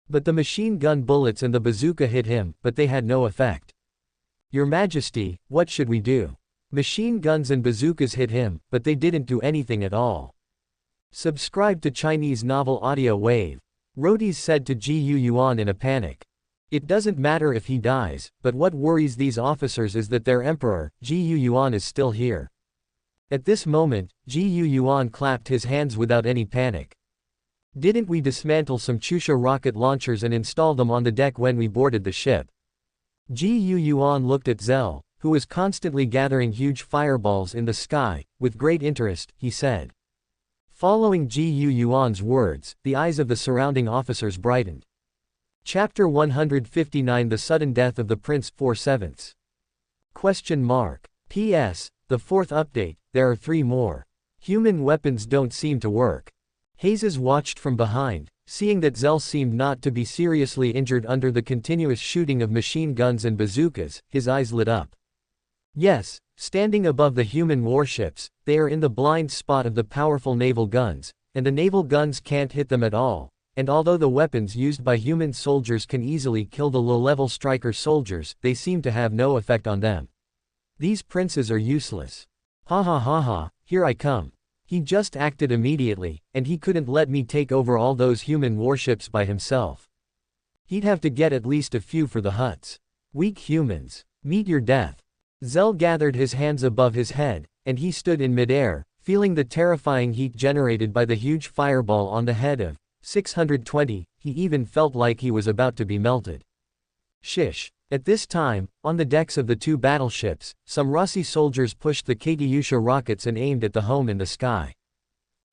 But the machine gun bullets and the bazooka hit him, but they had no effect. Your Majesty, what should we do? Machine guns and bazookas hit him, but they didn't do anything at all. Subscribe to Chinese novel Audio Wave. Rotis said to Gu Yuan in a panic. It doesn't matter if he dies, but what worries these officers is that their emperor, Gu Yuan, is still here. At this moment, Gu Yuan clapped his hands without any panic. Didn't we dismantle some Chusha rocket launchers and install them on the deck when we boarded the ship? Gu Yuan looked at Zell, who was constantly gathering huge fireballs in the sky. With great interest, he said. Following Gu Yuan's words, the eyes of the surrounding officers brightened. Chapter 159 The Sudden Death of the Prince 4/7. P.S. The fourth update, there are 3 more. Human weapons don't seem to work. Hayes watched from behind, seeing that Zell seemed not to be seriously injured under the continuous shooting of machine guns and bazookas. His eyes lit up. Yes, standing above the human warships, they are in the blind spot of the powerful naval guns, and the naval guns can't hit them at all, and although the weapons used by human soldiers can easily kill the low-level striker soldiers, they seem to have no effect on them. These princes are useless. Ha ha ha ha, here I come. He just acted immediately, and he couldn't let me take over all those human warships by himself. He'd have to get at least a few for the Hutts. Weak humans, meet your death. Zell gathered his hands above his head, and he stood in midair, feeling the terrifying heat generated by the huge fireball on the head of 620, he even felt like he was about to be melted. Shish. At this time, on the decks of the 2 battleships, some Rossi soldiers pushed the Katyusha rockets and aimed at the home in the sky.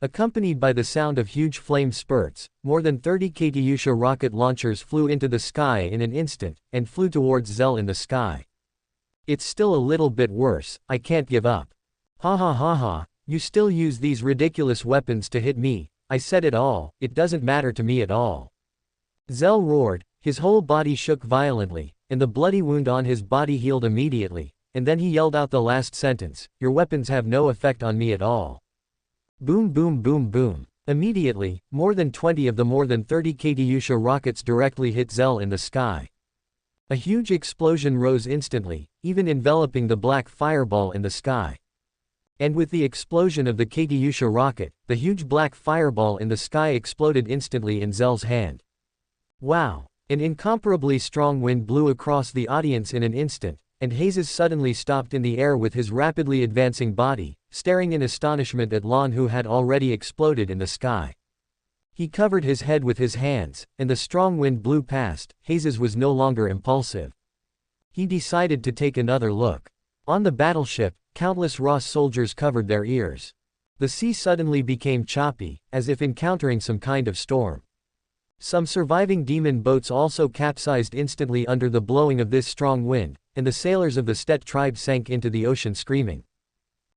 Accompanied by the sound of huge flame spurts, more than 30 Katyusha rocket launchers flew into the sky in an instant, and flew towards Zell in the sky. It's still a little bit worse, I can't give up. Ha ha ha ha, you still use these ridiculous weapons to hit me, I said it all, it doesn't matter to me at all. Zell roared, his whole body shook violently, and the bloody wound on his body healed immediately, and then he yelled out the last sentence, your weapons have no effect on me at all. Boom boom boom boom. Immediately, more than 20 of the more than 30 Katyusha rockets directly hit Zell in the sky. A huge explosion rose instantly, even enveloping the black fireball in the sky. And with the explosion of the Katyusha rocket, the huge black fireball in the sky exploded instantly in Zell's hand. Wow! An incomparably strong wind blew across the audience in an instant, and Hayes suddenly stopped in the air with his rapidly advancing body, staring in astonishment at Lon, who had already exploded in the sky. He covered his head with his hands, and the strong wind blew past. Hayes was no longer impulsive. He decided to take another look. On the battleship, countless Ross soldiers covered their ears. The sea suddenly became choppy, as if encountering some kind of storm. Some surviving demon boats also capsized instantly under the blowing of this strong wind, and the sailors of the Stet tribe sank into the ocean screaming.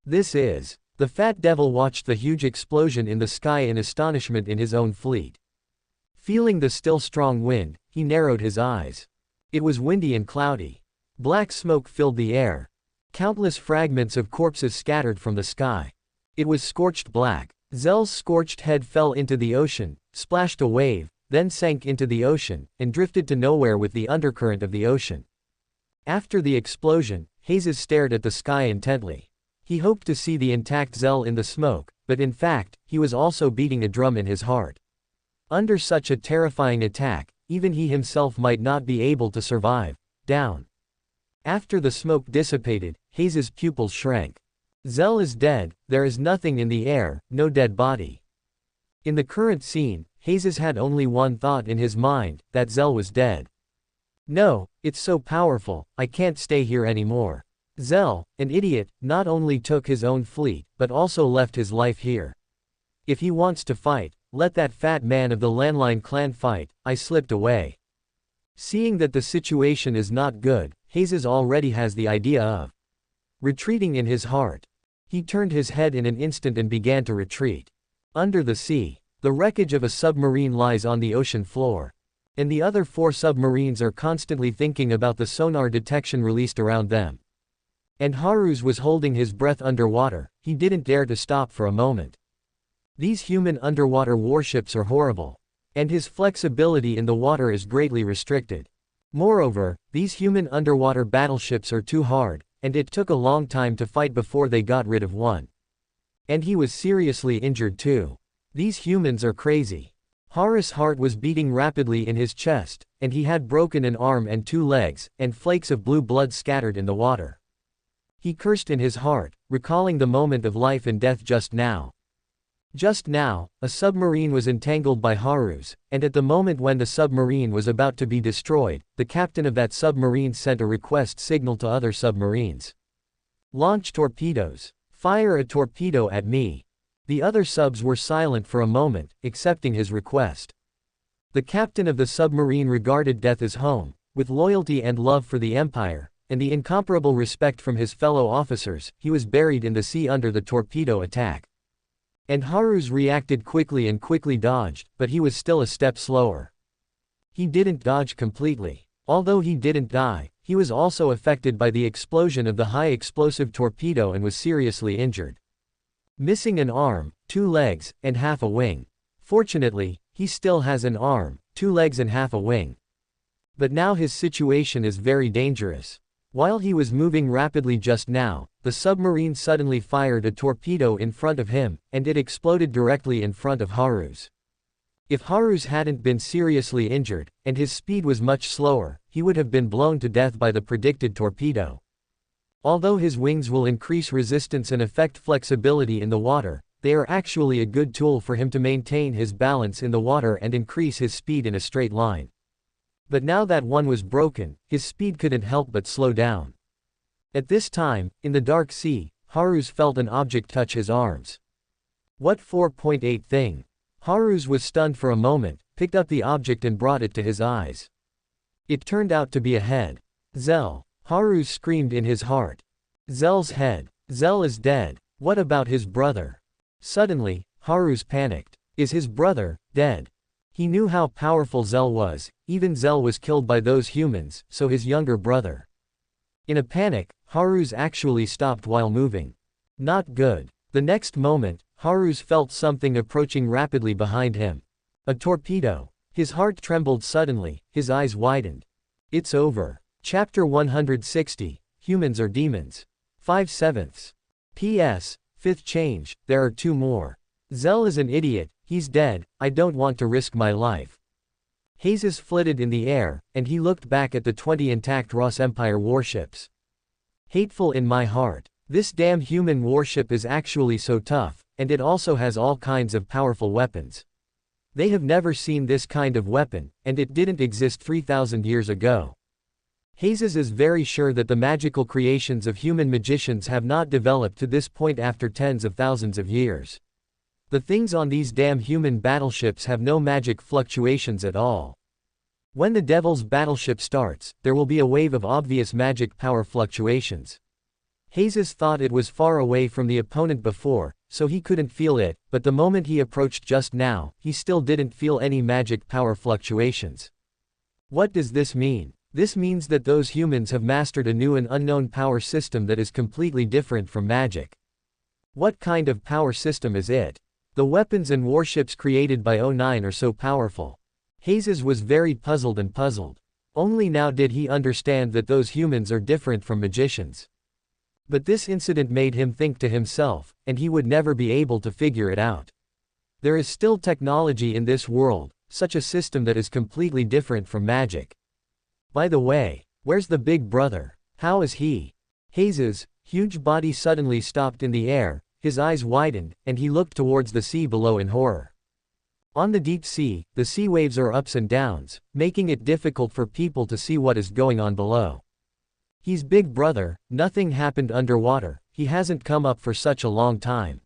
This is. The fat devil watched the huge explosion in the sky in astonishment in his own fleet. Feeling the still strong wind, he narrowed his eyes. It was windy and cloudy. Black smoke filled the air. Countless fragments of corpses scattered from the sky. It was scorched black. Zell's scorched head fell into the ocean, splashed a wave, then sank into the ocean, and drifted to nowhere with the undercurrent of the ocean. After the explosion, Hayes stared at the sky intently. He hoped to see the intact Zell in the smoke, but in fact, he was also beating a drum in his heart. Under such a terrifying attack, even he himself might not be able to survive. Down. After the smoke dissipated, Hayes' pupils shrank. Zell is dead, there is nothing in the air, no dead body. In the current scene, Hayes had only one thought in his mind, that Zell was dead. No, it's so powerful, I can't stay here anymore. Zell, an idiot, not only took his own fleet, but also left his life here. If he wants to fight, let that fat man of the Landline clan fight. I slipped away. Seeing that the situation is not good, Hayes already has the idea of retreating in his heart. He turned his head in an instant and began to retreat. Under the sea, the wreckage of a submarine lies on the ocean floor. And the other 4 submarines are constantly thinking about the sonar detection released around them. And Haruz was holding his breath underwater, he didn't dare to stop for a moment. These human underwater warships are horrible. and his flexibility in the water is greatly restricted. Moreover, these human underwater battleships are too hard, and it took a long time to fight before they got rid of one. And he was seriously injured too. These humans are crazy. Haru's heart was beating rapidly in his chest, and he had broken an arm and 2 legs, and flakes of blue blood scattered in the water. He cursed in his heart, recalling the moment of life and death just now. Just now, a submarine was entangled by Haru's, and at the moment when the submarine was about to be destroyed, the captain of that submarine sent a request signal to other submarines. Launch torpedoes. Fire a torpedo at me. The other subs were silent for a moment, accepting his request. The captain of the submarine regarded death as home, with loyalty and love for the Empire, and the incomparable respect from his fellow officers. He was buried in the sea under the torpedo attack. And Haru's reacted quickly and quickly dodged, but he was still a step slower. He didn't dodge completely. Although he didn't die, he was also affected by the explosion of the high-explosive torpedo and was seriously injured. Missing an arm, 2 legs, and half a wing. Fortunately, he still has an arm, 2 legs and half a wing. But now his situation is very dangerous. While he was moving rapidly just now, the submarine suddenly fired a torpedo in front of him, and it exploded directly in front of Haru's. If Haru's hadn't been seriously injured, and his speed was much slower, he would have been blown to death by the predicted torpedo. Although his wings will increase resistance and affect flexibility in the water, they are actually a good tool for him to maintain his balance in the water and increase his speed in a straight line. But now that one was broken, his speed couldn't help but slow down. At this time, in the dark sea, Haru's felt an object touch his arms. What 4.8 thing? Haru's was stunned for a moment, picked up the object and brought it to his eyes. It turned out to be a head. Zell. Haru's screamed in his heart. Zell's head. Zell is dead. What about his brother? Suddenly, Haru's panicked. Is his brother dead? He knew how powerful Zell was. Even Zell was killed by those humans, so his younger brother. In a panic, Haru's actually stopped while moving. Not good. The next moment, Haru's felt something approaching rapidly behind him. A torpedo. His heart trembled suddenly, his eyes widened. It's over. Chapter 160, Humans or Demons. 5/7. P.S. 5th change, there are 2 more. Zell is an idiot, he's dead, I don't want to risk my life. Hazes flitted in the air, and he looked back at the 20 intact Ross Empire warships. Hateful in my heart. This damn human warship is actually so tough, and it also has all kinds of powerful weapons. They have never seen this kind of weapon, and it didn't exist 3,000 years ago. Hazes is very sure that the magical creations of human magicians have not developed to this point after tens of thousands of years. The things on these damn human battleships have no magic fluctuations at all. When the Devil's battleship starts, there will be a wave of obvious magic power fluctuations. Hazes thought it was far away from the opponent before, so he couldn't feel it, but the moment he approached just now, he still didn't feel any magic power fluctuations. What does this mean? This means that those humans have mastered a new and unknown power system that is completely different from magic. What kind of power system is it? The weapons and warships created by O9 are so powerful. Hazes was very puzzled. Only now did he understand that those humans are different from magicians. But this incident made him think to himself, and he would never be able to figure it out. There is still technology in this world, such a system that is completely different from magic. By the way, where's the big brother? How is he? Hazes' huge body suddenly stopped in the air, his eyes widened, and he looked towards the sea below in horror. On the deep sea, the sea waves are ups and downs, making it difficult for people to see what is going on below. He's big brother, nothing happened underwater, he hasn't come up for such a long time.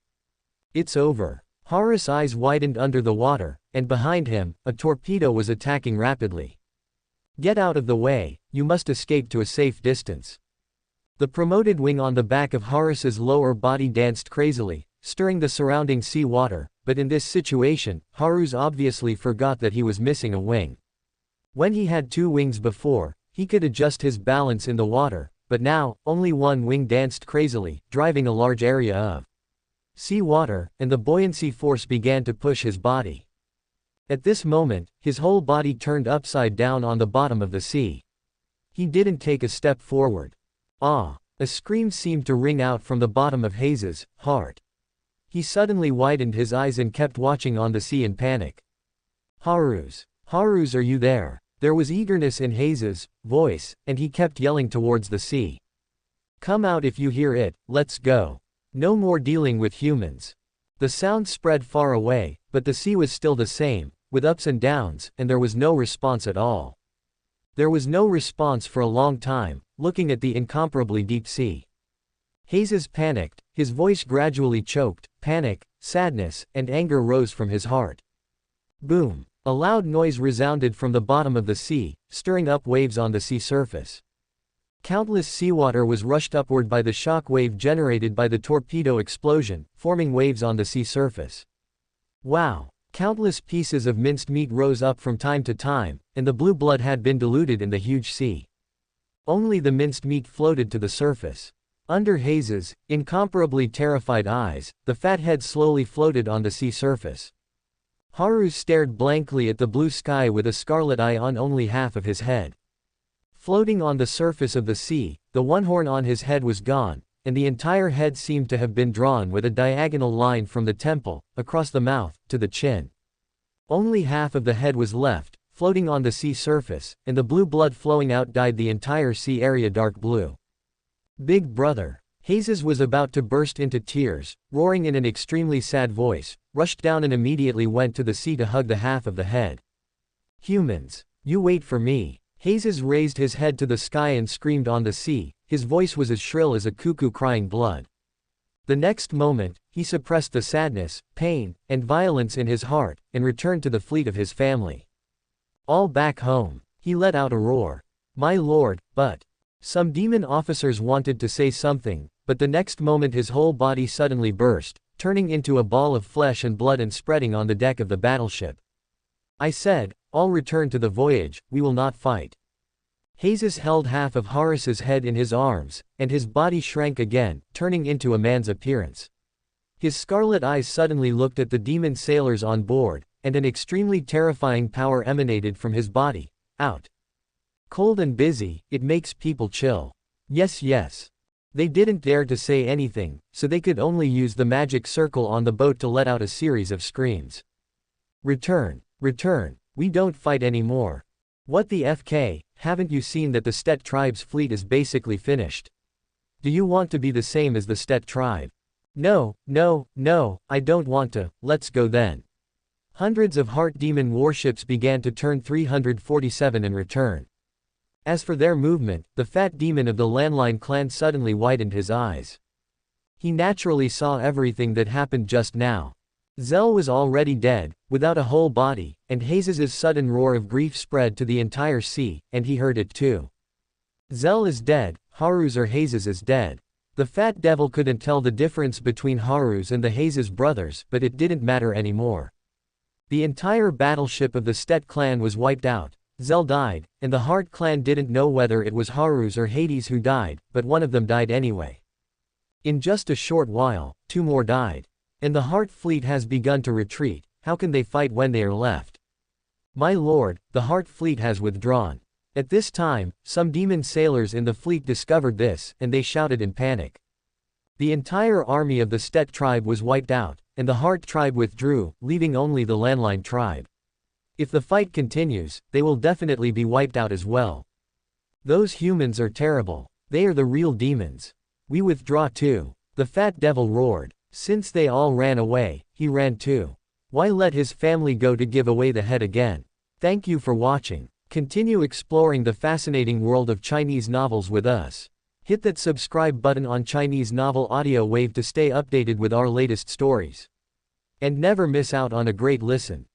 It's over. Haru's eyes widened under the water, and behind him, a torpedo was attacking rapidly. Get out of the way, you must escape to a safe distance. The promoted wing on the back of Haru's lower body danced crazily, stirring the surrounding sea water, but in this situation, Haru's obviously forgot that he was missing a wing. When he had 2 wings before, he could adjust his balance in the water, but now, only one wing danced crazily, driving a large area of sea water, and the buoyancy force began to push his body. At this moment, his whole body turned upside down on the bottom of the sea. He didn't take a step forward. Ah! A scream seemed to ring out from the bottom of Hayes's heart. He suddenly widened his eyes and kept watching on the sea in panic. Harus, are you there? There was eagerness in Hayes's voice, and he kept yelling towards the sea. Come out if you hear it, let's go. No more dealing with humans. The sound spread far away, but the sea was still the same, with ups and downs, and there was no response at all. There was no response for a long time, looking at the incomparably deep sea. Hayes panicked, his voice gradually choked, panic, sadness, and anger rose from his heart. Boom! A loud noise resounded from the bottom of the sea, stirring up waves on the sea surface. Countless seawater was rushed upward by the shock wave generated by the torpedo explosion, forming waves on the sea surface. Wow! Countless pieces of minced meat rose up from time to time, and the blue blood had been diluted in the huge sea. Only the minced meat floated to the surface. Under Hayes's incomparably terrified eyes, the fat head slowly floated on the sea surface. Harus stared blankly at the blue sky with a scarlet eye on only half of his head. Floating on the surface of the sea, the one horn on his head was gone, and the entire head seemed to have been drawn with a diagonal line from the temple, across the mouth, to the chin. Only half of the head was left, floating on the sea surface, and the blue blood flowing out dyed the entire sea area dark blue. Big brother. Hayes was about to burst into tears, roaring in an extremely sad voice, rushed down and immediately went to the sea to hug the half of the head. Humans. You wait for me. Hayes raised his head to the sky and screamed on the sea, his voice was as shrill as a cuckoo crying blood. The next moment, he suppressed the sadness, pain, and violence in his heart, and returned to the fleet of his family. All back home. He let out a roar. My lord, but... Some demon officers wanted to say something, but the next moment his whole body suddenly burst, turning into a ball of flesh and blood and spreading on the deck of the battleship. I said, all return to the voyage, we will not fight. Hayes held half of Harus's head in his arms, and his body shrank again, turning into a man's appearance. His scarlet eyes suddenly looked at the demon sailors on board, and an extremely terrifying power emanated from his body. Out. Cold and busy, it makes people chill. Yes, yes. They didn't dare to say anything, so they could only use the magic circle on the boat to let out a series of screams. Return, we don't fight anymore. What the FK, haven't you seen that the Stet tribe's fleet is basically finished? Do you want to be the same as the Stet tribe? No, I don't want to, let's go then. Hundreds of heart demon warships began to turn 347 and return. As for their movement, the fat demon of the landline clan suddenly widened his eyes. He naturally saw everything that happened just now. Zell was already dead, without a whole body, and Hayes's sudden roar of grief spread to the entire sea, and he heard it too. Zell is dead, Harus or Hayes is dead. The fat devil couldn't tell the difference between Harus and the Hayes brothers, but it didn't matter anymore. The entire battleship of the Stet clan was wiped out. Zell died, and the Heart clan didn't know whether it was Harus or Hades who died, but one of them died anyway. In just a short while, two more died. And the Heart fleet has begun to retreat. How can they fight when they are left? My lord, the Heart fleet has withdrawn. At this time, some demon sailors in the fleet discovered this, and they shouted in panic. The entire army of the Stet tribe was wiped out, and the Heart tribe withdrew, leaving only the Landline tribe. If the fight continues, they will definitely be wiped out as well. Those humans are terrible. They are the real demons. We withdraw too. The fat devil roared. Since they all ran away, he ran too. Why let his family go to give away the head again? Thank you for watching. Continue exploring the fascinating world of Chinese novels with us. Hit that subscribe button on Chinese Novel Audio Wave to stay updated with our latest stories. And never miss out on a great listen.